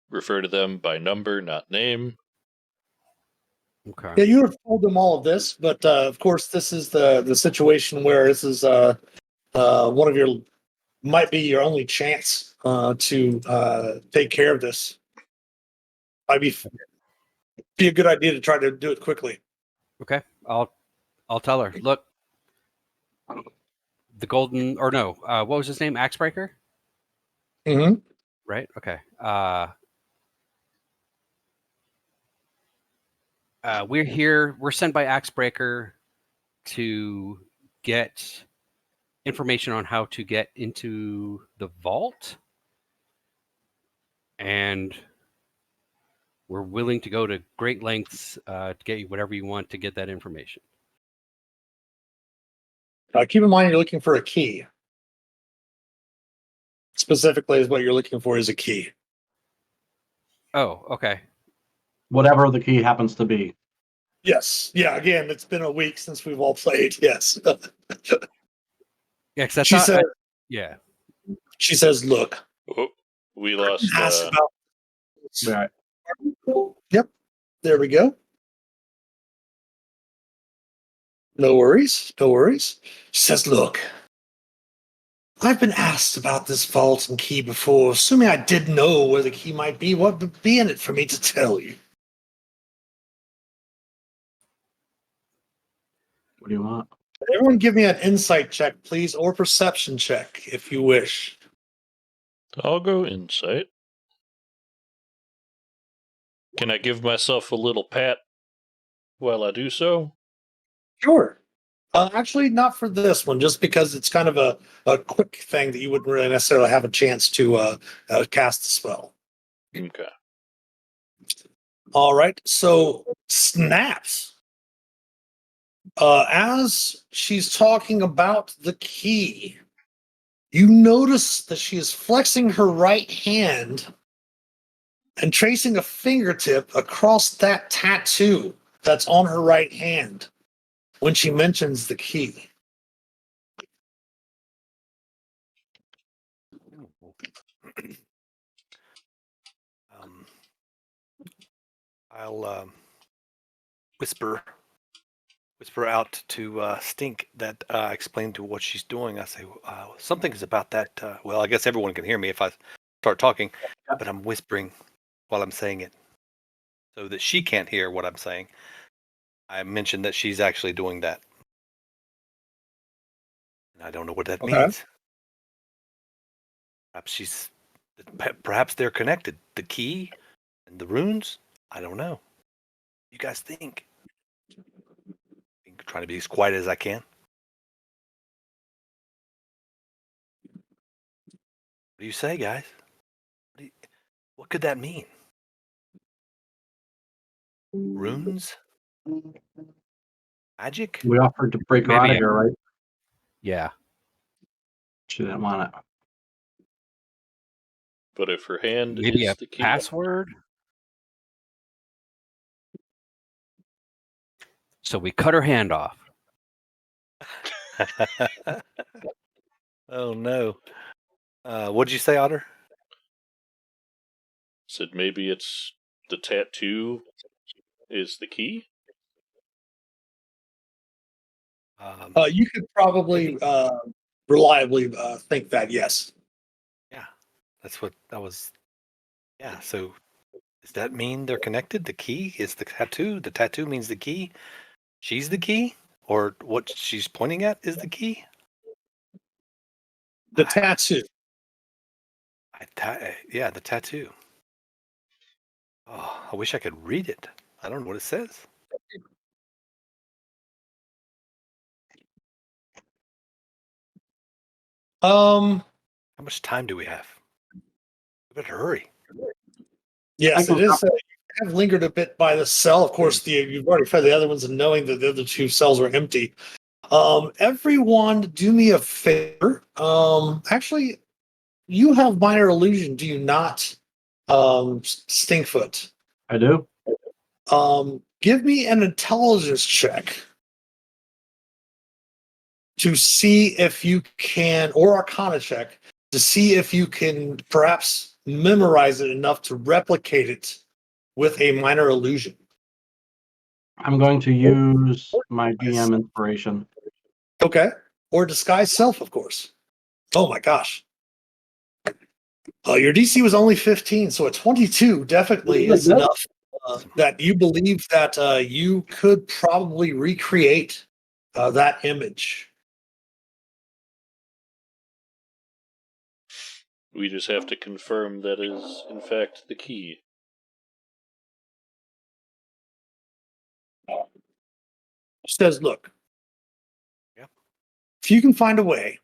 Refer to them by number, not name. Okay. Yeah, you have told them all of this, but of course, this is the situation where this is one of your might be your only chance to take care of this. Might be a good idea to try to do it quickly. Okay. I'll tell her. Look, the golden or no, what was his name? Axebreaker? Mm-hmm. Right? Okay. We're here. We're sent by Axebreaker to get information on how to get into the vault, and we're willing to go to great lengths to get you whatever you want to get that information. Keep in mind, you're looking for a key. Specifically, is what you're looking for is a key. Oh, okay. Whatever the key happens to be. Yes. Yeah. Again, it's been a week since we've all played. Yes. Yeah, because She said. yeah. She says, "Look, Oh, we lost. asked about." Right. Yep. There we go. No worries. No worries. She says, "Look, I've been asked about this vault and key before. Assuming I did know where the key might be, what would be in it for me to tell you?" What do you want? Everyone give me an insight check, please, or perception check, if you wish. I'll go insight. Can I give myself a little pat while I do so? Sure. Actually, not for this one, just because it's kind of a quick thing that you wouldn't really necessarily have a chance to cast the spell. Okay. All right. So, snaps. As she's talking about the key, you notice that she is flexing her right hand and tracing a fingertip across that tattoo that's on her right hand when she mentions the key. I'll whisper out to Stink that explain to what she's doing. I say something is about that. Well, I guess everyone can hear me if I start talking, but I'm whispering while I'm saying it so that she can't hear what I'm saying. I mentioned that she's actually doing that. And I don't know what that Okay. means. Perhaps they're connected. The key and the runes. I don't know. You guys think? I'm trying to be as quiet as I can. What do you say, guys? What could that mean? Runes? Magic? We offered to break her out of here, right? Yeah. She didn't want it. But if her hand Maybe is a the key, password. So we cut her hand off. Oh no. What'd you say, Otter? said maybe it's the tattoo is the key. You could probably reliably think that, yes. Yeah, that's what that was. Yeah, so does that mean they're connected? The key is the tattoo. The tattoo means the key. She's the key, or what she's pointing at is the key. The tattoo. Yeah, the tattoo. Oh, I wish I could read it. I don't know what it says. Um. How much time do we have? We better hurry. Yes, it is. You have lingered a bit by the cell. Of course, you've already fed the other ones, and knowing that the other two cells were empty. Everyone, do me a favor. Actually, you have minor illusion, do you not? Stinkfoot. I do. Give me an intelligence check to see if you can, or Arcana check to see if you can perhaps memorize it enough to replicate it with a minor illusion. I'm going to use my DM inspiration. Okay. Or disguise self, of course. Oh my gosh. Your DC was only 15, so a 22 definitely is enough that you believe that you could probably recreate that image. We just have to confirm that is, in fact, the key. Says, look, Yep. if you can find a way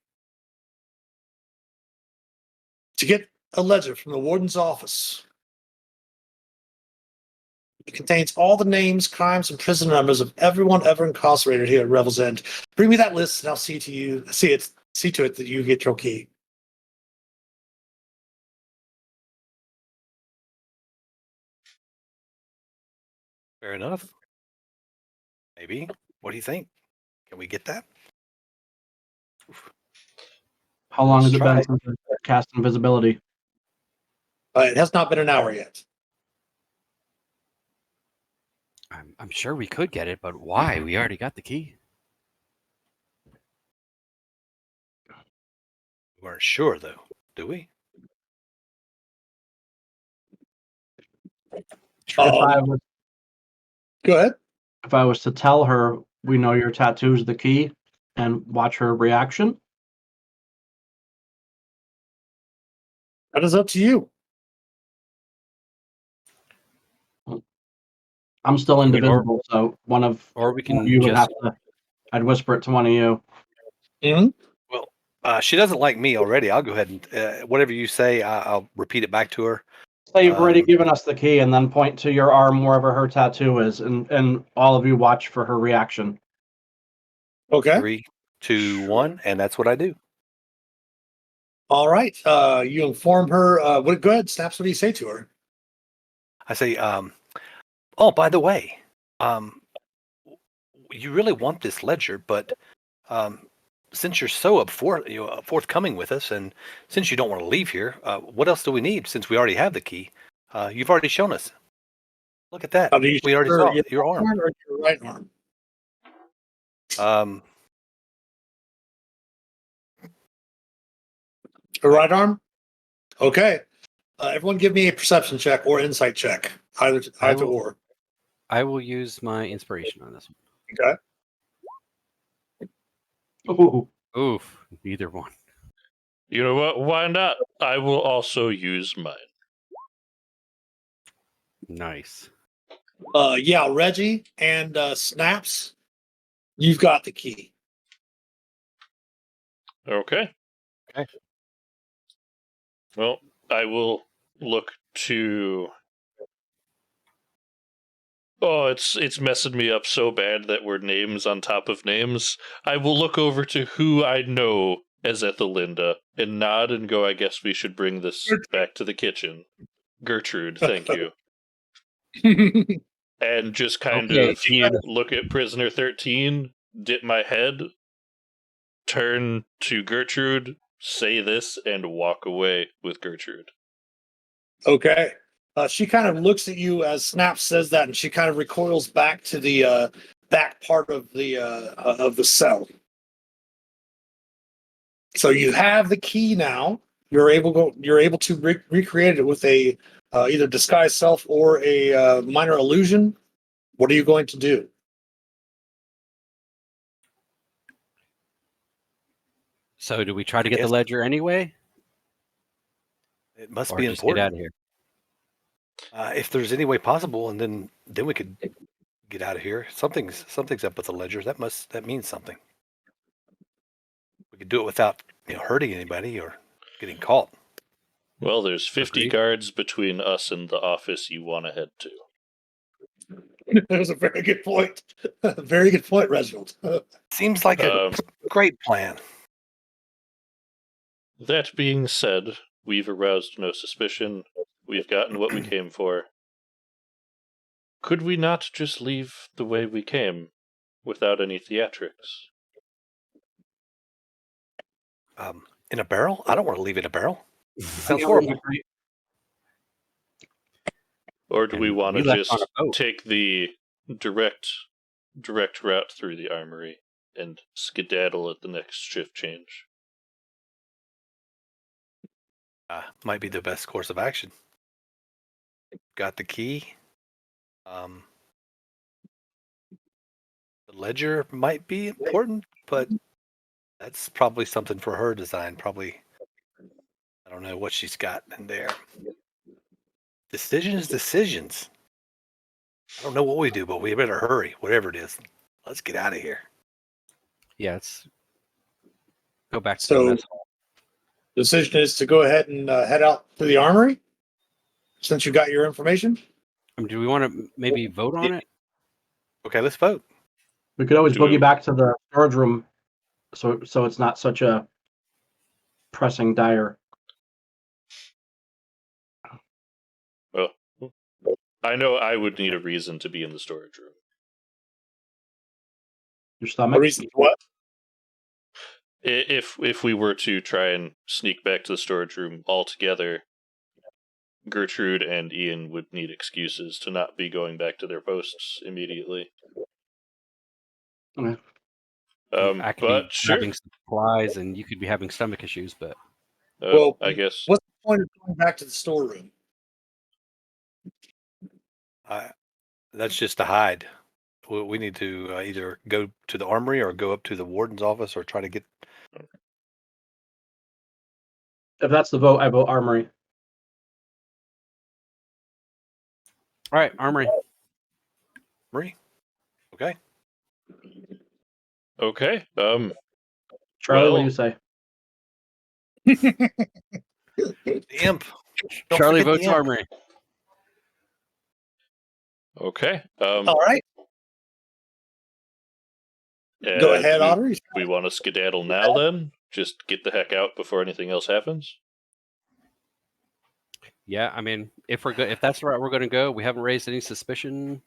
to get a ledger from the warden's office, it contains all the names, crimes, and prison numbers of everyone ever incarcerated here at Revel's End. Bring me that list, and I'll see to it that you get your key. Fair enough. Maybe. What do you think? Can we get that? How long has it Try. been since I cast invisibility? It has not been an hour yet. I'm sure we could get it, but why? We already got the key. We weren't sure, though, do we? If I was, Go ahead. if I was to tell her we know your tattoo's the key and watch her reaction, That is up to you. I'm still I mean, indivisible, so one of we can you would just have to. I'd whisper it to one of you. Mm-hmm. Well, she doesn't like me already. I'll go ahead and whatever you say, I'll repeat it back to her. Say you've already given us the key, and then point to your arm wherever her tattoo is, and all of you watch for her reaction. Okay. 3, 2, 1, and that's what I do. All right. You inform her. Go ahead, Snaps. What do you say to her? I say, oh, by the way, you really want this ledger, but since you're so forthcoming with us, and since you don't want to leave here, what else do we need? Since we already have the key, you've already shown us. Look at that. Do you We already show saw her your arm. or your right arm? Your right arm. Okay. Everyone, give me a perception check or insight check. Either or. I will use my inspiration on this Okay. Ooh. one. Oof, neither one. You know what? Why not? I will also use mine. Nice. Yeah, Reggie and Snaps, you've got the key. Okay. Okay. Well, I will look to. Oh, it's messing me up so bad that we're names on top of names. I will look over to who I know as Ethelinda and nod and go, I guess we should bring this back to the kitchen. Gertrude, thank you. And just kind of look at Prisoner 13, dip my head, turn to Gertrude, say this, and walk away with Gertrude. Okay. She kind of looks at you as Snap says that, and she kind of recoils back to the back part of the cell. So you have the key now. You're able to recreate it with a either disguise self or a minor illusion. What are you going to do? So, do we try to get the ledger anyway? It must Or be just get out important. of here? If there's any way possible, and then we could get out of here. Something's up with the ledger. That means something. We could do it without hurting anybody or getting caught. Well, there's 50 Agreed. guards between us and the office you want to head to. That was a very good point. Very good point, Reginald. Seems like a great plan. That being said, we've aroused no suspicion. We've gotten what we came for. Could we not just leave the way we came, without any theatrics? In a barrel? I don't want to leave in a barrel. Sounds Yeah, horrible. Or do we And want we to left just on a boat. take the direct route through the armory and skedaddle at the next shift change. Might be the best course of action. Got the key. The ledger might be important, but that's probably something for her design. Probably, I don't know what she's got in there. Decisions. I don't know what we do, but we better hurry. Whatever it is, let's get out of here. Yeah, let's go back to the So, mess hall. decision is to go ahead and head out to the armory since you got your information. Do we want to maybe vote on it? Okay, let's vote. We could always Do boogie we- back to the storage room, so it's not such a pressing dire. Well, I know I would need a reason to be in the storage room. Your A stomach. reason what? If we were to try and sneak back to the storage room all together, Gertrude and Ian would need excuses to not be going back to their posts immediately. Okay. I could But be sure. having supplies, and you could be having stomach issues. But Well, I guess. What's the point of going back to the storeroom? That's just to hide. We need to either go to the armory or go up to the warden's office or try to get. If that's the vote, I vote armory. all right, armory. Armory. Okay. Okay. Charlie, what do Well- you say? The imp. Don't Charlie forget the votes imp. armory. Okay. All right. Go ahead, do Otter. we want to skedaddle now then? Just get the heck out before anything else happens? Yeah, I mean, if that's the route we're going to go, we haven't raised any suspicion.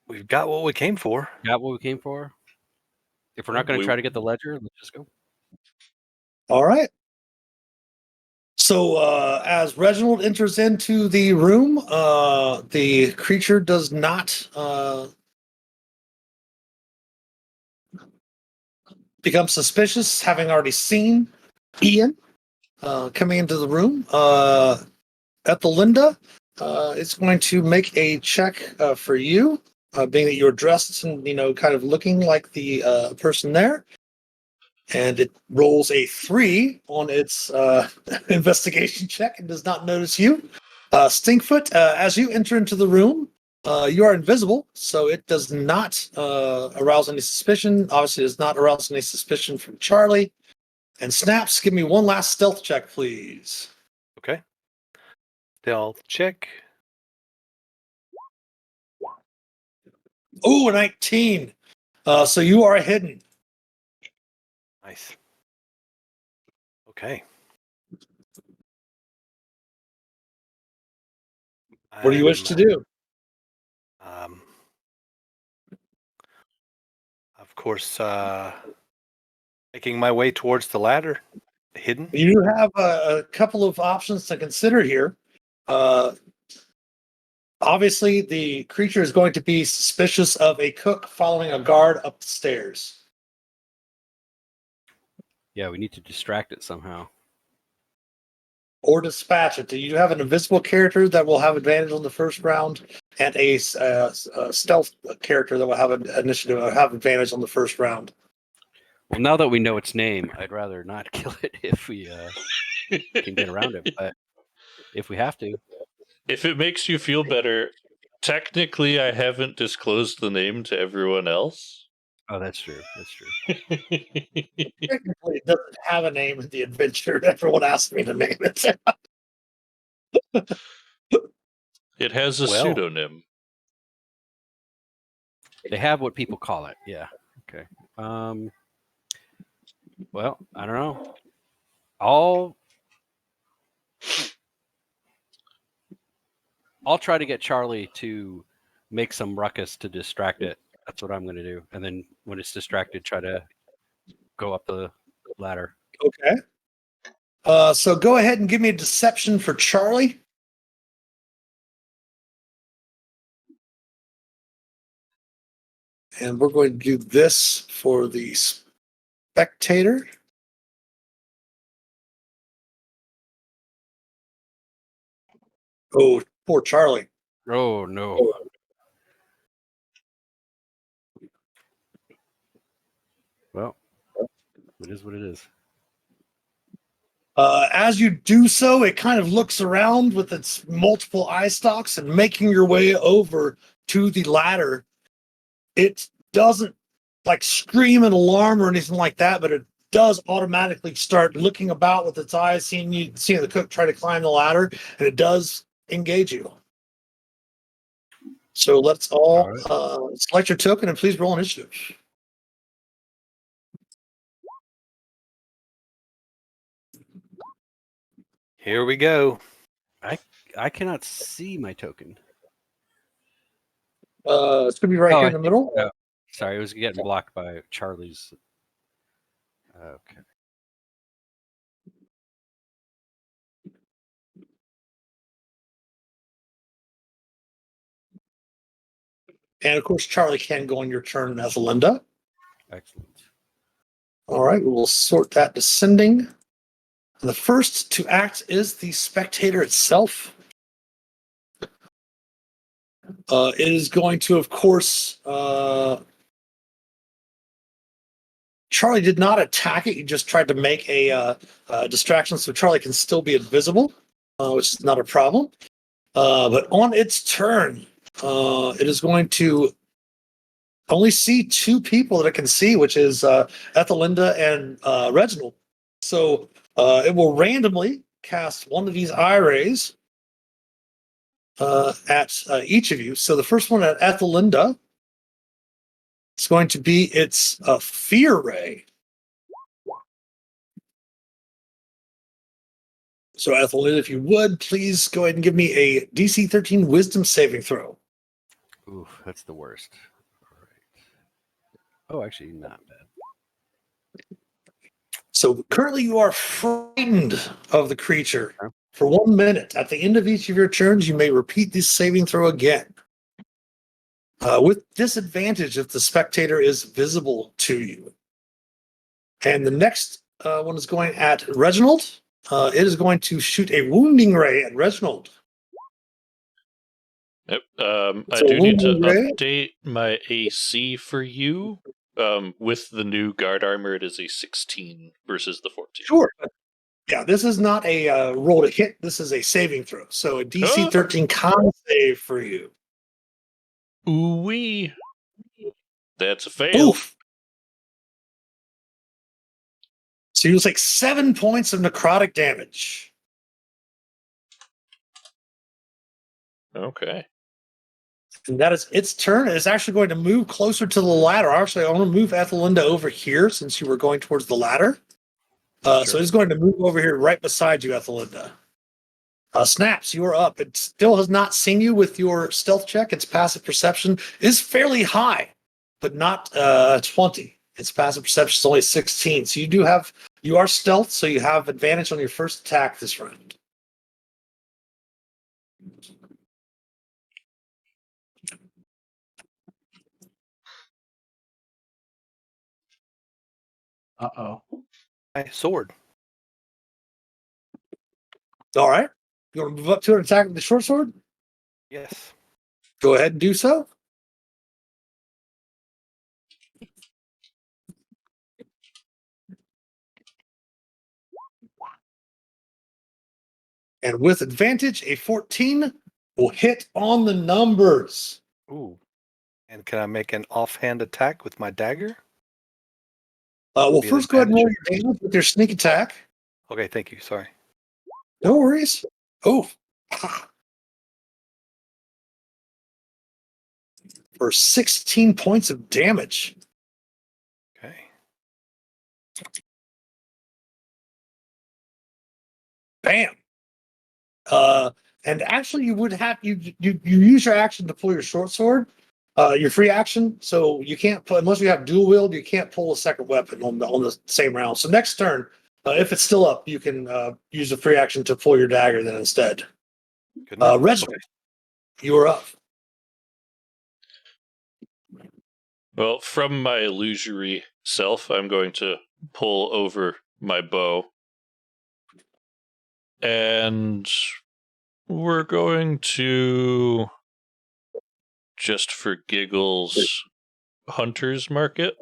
We've got what we came for. Got what we came for. If we're not going to We- try to get the ledger, let's just go. All right. So as Reginald enters into the room, the creature does not become suspicious, having already seen Ian coming into the room. Ethelinda is going to make a check for you, being that you're dressed and kind of looking like the person there. And it rolls a 3 on its investigation check and does not notice you. Stinkfoot, as you enter into the room, you are invisible, so it does not arouse any suspicion. Obviously, it does not arouse any suspicion from Charlie. And Snaps, give me one last stealth check, please. Okay. Stealth check. Ooh, a 19. So you are hidden. Nice. Okay. What do you wish to do? Of course, making my way towards the ladder, hidden. You do have a couple of options to consider here. Obviously, the creature is going to be suspicious of a cook following a guard up the stairs. Yeah, we need to distract it somehow. Or dispatch it. You have an invisible character that will have advantage on the first round, and a stealth character that will have an initiative, have advantage on the first round. Well, now that we know its name, I'd rather not kill it if we can get around it. But if we have to, If it makes you feel better, technically I haven't disclosed the name to everyone else. oh, that's true. That's true. Technically, it doesn't have a name in the adventure. Everyone asked me to name it. It has a Well. pseudonym. They have what people call it. Yeah. Okay. Well, I don't know. I'll try to get Charlie to make some ruckus to distract it. That's what I'm going to do. And then when it's distracted, try to go up the ladder. Okay. So go ahead and give me a deception for Charlie. And we're going to do this for the spectator. Oh, poor Charlie. Oh no. Well, it is what it is. As you do so, it kind of looks around with its multiple eye stalks and making your way over to the ladder. It doesn't like scream in alarm or anything like that, but it does automatically start looking about with its eyes, seeing the cook try to climb the ladder, and it does engage you. So let's all select your token and please roll initiative. Here we go. I cannot see my token. It's gonna be right here in the middle. Sorry, it was getting blocked by Charlie's. Okay. And of course, Charlie can go on your turn as Linda. Excellent. All right, we will sort that descending. The first to act is the spectator itself. It is going to, of course, Charlie did not attack it. He just tried to make a distraction so Charlie can still be invisible, which is not a problem. But on its turn, it is going to only see two people that it can see, which is Ethelinda and Reginald. So it will randomly cast one of these eye rays at each of you. So the first one at Ethelinda is going to be its fear ray. So Ethelinda, if you would, please go ahead and give me a DC 13 Wisdom saving throw. Ooh, that's the worst. All right. Oh, actually, not bad. So currently you are frightened of the creature for 1 minute. At the end of each of your turns, you may repeat this saving throw again. With disadvantage if the spectator is visible to you. And the next one is going at Reginald. It is going to shoot a wounding ray at Reginald. Yep. I So do need to wounding ray? update my AC for you. With the new guard armor, it is a 16 versus the 14. Sure. Yeah, this is not a roll to hit. This is a saving throw. So a DC 13 con save for you. Ooh-wee. That's a fail. Oof. So you take 7 points of necrotic damage. Okay. And that is its turn. It's actually going to move closer to the ladder. Actually, I want to move Ethelinda over here since you were going towards the ladder. Sure. So it's going to move over here right beside you, Ethelinda. Snaps, you are up. It still has not seen you with your stealth check. Its passive perception is fairly high, but not 20. Its passive perception is only 16. So you are stealth, so you have advantage on your first attack this round. Uh-oh. My sword. All right. You want to move up to an attack with the short sword? Yes. Go ahead and do so. And with advantage, a 14 will hit on the numbers. Ooh. And can I make an offhand attack with my dagger? Well, Be an first go ahead and roll advantage. your damage with your sneak attack. Okay, thank you. Sorry. No worries. Oh. For 16 points of damage. Okay. Bam. And actually, you would have you use your action to pull your short sword, your free action. So you can't pull unless you have dual wield. You can't pull a second weapon on the same round. So next turn, if it's still up, you can use a free action to pull your dagger then instead. Good enough. Reginald, you are up. Well, from my illusory self, I'm going to pull over my bow. And we're going to, just for giggles, Hunter's Mark it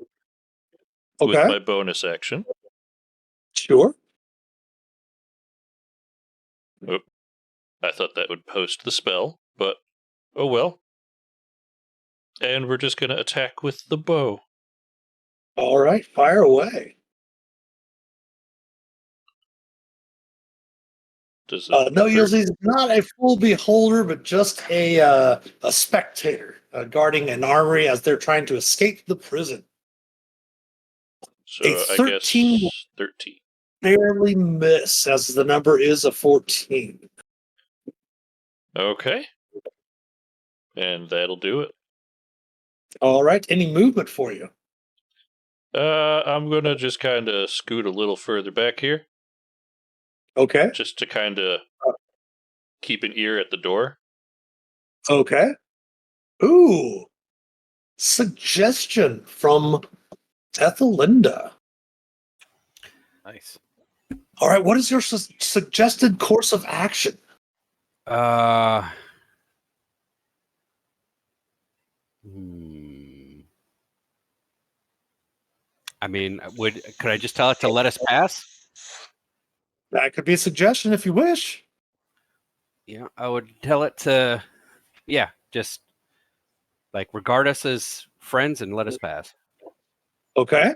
with Okay. my bonus action. Sure. Oh, I thought that would post the spell, but oh well. And we're just going to attack with the bow. All right. Fire away. Does it No, hurt? he's not a full beholder, but just a spectator guarding an armory as they're trying to escape the prison. So A I 13 guess 13. barely miss, as the number is a 14. Okay. And that'll do it. All right. Any movement for you? I'm going to just kind of scoot a little further back here, Okay. just to kind of keep an ear at the door. Okay. Ooh. Suggestion from Ethelinda. Nice. All right. What is your suggested course of action? I mean, could I just tell it to let us pass? That could be a suggestion if you wish. Yeah, I would tell it to, just like regard us as friends and let us pass. Okay.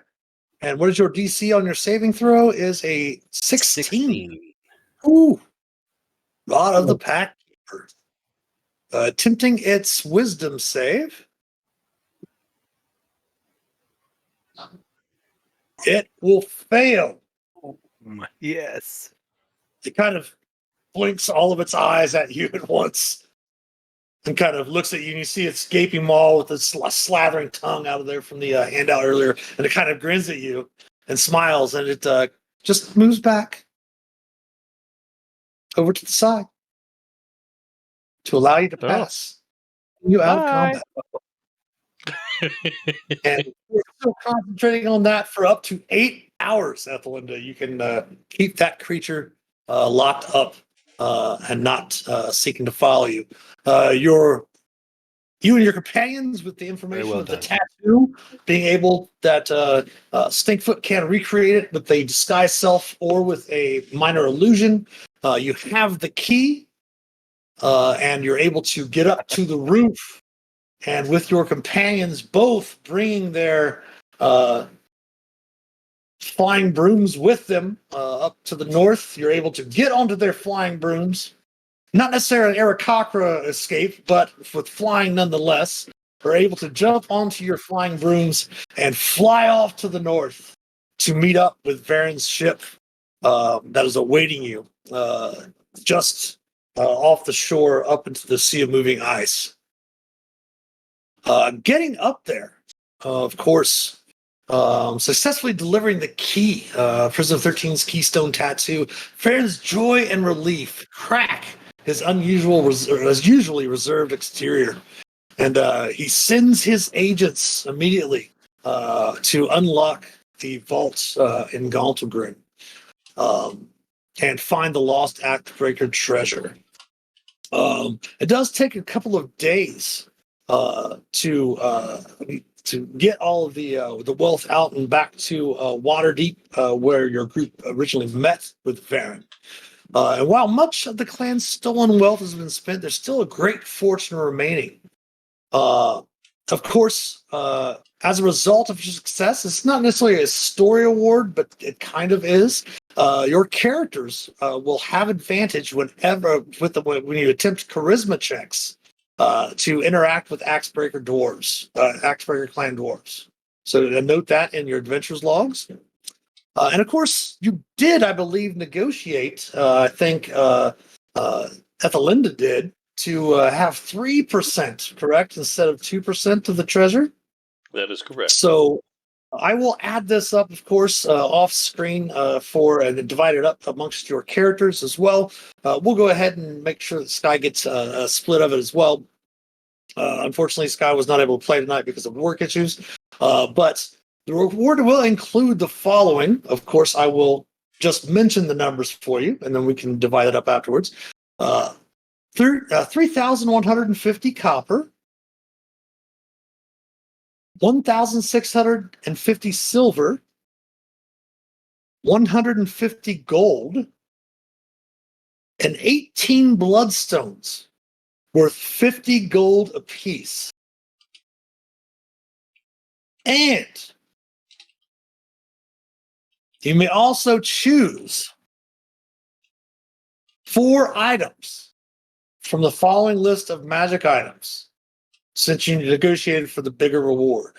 And what is your DC on your saving throw? Is a 16. Ooh. Rod of the Pack Keeper. Attempting its wisdom save. It will fail. Yes. It kind of blinks all of its eyes at you at once and kind of looks at you, and you see its gaping maw with its slathering tongue out of there from the handout earlier, and it kind of grins at you and smiles, and it just moves back over to the side to allow you to pass you out of combat. And we're still concentrating on that for up to 8 hours, Ethelinda. You can keep that creature locked up and not seeking to follow you. You and your companions, with the information well of the done. tattoo, being able that Stinkfoot can recreate it with a disguised self or with a minor illusion. You have the key, and you're able to get up to the roof. And with your companions both bringing their flying brooms with them up to the north, you're able to get onto their flying brooms. Not necessarily an Aarakocra escape, but with flying nonetheless. Are able to jump onto your flying brooms and fly off to the north to meet up with Varen's ship that is awaiting you just off the shore up into the sea of moving ice. Getting up there, of course, successfully delivering the key, Prison of 13's Keystone Tattoo. Varen's joy and relief crack his usually reserved exterior, and he sends his agents immediately to unlock the vaults in Gauntlgrim and find the lost Actbreaker treasure. It does take a couple of days to get all of the wealth out and back to Waterdeep, where your group originally met with Varen. And while much of the clan's stolen wealth has been spent, there's still a great fortune remaining. Of course, as a result of your success, it's not necessarily a story award, but it kind of is. Your characters will have advantage when you attempt charisma checks to interact with Axebreaker clan dwarves. So note that in your adventures logs. And of course, you did, I believe, negotiate. I think Ethelinda did to have 3%, correct, instead of 2% of the treasure. That is correct. So I will add this up, of course, off screen and divide it up amongst your characters as well. We'll go ahead and make sure that Sky gets a split of it as well. Unfortunately, Sky was not able to play tonight because of work issues. But the reward will include the following. Of course, I will just mention the numbers for you, and then we can divide it up afterwards. 3,150 copper, 1,650 silver, 150 gold, and 18 bloodstones worth 50 gold apiece. And you may also choose 4 items from the following list of magic items, since you negotiated for the bigger reward.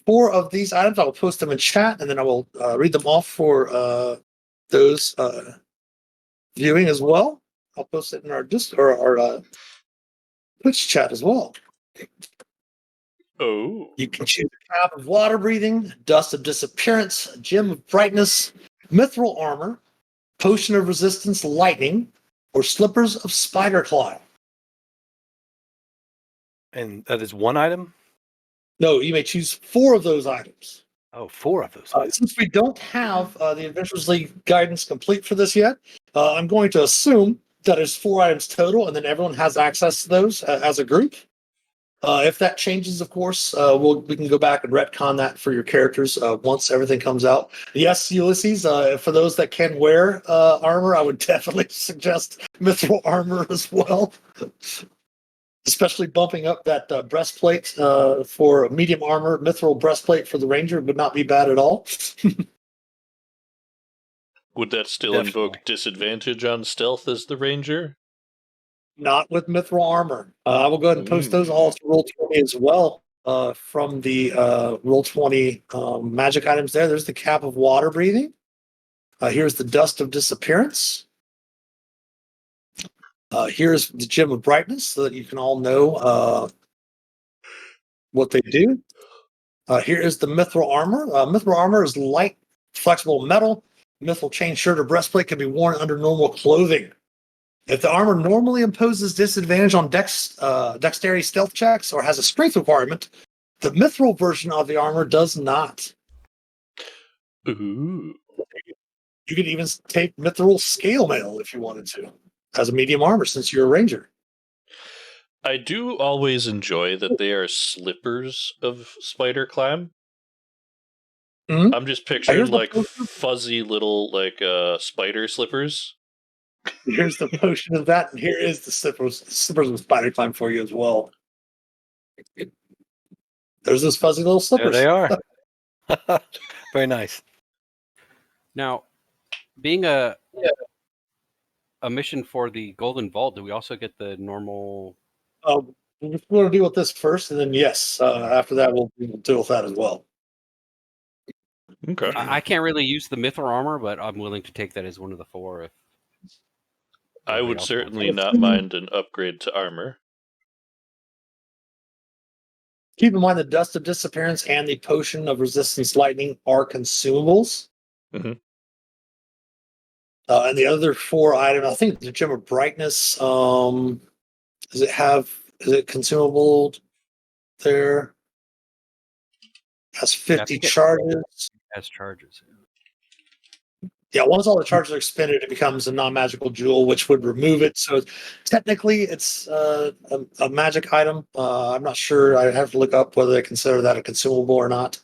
4 of these items, I will post them in chat, and then I will read them off for those viewing as well. I'll post it in our Twitch chat as well. Oh. You can choose a cap of water breathing, dust of disappearance, a gem of brightness, mithril armor, potion of resistance lightning, or slippers of spider claw. And that is one item? No, you may choose 4 of those items. Oh, 4 of those items. Since we don't have the Adventures League guidance complete for this yet, I'm going to assume that it's 4 items total, and then everyone has access to those as a group. If that changes, of course, we can go back and retcon that for your characters once everything comes out. Yes, Ulysses, for those that can wear armor, I would definitely suggest mithril armor as well. Especially bumping up that breastplate for medium armor. Mithril breastplate for the ranger would not be bad at all. Would that still invoke disadvantage on stealth as the ranger? Not with mithril armor. I will go ahead and post those all to Roll20 as well from the Roll20 magic items there. There's the cap of water breathing. Here's the dust of disappearance. Here's the gem of brightness so that you can all know what they do. Here is the mithril armor. Mithril armor is light, flexible metal. Mithril chain shirt or breastplate can be worn under normal clothing. If the armor normally imposes disadvantage on dexterity stealth checks or has a strength requirement, the mithril version of the armor does not. Ooh. You could even take mithril scale mail if you wanted to, as a medium armor since you're a ranger. I do always enjoy that they are slippers of spider climb. Mm-hmm. I'm just picturing like fuzzy little spider slippers. Here's the potion of that, and here is the slippers with spider climb for you as well. There's those fuzzy little slippers. There they are. Very nice. Now, being a mission for the Golden Vault, do we also get the normal? We're going to deal with this first, and then yes, after that we'll deal with that as well. Okay. I can't really use the mithril armor, but I'm willing to take that as one of the 4. If I would certainly not mind an upgrade to armor. Keep in mind the dust of disappearance and the potion of resistance lightning are consumables. Mm-hmm. And the other 4 items, I think the gem of brightness, is it consumable there? Has 50 charges. Has charges. Yeah, once all the charges are expended, it becomes a non-magical jewel, which would remove it. So technically, it's a magic item. I'm not sure. I have to look up whether they consider that a consumable or not.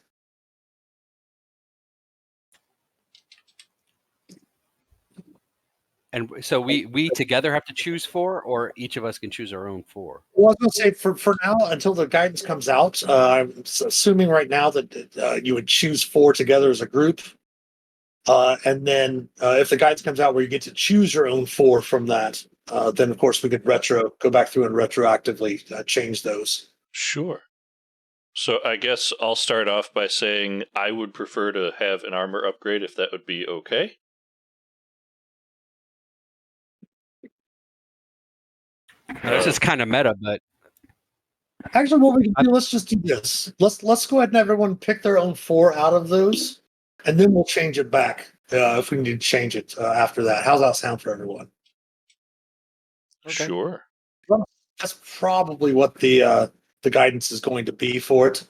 And so we together have to choose 4, or each of us can choose our own 4? Well, I was going to say for now, until the guidance comes out, I'm assuming right now that you would choose 4 together as a group. And then if the guidance comes out where you get to choose your own 4 from that, then of course we could go back through and retroactively change those. Sure. So I guess I'll start off by saying I would prefer to have an armor upgrade if that would be okay. This is kind of meta, but actually, what we can do, let's just do this. Let's go ahead and everyone pick their own 4 out of those, and then we'll change it back if we need to change it after that. How's that sound for everyone? Okay. Sure. That's probably what the guidance is going to be for it,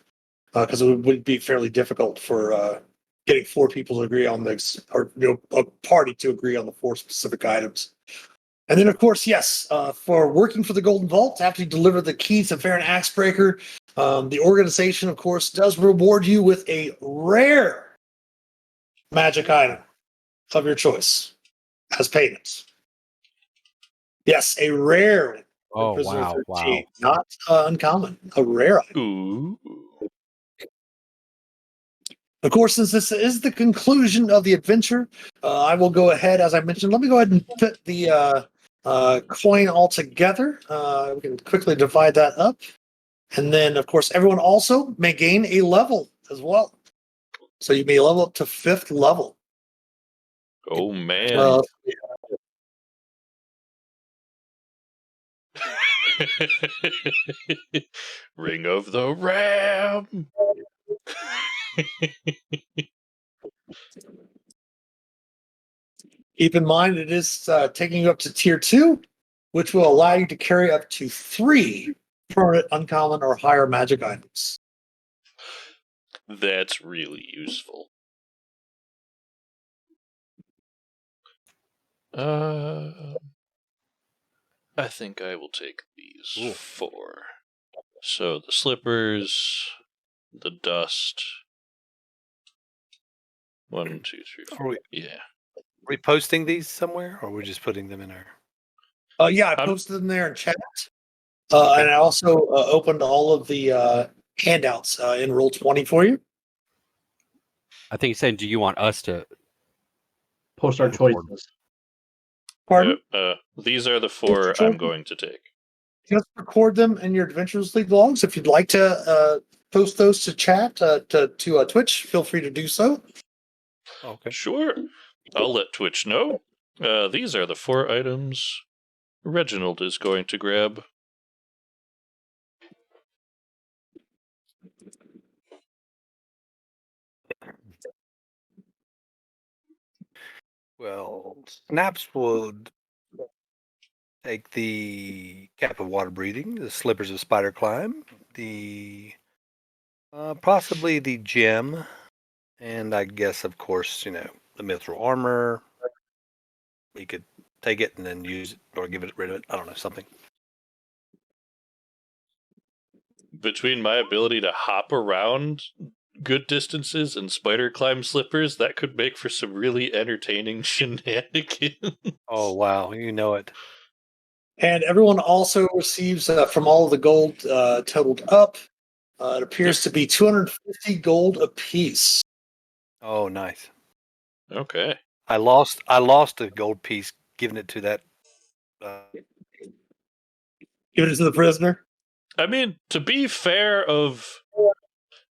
because it would be fairly difficult for getting 4 people to agree on this, or a party to agree on the 4 specific items. And then, of course, yes, for working for the Golden Vault, after you deliver the key to Farron Axebreaker, the organization, of course, does reward you with a rare magic item of your choice as payment. Yes, a rare one. Oh, Prisoner wow. 13. Not uncommon, a rare item. Ooh. Of course, since this is the conclusion of the adventure, I will go ahead, as I mentioned, let me go ahead and put the coin all together. We can quickly divide that up. And then, of course, everyone also may gain a level as well. So you may level up to 5th level. Oh, man. Ring of the Ram. Keep in mind, it is taking you up to tier 2, which will allow you to carry up to 3 permanent, uncommon, or higher magic items. That's really useful. I think I will take these 4. So the slippers, the dust. 1, 2, 3, 4. Yeah. Are we posting these somewhere, or we're just putting them in our? Yeah, I posted them there in chat. And I also opened all of the handouts in Roll20 for you. I think he's saying, do you want us to Post our choices. Pardon? These are the 4 I'm going to take. Just record them in your Adventurers League logs. If you'd like to post those to chat, to Twitch, feel free to do so. Okay. Sure. I'll let Twitch know. These are the 4 items Reginald is going to grab. Well, Snaps would take the cap of water breathing, the slippers of spider climb, the possibly the gem, and I guess, of course, the mithril armor. You could take it and then use it or give it rid of it. I don't know, something. Between my ability to hop around good distances and spider climb slippers, that could make for some really entertaining shenanigans. Oh, wow. You know it. And everyone also receives, from all of the gold totaled up, it appears to be 250 gold apiece. Oh, nice. Okay. I lost a gold piece giving it to that. Give it to the prisoner. I mean, to be fair of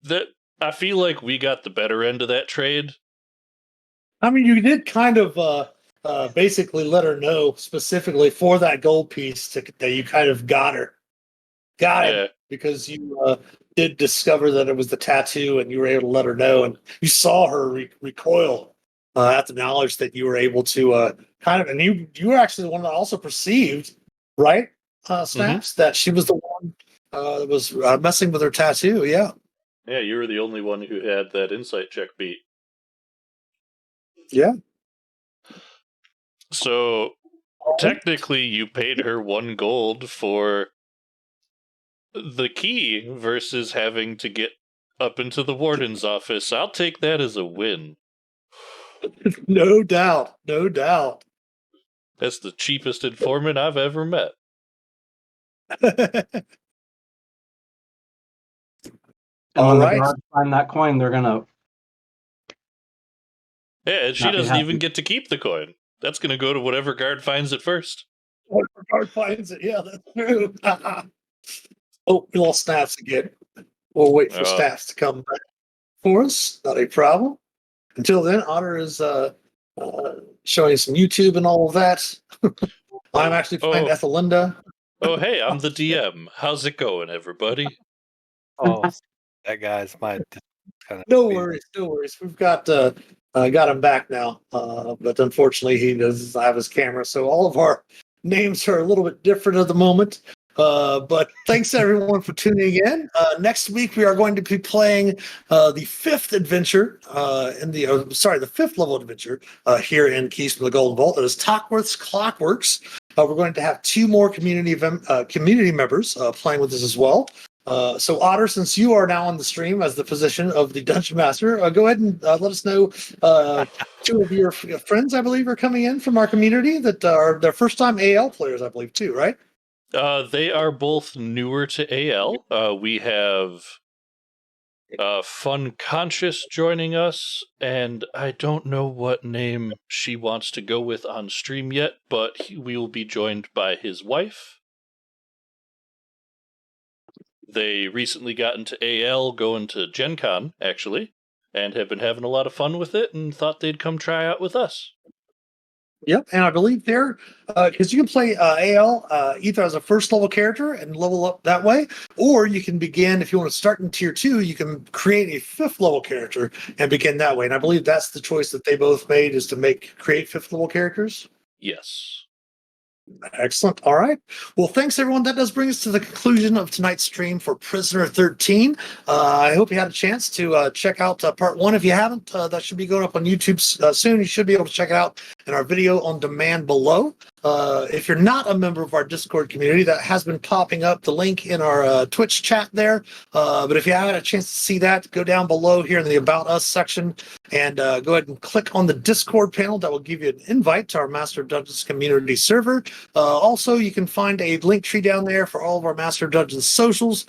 that, I feel like we got the better end of that trade. I mean, you did kind of basically let her know specifically for that gold piece that you kind of got her. Got him. Yeah. Because you did discover that it was the tattoo and you were able to let her know. And you saw her recoil at the knowledge that you were able to kind of, and you were actually the one that also perceived, right, Snaps, that she was the one that was messing with her tattoo. Yeah. Yeah, you were the only one who had that insight check beat. Yeah. So technically you paid her 1 gold for the key versus having to get up into the warden's office. I'll take that as a win. No doubt. No doubt. That's the cheapest informant I've ever met. And All when right. the guards find that coin, they're gonna. Yeah, and she Not be doesn't happy. even get to keep the coin. That's going to go to whatever guard finds it first. Whatever guard finds it. Yeah, that's true. Oh, we lost Snaps again. We'll wait for Snaps to come back for us. Not a problem. Until then, Otter is showing some YouTube and all of that. I'm actually playing Ethelinda. Oh, hey, I'm the DM. How's it going, everybody? Oh, that guy's my kind of. No worries, no worries. We've got him back now, but unfortunately, he doesn't have his camera. So all of our names are a little bit different at the moment. But thanks everyone for tuning in. Next week we are going to be playing the fifth adventure the fifth level adventure here in Keys from the Golden Vault. That is Tockworth's Clockworks. We're going to have 2 more community members playing with us as well. So Otter, since you are now on the stream as the position of the Dungeon Master, go ahead and let us know 2 of your friends, I believe, are coming in from our community that are their first time AL players, I believe, too, right? They are both newer to AL. We have Fun Conscious joining us, and I don't know what name she wants to go with on stream yet, but we will be joined by his wife. They recently got into AL, going to Gen Con, actually, and have been having a lot of fun with it and thought they'd come try out with us. Yep, and I believe they're because you can play AL either as a first level character and level up that way, or you can begin if you want to start in tier 2. You can create a 5th level character and begin that way. And I believe that's the choice that they both made, is to create 5th level characters. Yes. Excellent. All right. Well, thanks everyone. That does bring us to the conclusion of tonight's stream for Prisoner 13. I hope you had a chance to check out part 1. If you haven't, that should be going up on YouTube soon. You should be able to check it out in our video on demand below. If you're not a member of our Discord community, that has been popping up, the link in our Twitch chat there. But if you haven't had a chance to see that, go down below here in the About Us section and go ahead and click on the Discord panel. That will give you an invite to our Master of Dungeons community server. Also, you can find a link tree down there for all of our Master of Dungeons socials.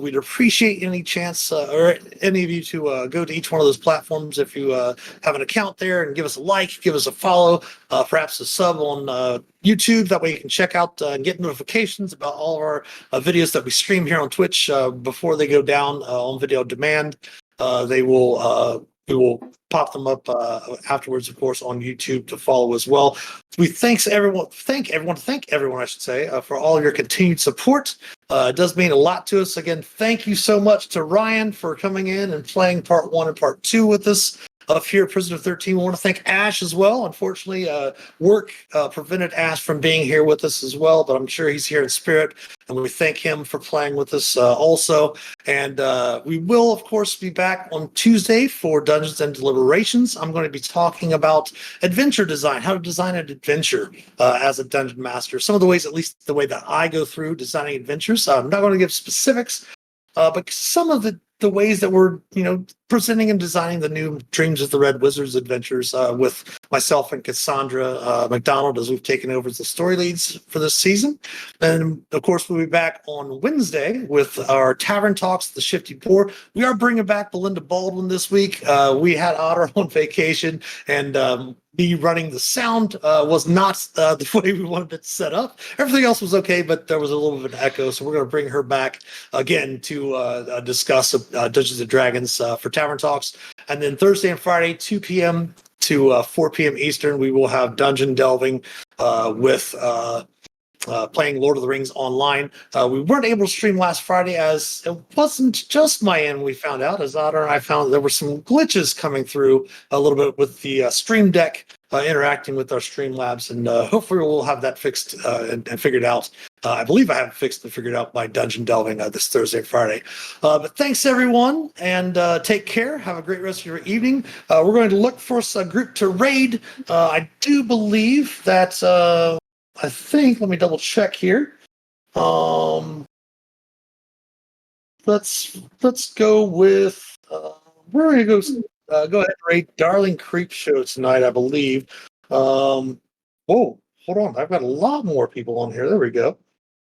We'd appreciate any chance or any of you to go to each one of those platforms if you have an account there, and give us a like, give us a follow, perhaps a sub on YouTube. That way you can check out and get notifications about all of our videos that we stream here on Twitch before they go down on video demand. We will pop them up afterwards, of course, on YouTube to follow as well. We thank everyone, I should say, for all of your continued support. It does mean a lot to us. Again, thank you so much to Ryan for coming in and playing part 1 and part 2 with us up here at Prisoner 13. We want to thank Ash as well. Unfortunately, work prevented Ash from being here with us as well, but I'm sure he's here in spirit, and we thank him for playing with us also. And we will, of course, be back on Tuesday for Dungeons and Deliberations. I'm going to be talking about adventure design, how to design an adventure as a dungeon master. Some of the ways, at least the way that I go through designing adventures. I'm not going to give specifics, but some of the ways that we're, presenting and designing the new Dreams of the Red Wizards adventures with myself and Cassandra McDonald as we've taken over as the story leads for this season. And of course, we'll be back on Wednesday with our Tavern Talks, The Shifty Poor. We are bringing back Belinda Baldwin this week. We had Otter on vacation, and me running the sound was not the way we wanted it set up. Everything else was okay, but there was a little bit of an echo, so we're going to bring her back again to discuss Dungeons & Dragons for Tavern Talks. And then Thursday and Friday, 2 p.m. to 4 p.m. Eastern, we will have Dungeon Delving with playing Lord of the Rings online. We weren't able to stream last Friday as it wasn't just my end. We found out, as Otter and I found, there were some glitches coming through a little bit with the Stream Deck interacting with our Streamlabs, and hopefully we'll have that fixed and figured out. I believe I have it fixed and figured out by Dungeon Delving this Thursday and Friday. But thanks everyone, and take care. Have a great rest of your evening. We're going to look for a group to raid. I do believe that I think, let me double check here. Let's go with we're going to go ahead and rate Darling Creep Show tonight, I believe. Whoa, hold on, I've got a lot more people on here. There we go.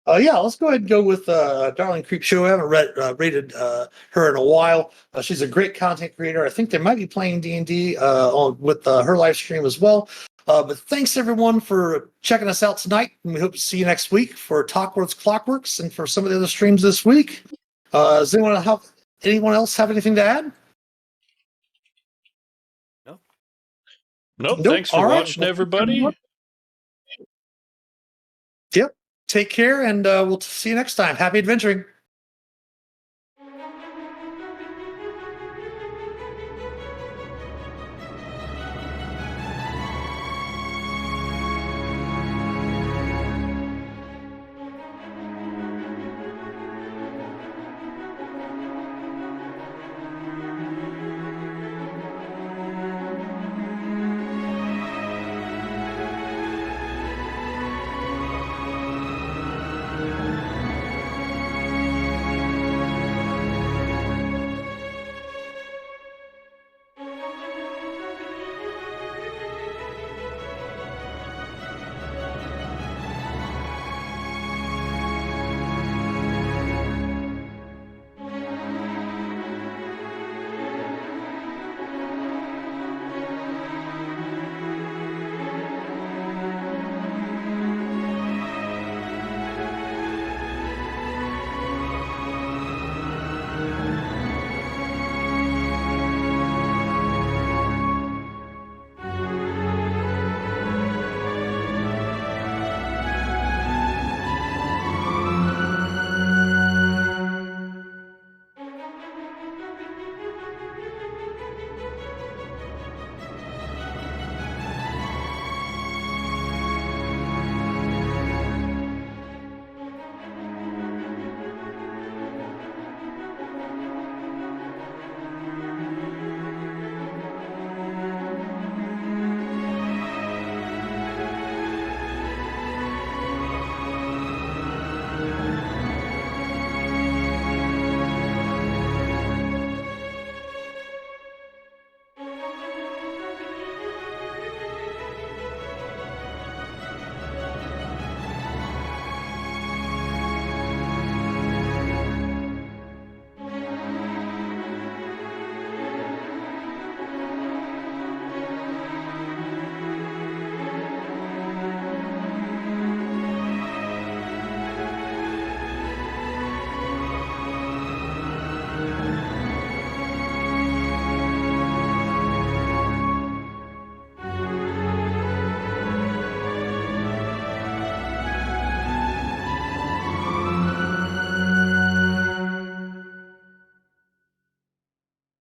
Yeah, let's go ahead and go with Darling Creep Show. I haven't rated her in a while. She's a great content creator. I think they might be playing D&D with her live stream as well. But thanks everyone for checking us out tonight, and we hope to see you next week for Tockworth's Clockworks and for some of the other streams this week. Does anyone else have anything to add? Nope. Thanks for watching, everybody. Yep. Take care, and we'll see you next time. Happy adventuring.